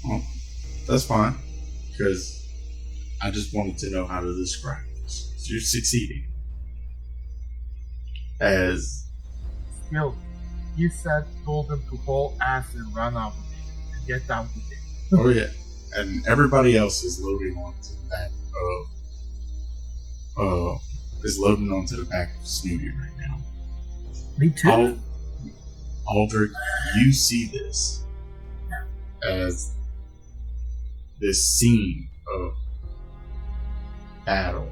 Well, that's fine, because I just wanted to know how to describe this. So you're succeeding. As Still, you told them to haul ass and run out with it and get down with it. oh yeah, and everybody else is loading onto the back of Snooty right now. Me too. Aldrich, you see this as this scene of battle,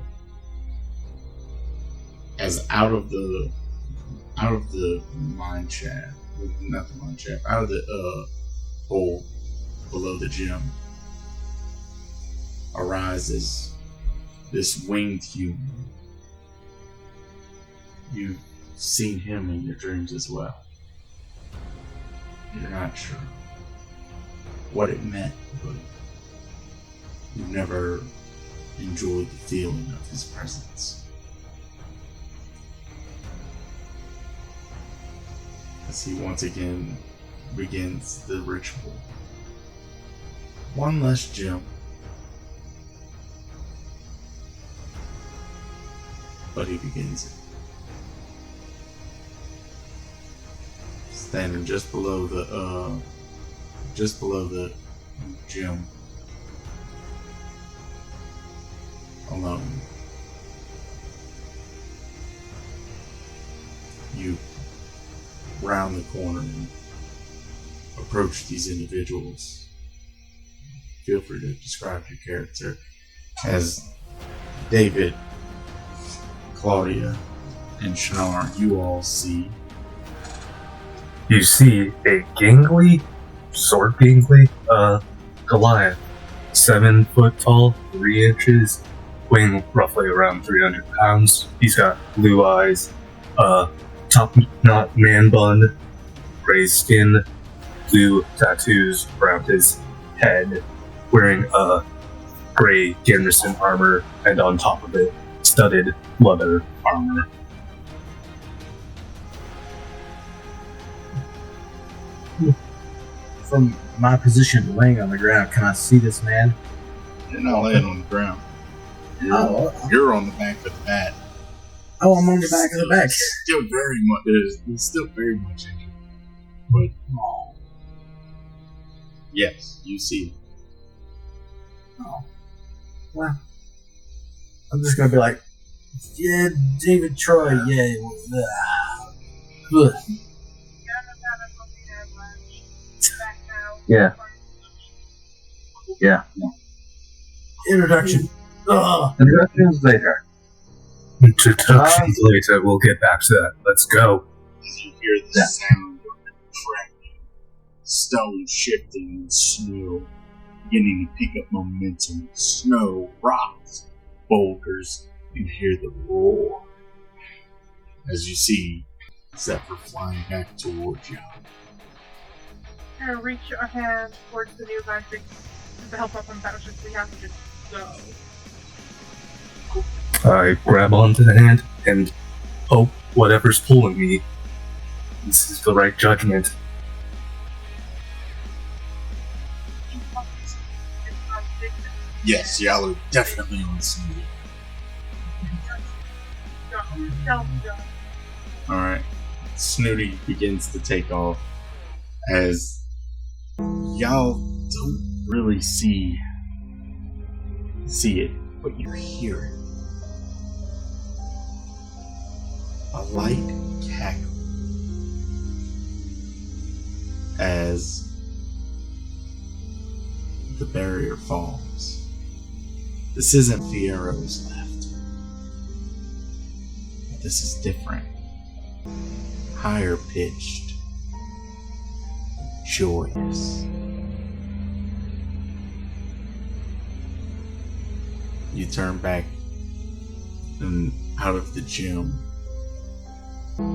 as out of the mine shaft, not the mine shaft, out of the hole below the gym, arises this winged human. You've seen him in your dreams as well. You're not sure what it meant, but you've never enjoyed the feeling of his presence. As he once again begins the ritual. One less gem, but he begins it. Standing just below the gym, alone. You round the corner and approach these individuals. Feel free to describe your character as David, Claudia, and Shannara. You all see. You see a gangly, short gangly, Goliath, 7 foot tall, 3 inches, weighing roughly around 300 pounds. He's got blue eyes, top knot man bun, gray skin, blue tattoos around his head, wearing gray Garrison armor, and on top of it, studded leather armor. From my position laying on the ground, can I see this man? You're not laying on the ground. You're on the back of the bat. Oh, I'm on the back of the back. Still very much. It's still very much in you. But yes, you see it. Oh. Well, I'm just gonna be like, yeah, David Troy, yeah. Yeah. Yeah. Introduction. Introductions later. Introductions later, we'll get back to that. Let's go. As you hear the sound of the cracking, stone shifting, and snow beginning to pick up momentum. Snow, rocks, boulders, you hear the roar. As you see Zephyr flying back towards you. I'm gonna reach our hand towards the nearby thing to help up on battleships. We have to just go. I grab onto the hand and hope whatever's pulling me, this is the right judgment. Yes, y'all are definitely on Snooty. Alright. Snooty begins to take off as y'all don't really see it, but you hear it. A light cackle as the barrier falls. This isn't Fiero's left. This is different. Higher pitched. Joyous. You turn back and out of the gym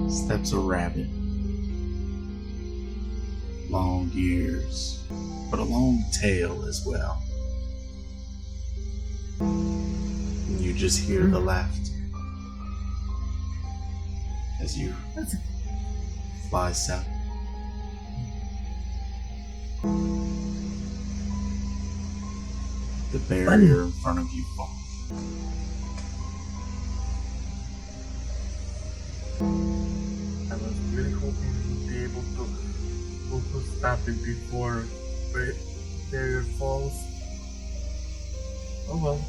steps a rabbit. Long ears, but a long tail as well. And you just hear the laughter as you fly south. The barrier in front of you falls. I was really hoping to be able to stop it before the barrier falls. Oh well.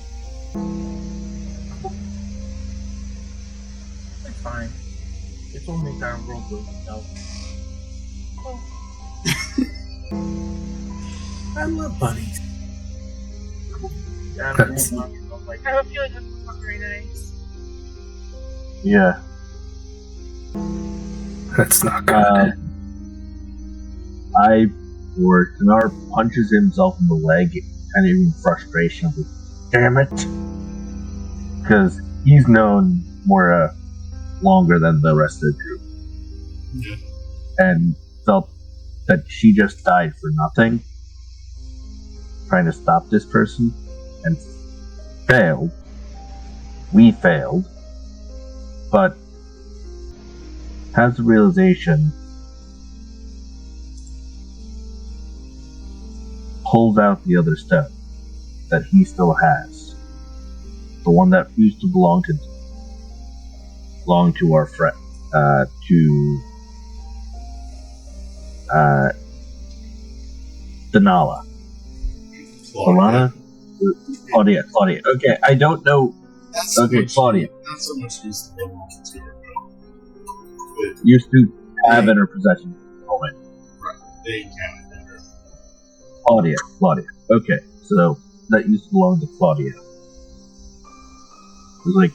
It's fine. It's only down road now. I love bunnies. Yeah, That's- like, I have a feeling that's not very nice. Yeah. That's not good. Tanar punches himself in the leg, kind of in frustration. Of like, damn it! Because he's known Mora longer than the rest of the group, Yeah. and felt that she just died for nothing, trying to stop this person, and failed. We failed, but has the realization, pulls out the other stone that he still has, the one that used to belong to our friend, to Denala. Alana? Claudia. Okay, I don't know. Not so Okay, much, Claudia. Not so much used to belong to her, but Used to have in her possession at the moment. they counted her. Claudia. Okay, so that used to belong to Claudia. It was like,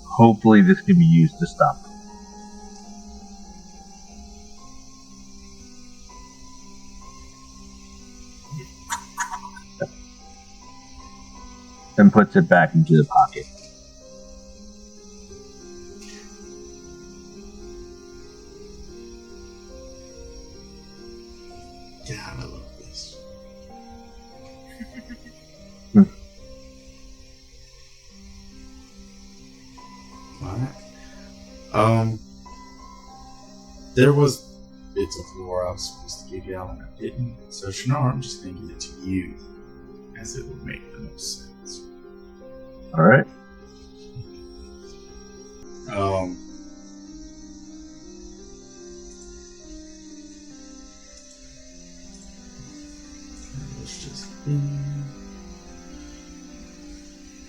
hopefully this can be used to stop her. And puts it back into the pocket. God, I love this. Alright. There was bits of lore I was supposed to give y'all and I didn't. So Shannara, I'm just gonna give it to you, as it would make the most sense. Alright? Let's just.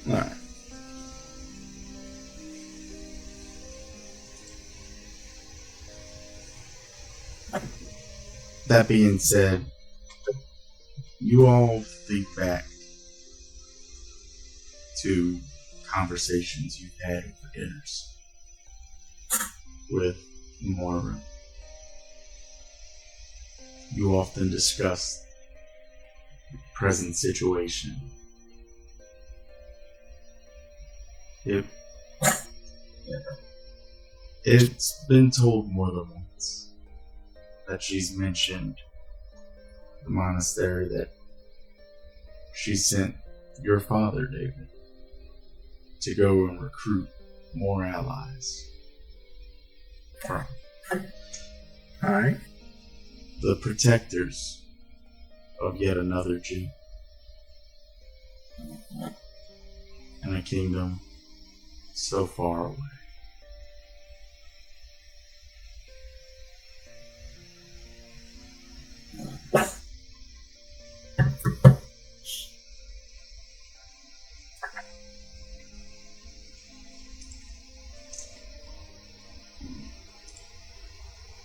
Alright. That being said, you all think back to conversations you've had over dinners with Moira. You often discuss the present situation. It's been told more than once that she's mentioned the monastery, that she sent your father, David, to go and recruit more allies from Alright. the protectors of yet another Jew in a kingdom so far away.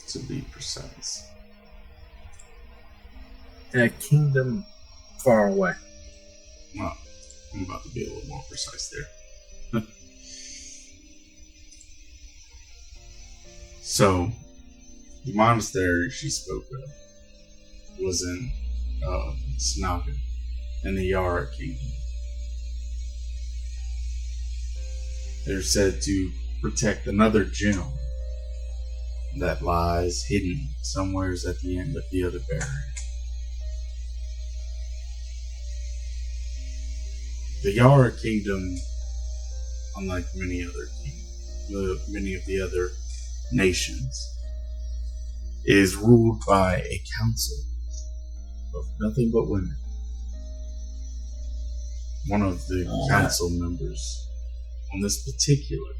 To be precise. In a kingdom far away. Well, I'm about to be a little more precise there. So, the monastery she spoke of was in Snaga, in the Yara Kingdom. They're said to protect another gem that lies hidden somewheres at the end of the other barrier. The Yara Kingdom, unlike many of the other nations, is ruled by a council of nothing but women. One of the council members in this particular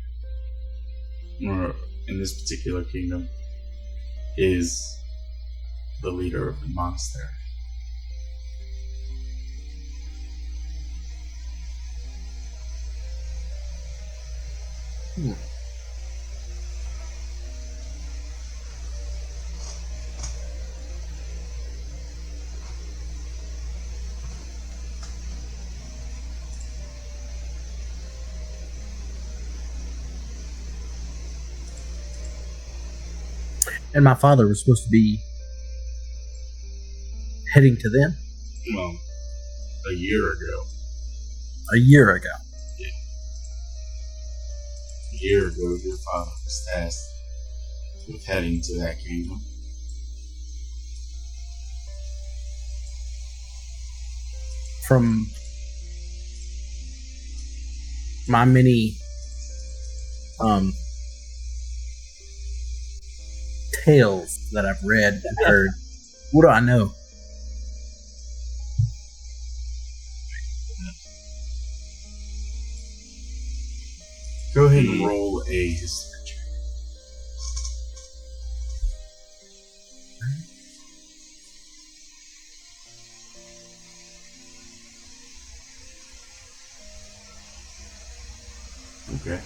kingdom is the leader of the monastery. And my father was supposed to be heading to them Well, a year ago. a year ago. A year ago, your father was tasked with heading to that kingdom. From my many tales that I've read and heard, what do I know? Go ahead and roll a history check. Okay.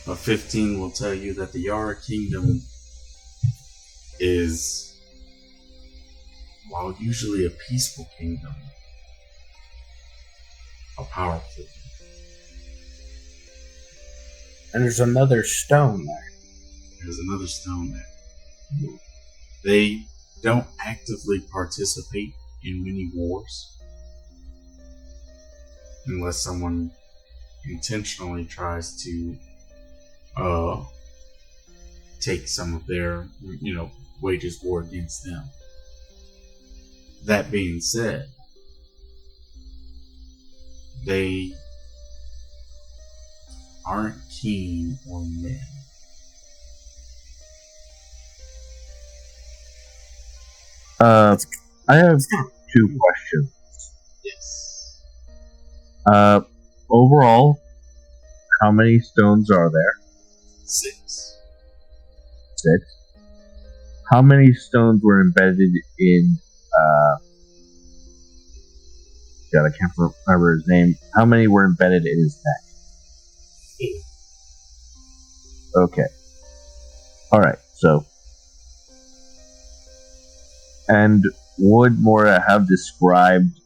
A 15 will tell you that the Yara Kingdom is, while usually a peaceful kingdom, a powerful. And there's another stone there. There's another stone there. They don't actively participate in many wars unless someone intentionally tries to take some of their, wages war against them. That being said, they aren't keen on men. I have two questions. Yes. Overall, how many stones are there? 6. 6. How many stones were embedded in, God, I can't remember his name. How many were embedded in his neck? 8. Okay. Alright, so. And would Mora have described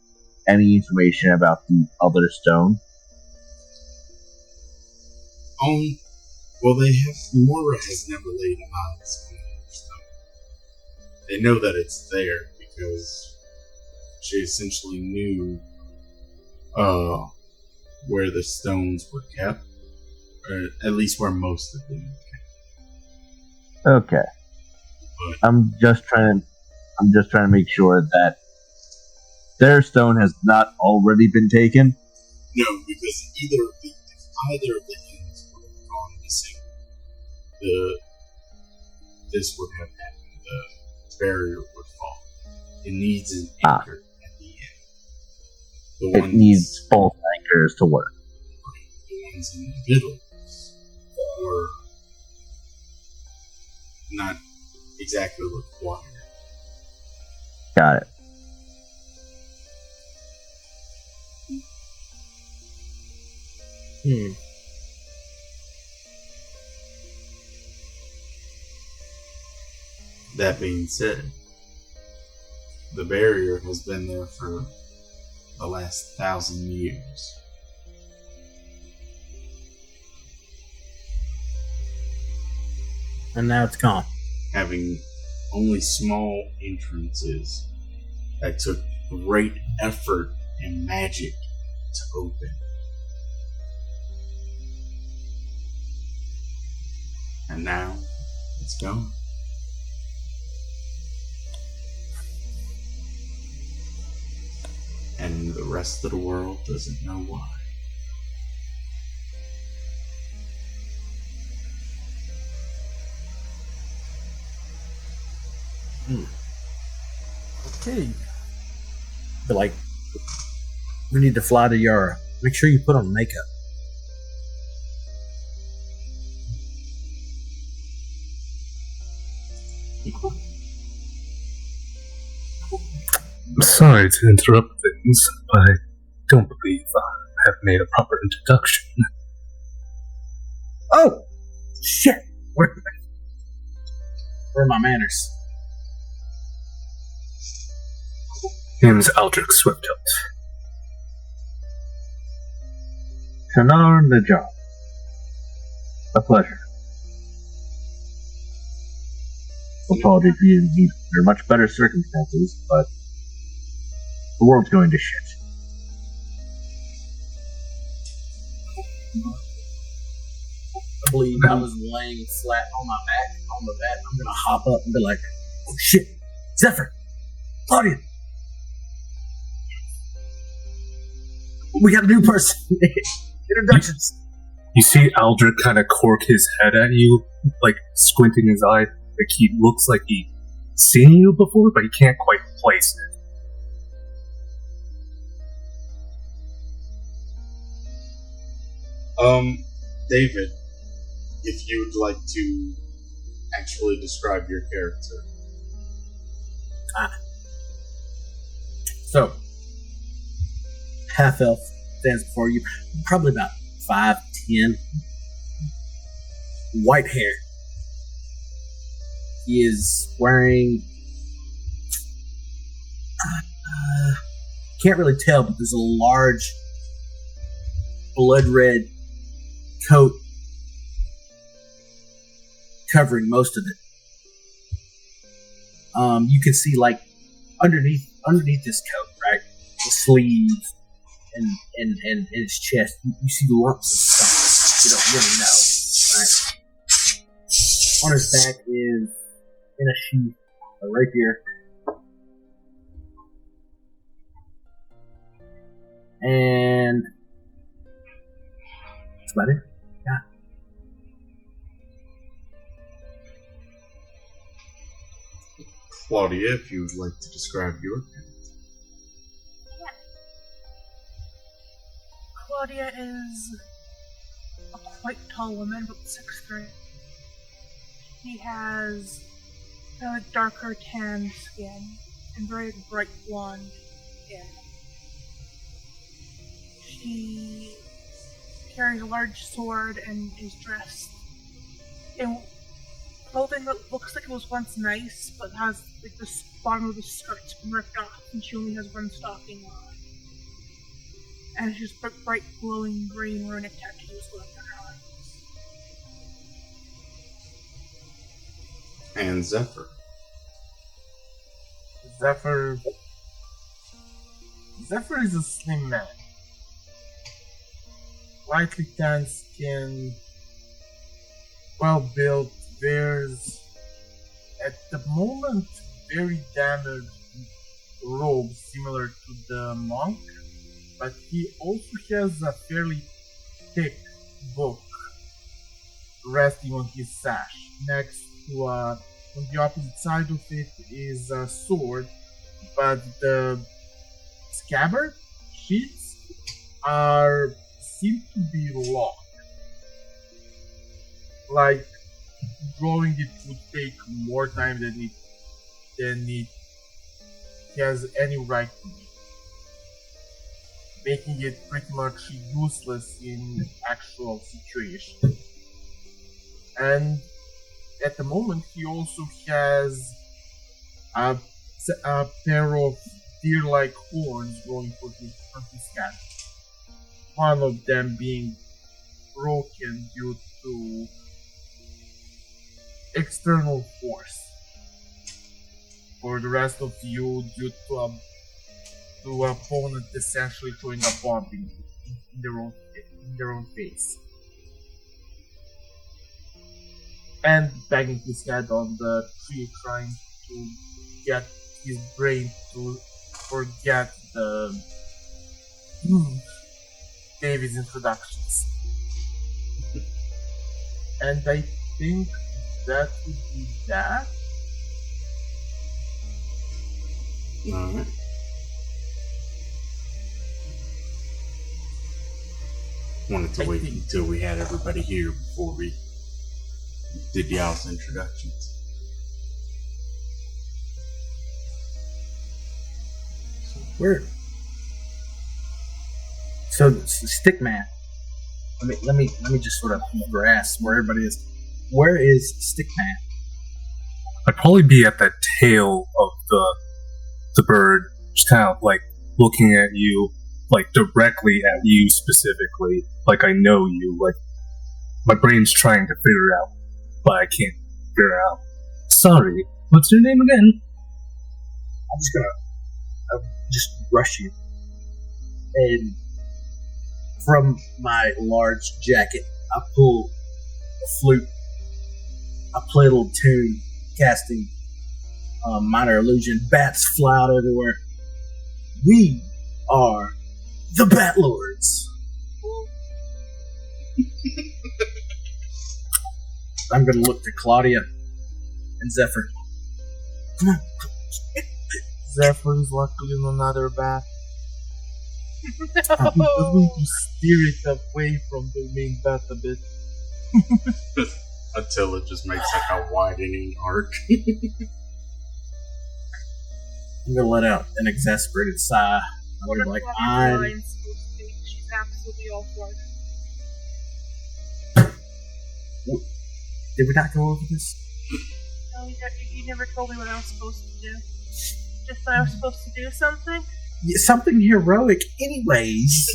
any information about the other stone? Well, Mora has never laid eyes on the stone. They know that it's there because she essentially knew where the stones were kept, or at least where most of them were kept. Okay. I'm just trying to make sure that their stone has not already been taken. No, because if either of the ends would have gone missing, this would have happened. The barrier would fall. It needs an anchor at the end. It needs both anchors to work. The ones in the middle were not exactly required. Got it. That being said, the barrier has been there for the last 1,000 years. And now it's gone. Having only small entrances that took great effort and magic to open. And now it's gone. And the rest of the world doesn't know why. Okay. But like, we need to fly to Yara. Make sure you put on makeup. Sorry to interrupt things, but I don't believe I have made a proper introduction. Oh! Shit! Where are my manners? Name's Aldrich Swifthilt. Shanar Najjar. A pleasure. Apologies for you. There are much better circumstances, but the world's going to shit. I believe I was laying flat on my back on the bed. I'm gonna hop up and be like, "Oh shit, Zephyr, Claudia, we got a new person." Introductions. You see Aldrich kind of cork his head at you, like squinting his eye. Like he looks like he's seen you before, but he can't quite place it. David, if you would like to actually describe your character. So, half elf stands before you, probably about 5'10", white hair. He is wearing. Can't really tell, but there's a large blood red coat covering most of it. You can see like underneath this coat, right, the sleeves and his chest. You see lumps of stuff you don't really know. Right? On his back is in a sheath, a rapier, and that's about it. Yeah. Claudia, if you would like to describe your character. Claudia is a quite tall woman, about 6'3". She has a darker tan skin and very bright blonde hair. She carries a large sword and is dressed in clothing that looks like it was once nice, but has like the bottom of the skirt's been ripped off, and she only has one stocking on. And she's bright glowing green runic tattoos going on her arms. And Zephyr. Zephyr is a slim man. Lightly tan skin, well built, wears at the moment very damaged robe similar to the monk, but he also has a fairly thick book resting on his sash. Next to on the opposite side of it is a sword, but the scabbard sheaths seem to be locked. Like drawing it would take more time than it has any right to be, making it pretty much useless in actual situation. And at the moment, he also has a pair of deer-like horns going from his cap. One of them being broken due to external force. For the rest of you, due to opponent essentially throwing a bomb in their own face. And banging his head on the tree, trying to get his brain to forget the David's introductions. And I think that would be that. Alright. Wanted to wait until we had everybody here before we did y'all's introductions. Where? So Stickman. Let me just sort of grasp where everybody is. Where is Stickman? I'd probably be at the tail of the bird, just kind of like looking at you, like directly at you specifically, like I know you. Like my brain's trying to figure out, but I can't figure out. Sorry, What's your name again? I'm just gonna just rush you. And from my large jacket, I pull a flute. I play a little tune, casting minor illusion. Bats fly out everywhere. We are the Bat Lords. I'm gonna look to Claudia and Zephyr. Come on. Zephyr's luckily in another bat. I'm No. going to steer it away from the main bat a bit. Attila just makes like a widening arc. I'm gonna let out an exasperated sigh. What I'm are like, Claudia's lines supposed to be? She's absolutely all for it. did we not go over this? No, you never told me what I was supposed to do. Just that I was supposed to do something? Yeah, something heroic, anyways.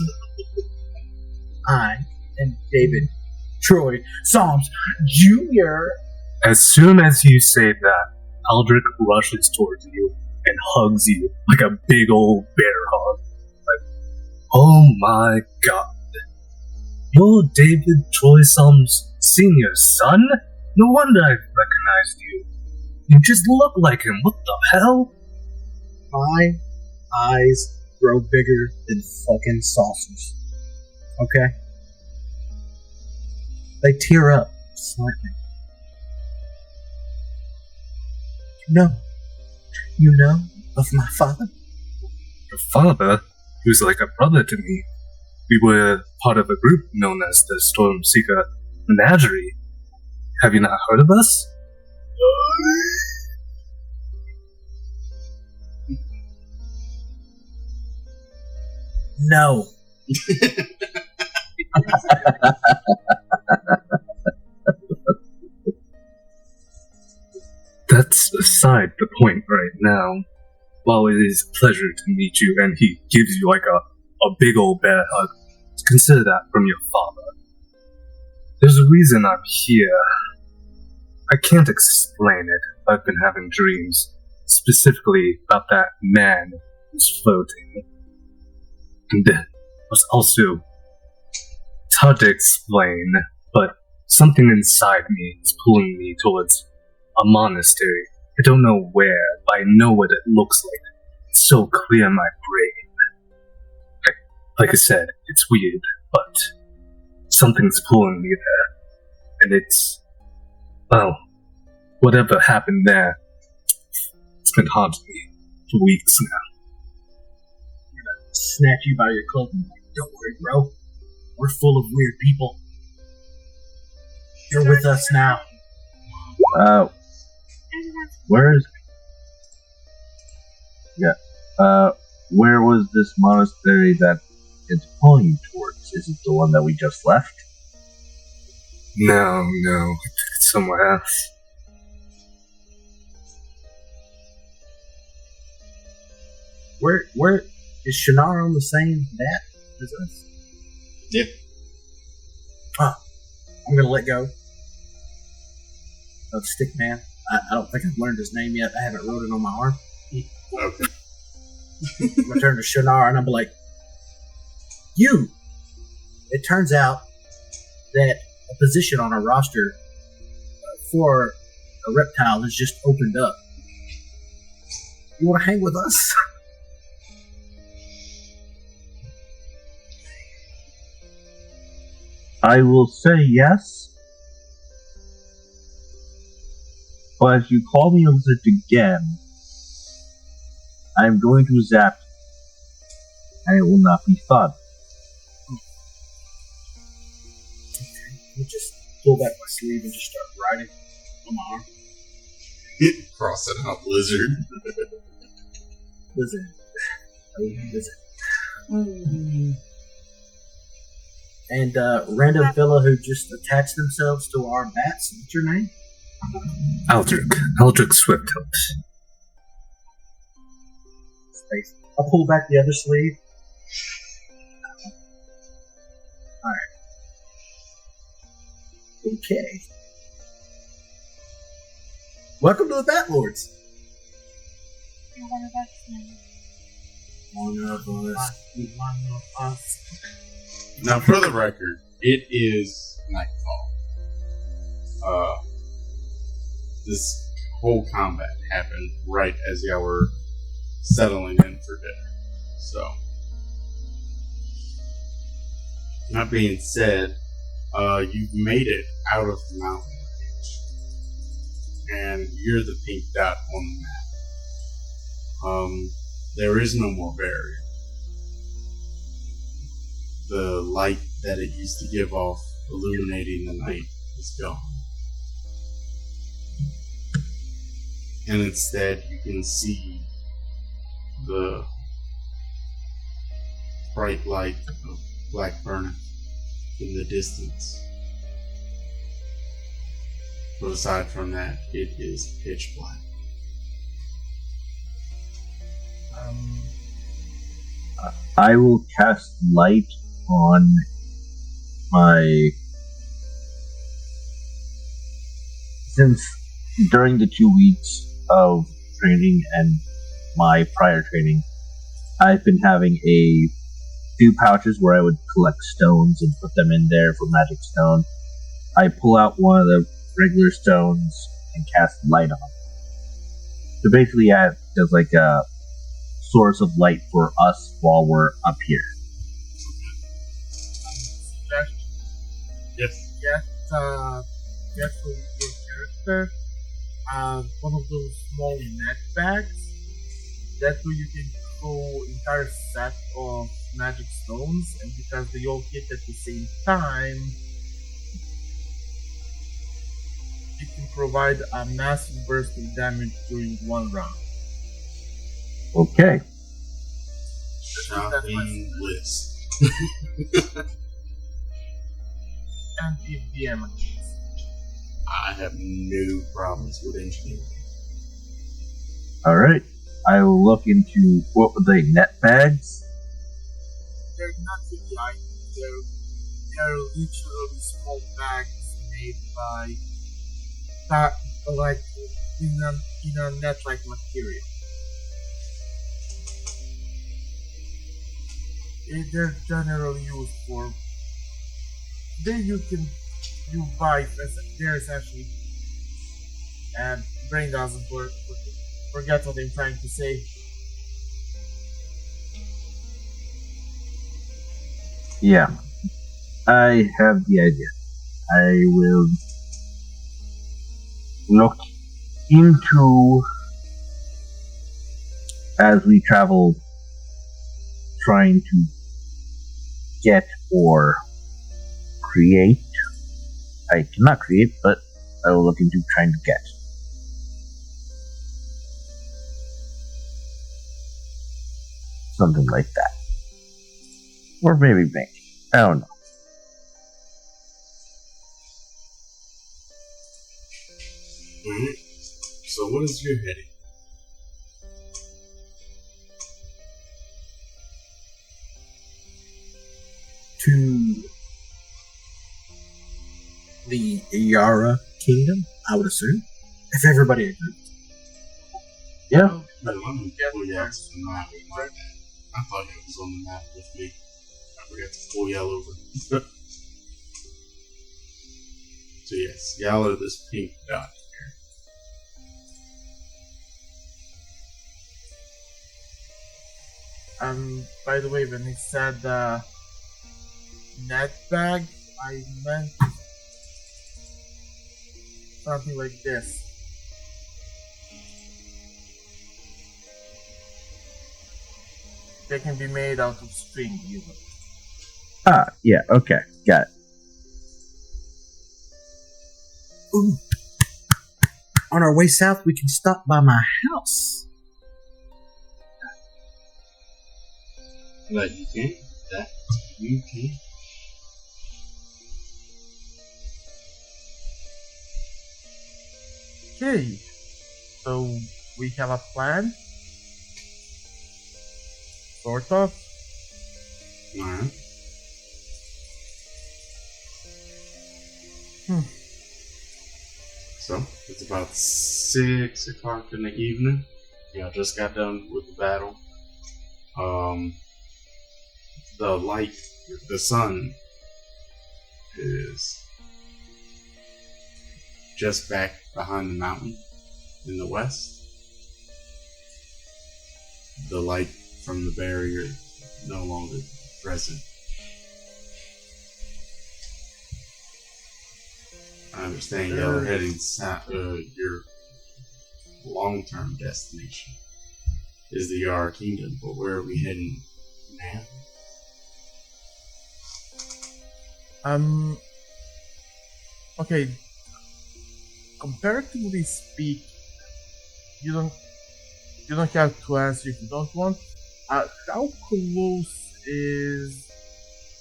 I and David Troy Psalms Jr. As soon as you say that, Aldrich rushes towards you and hugs you like a big old bear hug. Like, oh my god. You're David Troy Psalms Sr.'s son? No wonder I recognized you. You just look like him. What the hell? My eyes grow bigger than fucking saucers. Okay? They tear up slightly. You know of my father? Your father, who's like a brother to me. We were part of a group known as the Stormseeker Menagerie. Have you not heard of us? No. That's aside the point right now. While it is a pleasure to meet you, and he gives you like a big old bear hug, consider that from your father. There's a reason I'm here. I can't explain it. I've been having dreams, specifically about that man who's floating. And it was also, it's hard to explain, but something inside me is pulling me towards a monastery. I don't know where, but I know what it looks like. It's so clear in my brain. Like I said, it's weird, but something's pulling me there. And it's, well, whatever happened there, it's been haunting me for weeks now. Snatch you by your cloak. Don't worry, bro. We're full of weird people. You're with us now. Where is? Yeah. Where was this monastery that it's pulling you towards? Is it the one that we just left? No, it's somewhere else. Where is Shannara on the same bat as us? Yeah. I'm gonna let go of Stickman. I don't think I've learned his name yet. I haven't wrote it on my arm. Okay. I'm gonna turn to Shannara and I'll be like, you! It turns out that a position on our roster for a reptile has just opened up. You wanna hang with us? I will say yes. But if you call me a lizard again, I'm going to zap you. And it will not be fun. You just pull back my sleeve and just start writing on my arm. Cross it out, lizard. Lizard. Oh, lizard. And random fella who just attached themselves to our bats. What's your name? Aldrich Swifthooks. Space. I'll pull back the other sleeve. Alright. Okay. Welcome to the Bat Lords. You're one of us now. One of us. One of us. Now, for the record, it is nightfall. This whole combat happened right as y'all were settling in for dinner. So, that being said, you've made it out of the mountain range, and you're the pink dot on the map. There is no more barrier. The light that it used to give off, illuminating the night, is gone. And instead, you can see the bright light of Black Burneth in the distance. But aside from that, it is pitch black. I will cast light on my. Since during the 2 weeks of training and my prior training, I've been having a few pouches where I would collect stones and put them in there for magic stone. I pull out one of the regular stones and cast light on it. To basically act as like a source of light for us while we're up here. Yes. Get for your character one of those small net bags. That way you can throw entire set of magic stones, and because they all hit at the same time, it can provide a massive burst of damage during one round. Okay. Shopping list. And if DM agrees. I have no problems with engineering. Alright. I will look into what were they, net bags? They're not really items, they're literally small bags made by that, like in a net-like material. They're generally used for. You buy. They're essentially. And brain doesn't work. Forget what I'm trying to say. Yeah. I have the idea. I will look into, as we travel, trying to get or create. I cannot create, but I will look into trying to get. Something like that. Or maybe make. I don't know. Alright. So what is your heading? To the Yara Kingdom, I would assume. If everybody agrees. Yeah. No, I'm gonna pull you out to the map with my map. I thought it was on the map with me. I forgot to pull y'all over. So yes, y'all are this pink dot here. By the way, when he said net bag, I meant something like this. They can be made out of string, even. Ah, yeah, okay. Got it. Ooh. On our way south, we can stop by my house. That you can. That you can. Okay, so we have a plan. Sort of. Alright. So, It's about 6 o'clock in the evening. Y'all just got done with the battle. The light, the sun, is just back behind the mountain in the west. The light from the barrier no longer present. I understand y'all are heading south. Your long-term destination is the Yara Kingdom, but where are we heading now? Okay. Comparatively speak, you don't have to answer if you don't want. How close is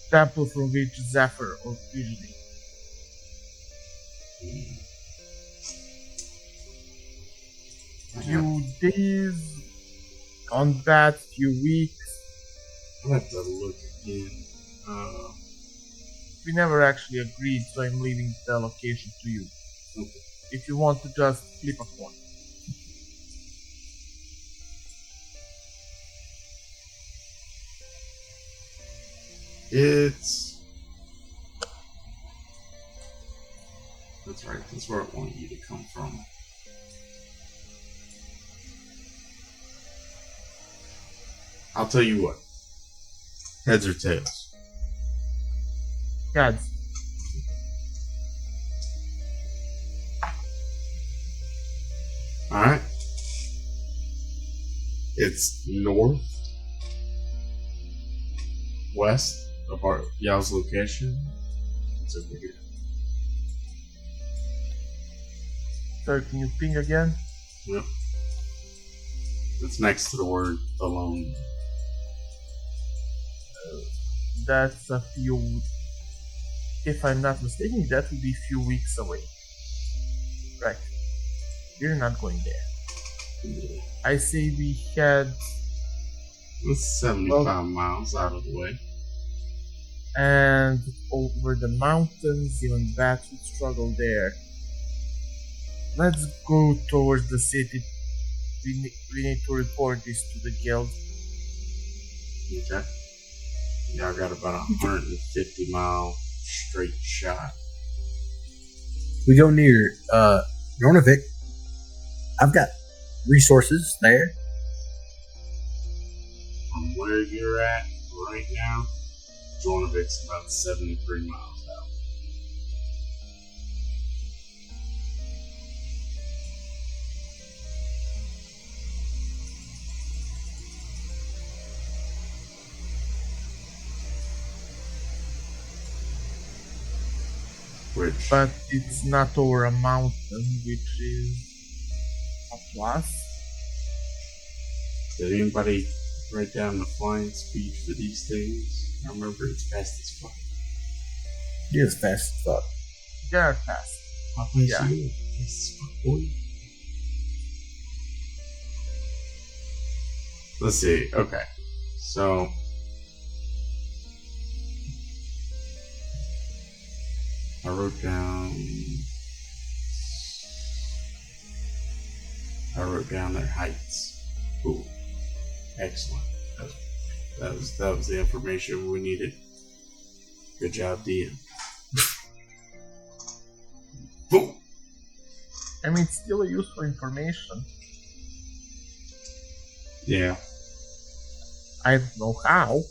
temple from which Zephyr originates? Few days, on that, few weeks. I'll have to look again. We never actually agreed, so I'm leaving the location to you. Okay. If you want to just flip a coin. That's right, that's where I want you to come from. I'll tell you what. Heads or tails? Heads. Alright. It's north, west of y'all's location. It's over here. Sorry, can you ping again? Yep. It's next to the word alone. That's a few. If I'm not mistaken, that will be a few weeks away. Right. We're not going there. Yeah. I say we head It's 75 miles out of the way. and over the mountains, even bats would struggle there. Let's go towards the city. We need to report this to the guild. Okay. Y'all got about a 150-mile straight shot. We go near Nornavik. I've got resources there. From where you're at right now, Jornovik's about 73 miles out. Which, But it's not over a mountain, which is a plus. did anybody write down the flying speed for these things? I remember it's fast as fuck. It is fast as fuck. They're fast. How fast Yeah. you? Fast as fuck, boy. Let's see. Okay. So I wrote down their heights. Cool. Excellent. That was the information we needed. Good job, DM. Boom. I mean, it's still a useful information. Yeah. I don't know how.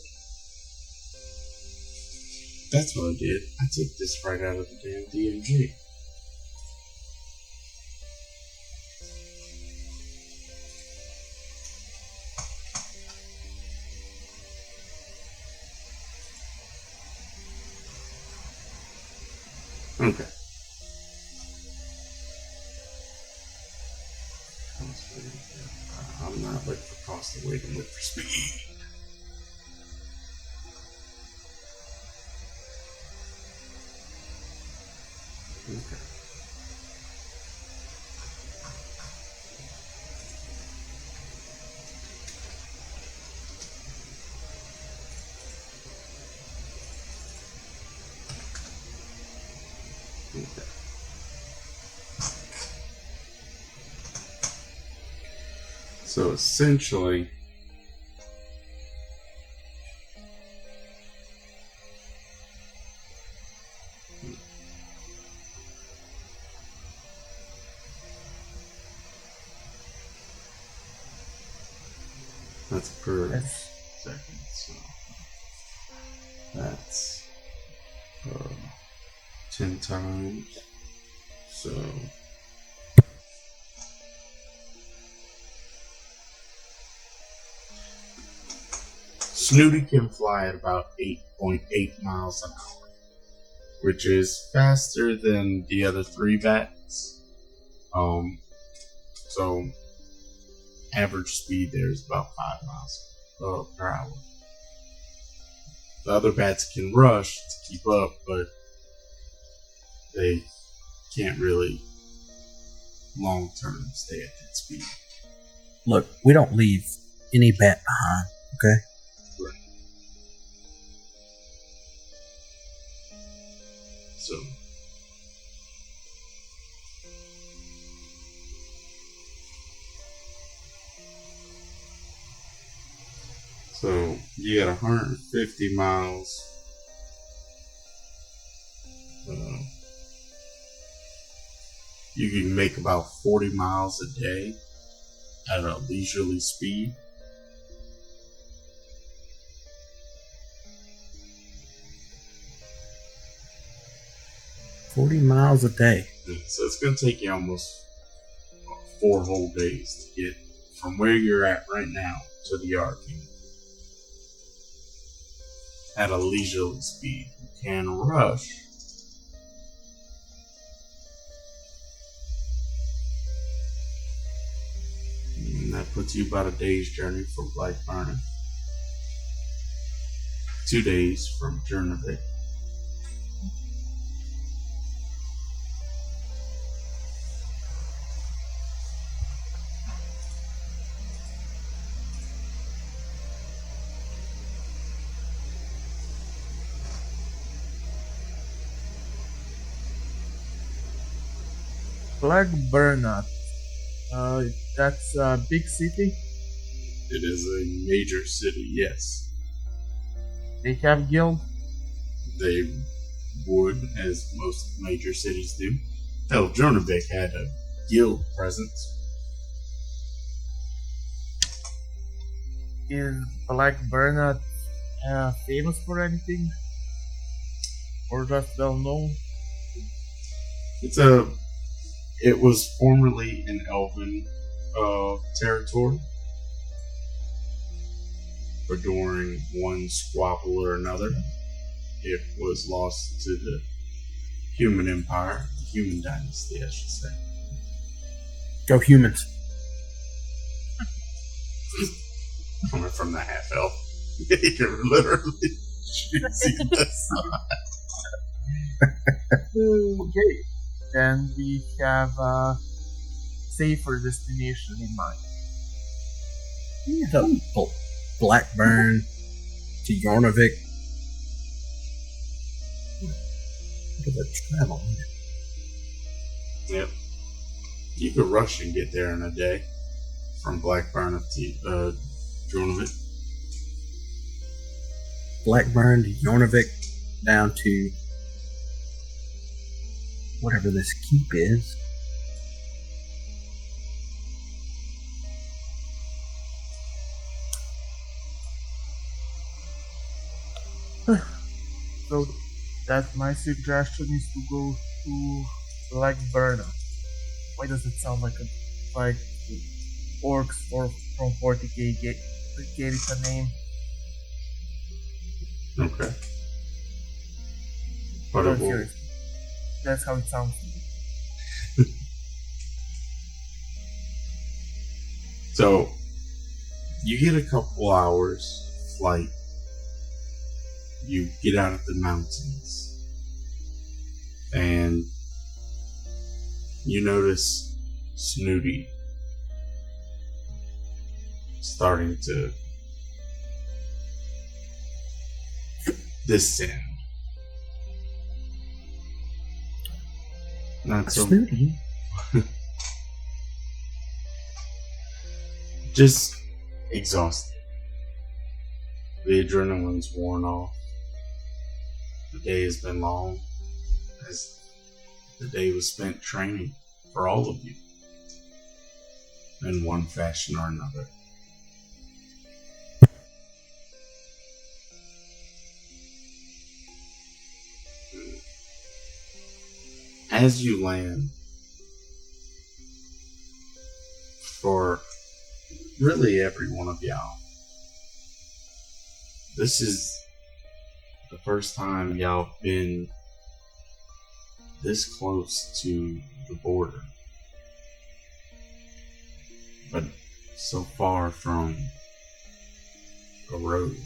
That's what I did. I took this right out of the damn DMG. Okay. I'm not looking for cost of weight, I'm looking for speed. Okay. Okay. So essentially, that's per That's second. So that's 10 times. So Snooty can fly at about 8.8 miles an hour, which is faster than the other three bats. So average speed there is about 5 miles per hour. The other bats can rush to keep up, but they can't really long term stay at that speed. Look, we don't leave any bat behind, okay? So you got 150 miles. You can make about 40 miles a day at a leisurely speed. $40 a day. So it's going to take you almost 4 whole days to get from where you're at right now to the Arcane at a leisurely speed. You can rush. And that puts you about a day's journey from Blackburn. 2 days from Jernavik. Black Bernard. That's a big city. It is a major city, yes. They have guild. They would, as most major cities do. Hell, Jernavik had a guild presence. Is Black Bernard famous for anything? Or just well known? It was formerly an elven territory. But during one squabble or another, it was lost to the human empire, the human dynasty, I should say. Go humans. Coming from the half elf. You're literally choosing this. Okay. Then we have a safer destination in mind. So, Blackburn to Jornavik. Look at that travel. Yep. You could rush and get there in a day from Blackburn to Jornavik. Blackburn to Jornavik down to whatever this keep is. So that my suggestion is to go to Blackburn. Why does it sound like orcs from 40k gave it a name? Okay. But I'm it will, curious. That's how it sounds to me. so you get a couple hours flight. You get out of the mountains and you notice Snooty starting to descend. Not so Snooty. Just exhausted. The adrenaline's worn off. The day has been long, as the day was spent training for all of you, in one fashion or another. As you land, for really every one of y'all, this is the first time y'all have been this close to the border, but so far from a road.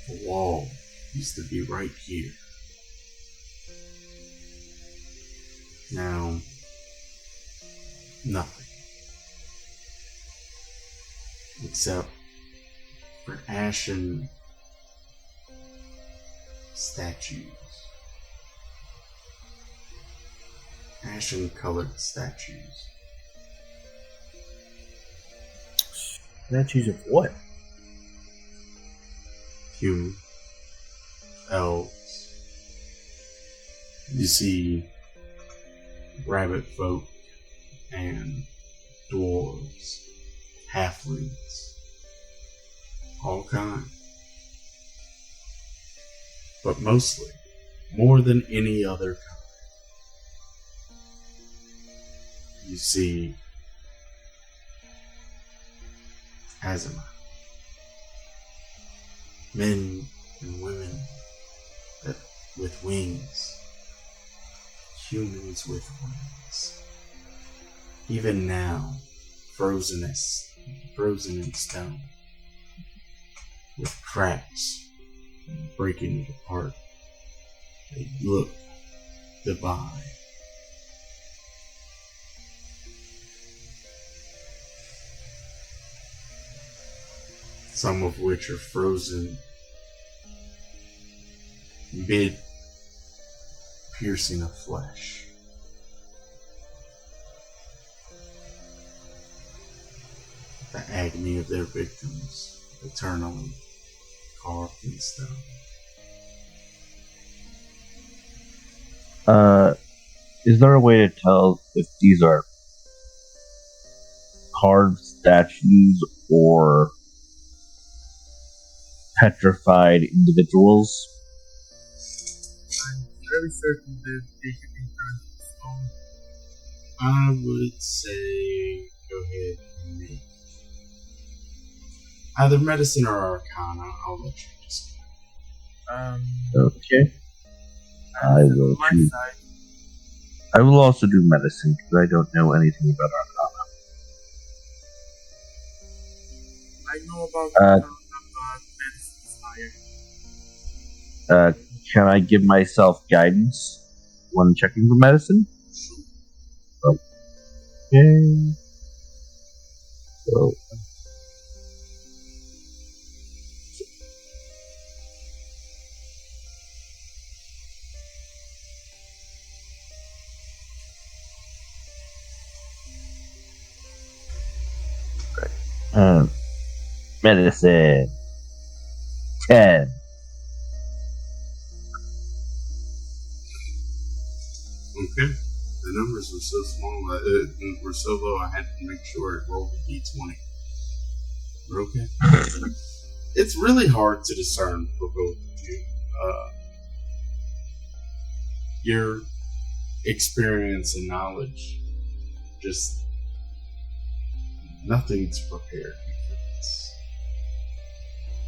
The wall used to be right here. Now, nothing. Except for ashen statues. Ashen colored statues. Statues of what? Human. Elves. You see rabbit folk and dwarves, halflings, all kinds. But mostly, more than any other kind, you see Azima. Men and women that with wings. Humans with wings. Even now, frozen in stone, with cracks breaking apart. They look divine. Some of which are frozen mid piercing of flesh. The agony of their victims, eternally carved in stone. Is there a way to tell if these are carved statues or petrified individuals? Very certain that they could be turned to stone. I would say go ahead and make either medicine or arcana. I'll let you decide. Okay. I will my choose. side, I will also do medicine because I don't know anything about arcana. I know about medicine is higher. Can I give myself guidance when checking for medicine? Okay. So. Medicine. 10. Okay. The numbers were so small, were so low, I had to make sure it rolled a d20. We're okay? It's really hard to discern for both of you. Your experience and knowledge, just nothing's prepared for this.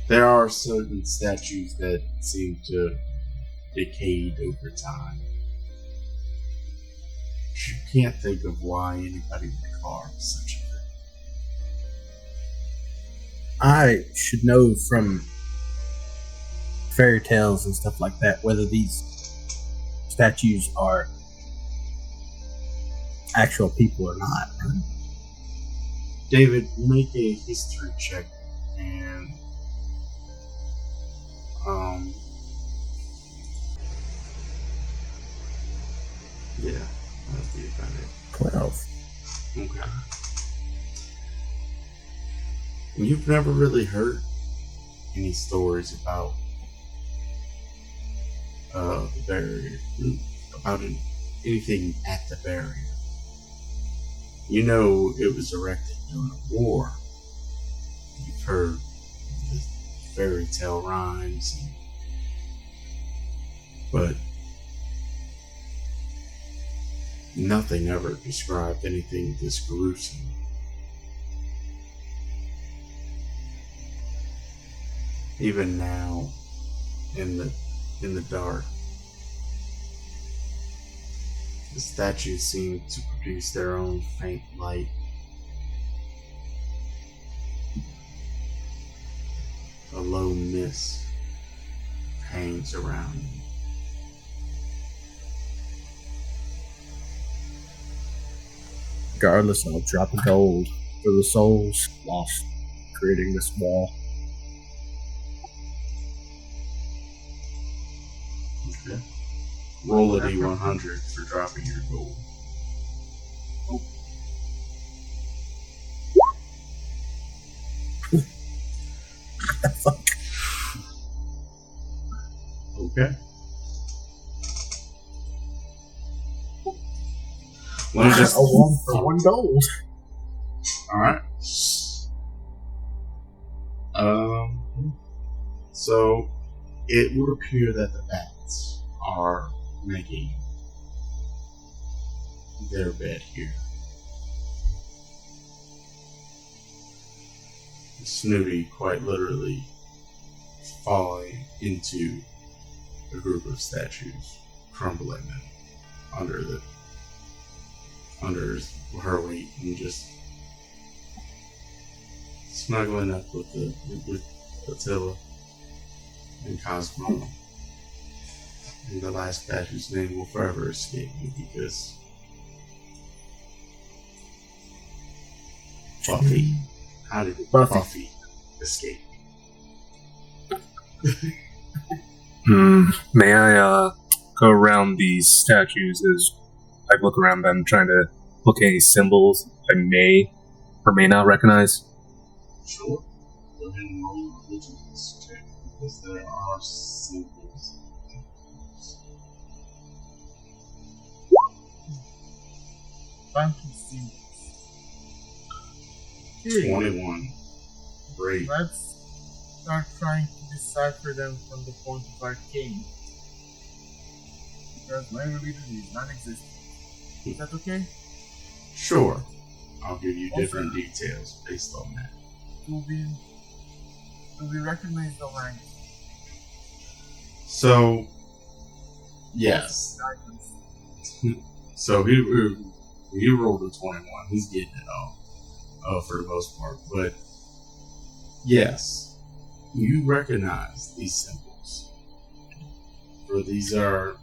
There are certain statues that seem to decayed over time. You can't think of why anybody would carve such a thing. I should know from fairy tales and stuff like that whether these statues are actual people or not. Right? David, make a history check and yeah, that'd be about it. 12. Okay. You've never really heard any stories about the barrier, about anything at the barrier. You know it was erected during a war. You've heard the fairy tale rhymes, but nothing ever described anything this gruesome. Even now, in the dark, the statues seem to produce their own faint light. A low mist hangs around you. Regardless, I'll drop a gold for the souls lost creating this wall. Okay. Roll a D100 for dropping your gold. Okay. Let me just. A one for one gold. Alright. So it would appear that the bats are making their bed here. Snooty quite literally falling into a group of statues, crumbling them under her weight, and just snuggling up with Attila and Cosmo. And the last statue's name will forever escape me because Buffy. How did Buffy escape? May I go around these statues as I look around them, trying to look at any symbols I may or may not recognize? Sure. Go ahead and roll a vigilance check because there are symbols. Funky symbols. Okay, 21. Great. let's start trying to decipher them from the point of arcane. Because my religion is non-existent. Is that okay? Sure. I'll give you different details based on that. Do we recognize the language? So, yes. Guidance. So he rolled a 21. He's getting it all, for the most part. But yes, you recognize these symbols. For these are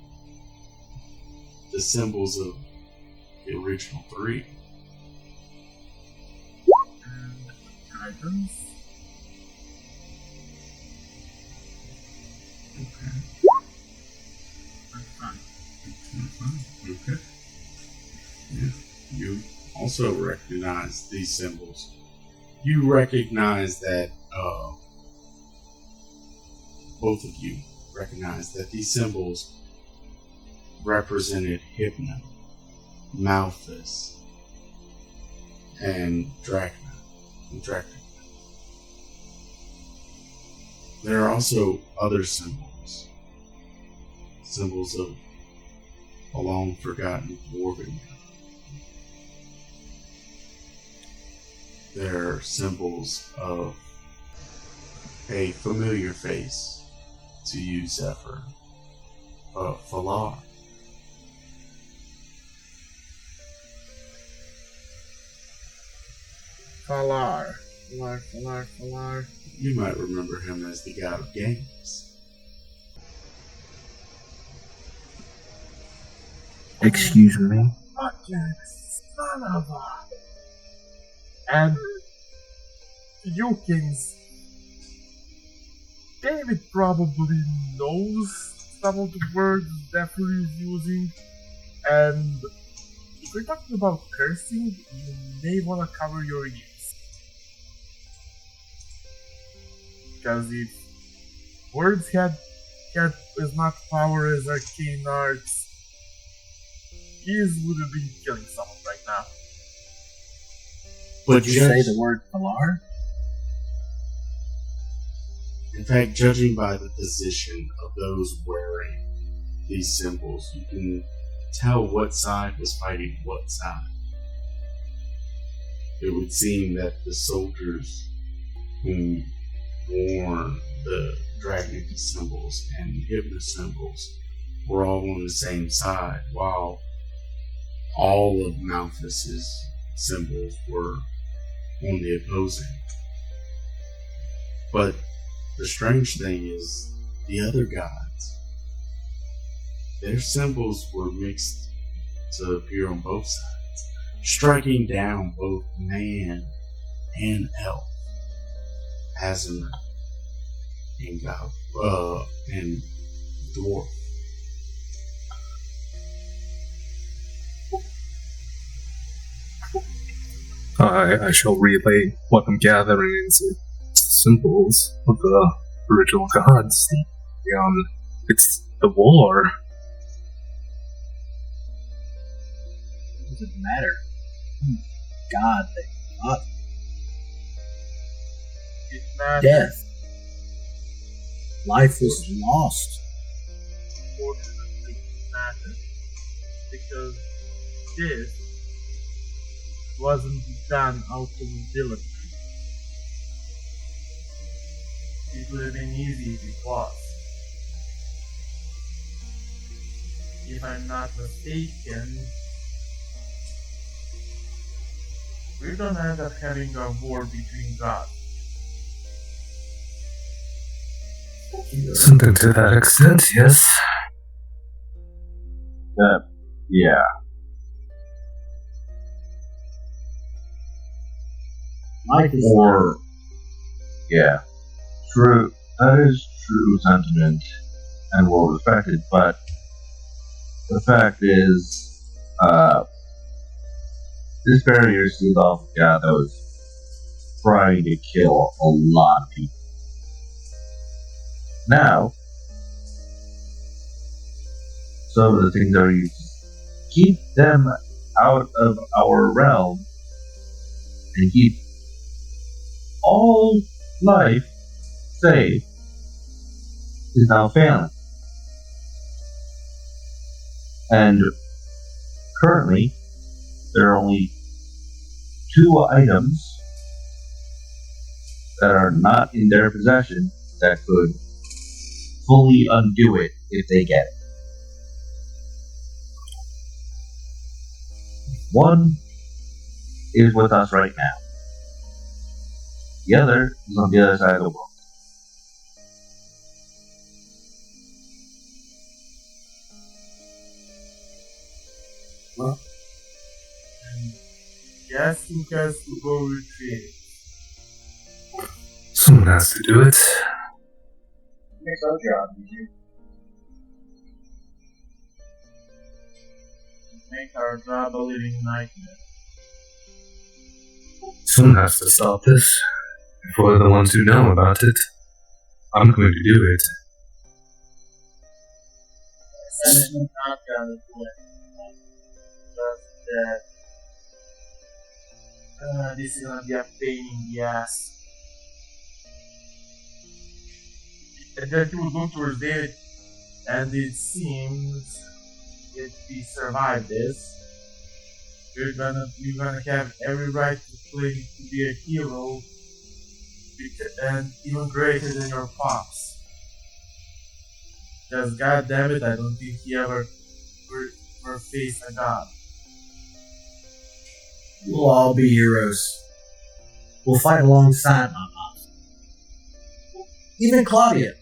the symbols of the original three. And guidance. Okay. And fine. Okay. Yeah. You also recognize these symbols. You recognize that, both of you recognize that these symbols represented Hypno, Malthus, and Drachma. There are also other symbols. Symbols of a long forgotten dwarven. They're symbols of a familiar face to you, Zephyr. Falar. Falar. You might remember him as the god of games. Excuse me? Fucking son of a... And Yukins. David probably knows some of the words Zephyr is using, and if we're talking about cursing, you may want to cover your ears. Because if words had as much power as arcane arts, Iz would have been killing someone right now. Would you say the word Valar? In fact, judging by the position of those wearing these symbols, you can tell what side was fighting what side. It would seem that the soldiers who wore the dragon symbols and hypno symbols were all on the same side, while all of Malthus's symbols were on the opposing. But the strange thing is, the other gods, their symbols were mixed to appear on both sides, striking down both man and elf, Azimuth and and dwarf. I shall relay what I'm gathering into symbols of the original gods. It's the war. Does it matter? God, they fought. It matters. Death. Life was lost. Fortunately, it matters. Because this wasn't done out of ability. It would have been easy if it was. If I'm not mistaken, we're gonna end up having a war between gods. Something to that extent, yes. Yeah. Life is Or, yeah, true. That is true sentiment and well respected, but the fact is, this barrier sealed off a guy that was trying to kill a lot of people. Now, some of the things are used to keep them out of our realm and keep all life safe is now failing. And currently, there are only 2 items that are not in their possession that could fully undo it if they get it. One is with us right now. The other is on the other side of the world. And yes, who has to go retrieve it? Someone has to do it. Makes our job easier. Make our job a living nightmare. Someone has to stop this. If we're the ones who know about it, I'm going to do it. I'm not gonna do it. Just that. This is gonna be a pain in the ass. And that you will go towards it, and it seems if we survive this, you're gonna have every right to be a hero, and even greater than your pops. Because god damn it, I don't think he ever faced a god. We'll all be heroes. We'll fight alongside my mom. Even Claudia.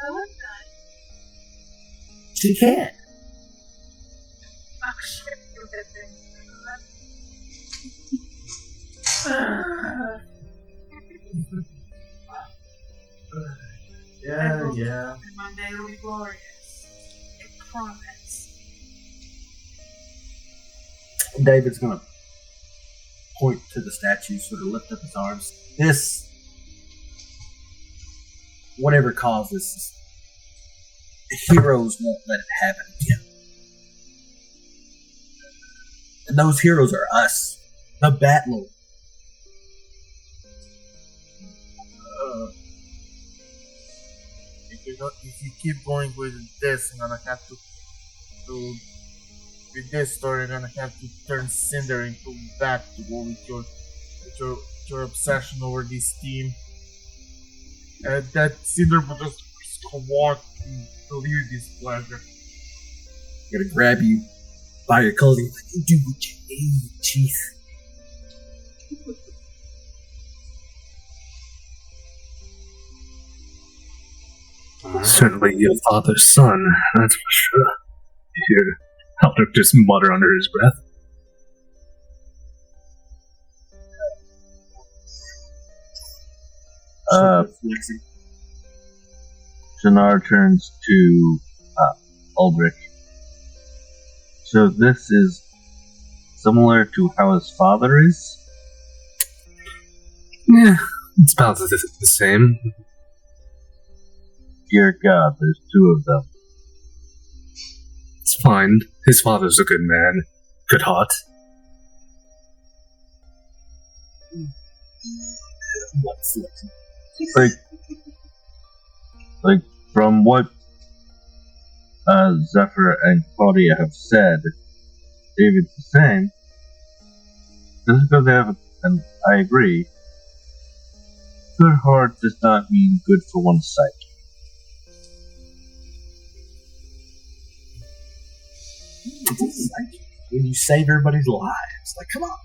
I like that. She can't. Oh shit, you did Yeah. And my day will be glorious. I promise. David's gonna point to the statue, sort of lift up his arms. This whatever caused this, heroes won't let it happen again. And those heroes are us, the Batlord. If you keep going with this, I'm gonna have to with this story. I'm gonna have to turn Cinder into back to go with your obsession over this team. And that Cinder will just walk to leave this pleasure. I'm gonna grab you by your clothing. Let you do what you need, Chief. Certainly your father's son, that's for sure. You hear Aldrich just mutter under his breath. Shannara turns to Aldrich. So this is similar to how his father is? Yeah, it's about the same. Dear God, there's two of them. It's fine. His father's a good man. Good heart. Like from what Zephyr and Claudia have said, David's the same. Just because they have, and I agree, good heart does not mean good for one's psyche. When you save everybody's lives, like, come on.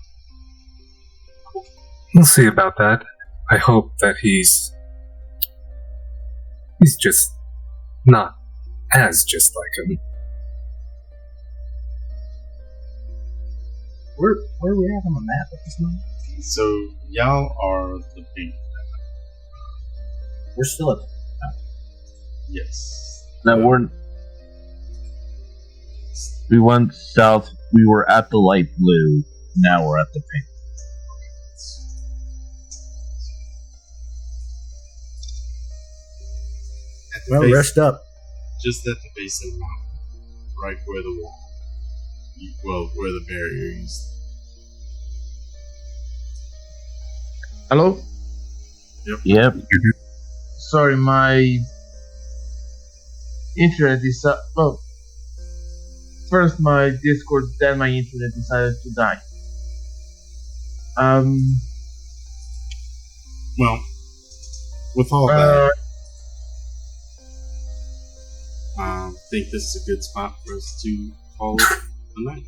We'll see about that. I hope that he's just not as just like him. Where are we at on the map at this moment? So y'all are the big. We're still at the Yes. Now we went south. We were at the light blue. Now we're at the pink. At the well, base, rest up. just at the base of the mountain, right where the wall, where the barrier used. Hello? Yep. Sorry, my internet is well. First my Discord, then my internet decided to die. Well, with all that, I think this is a good spot for us to call it a night.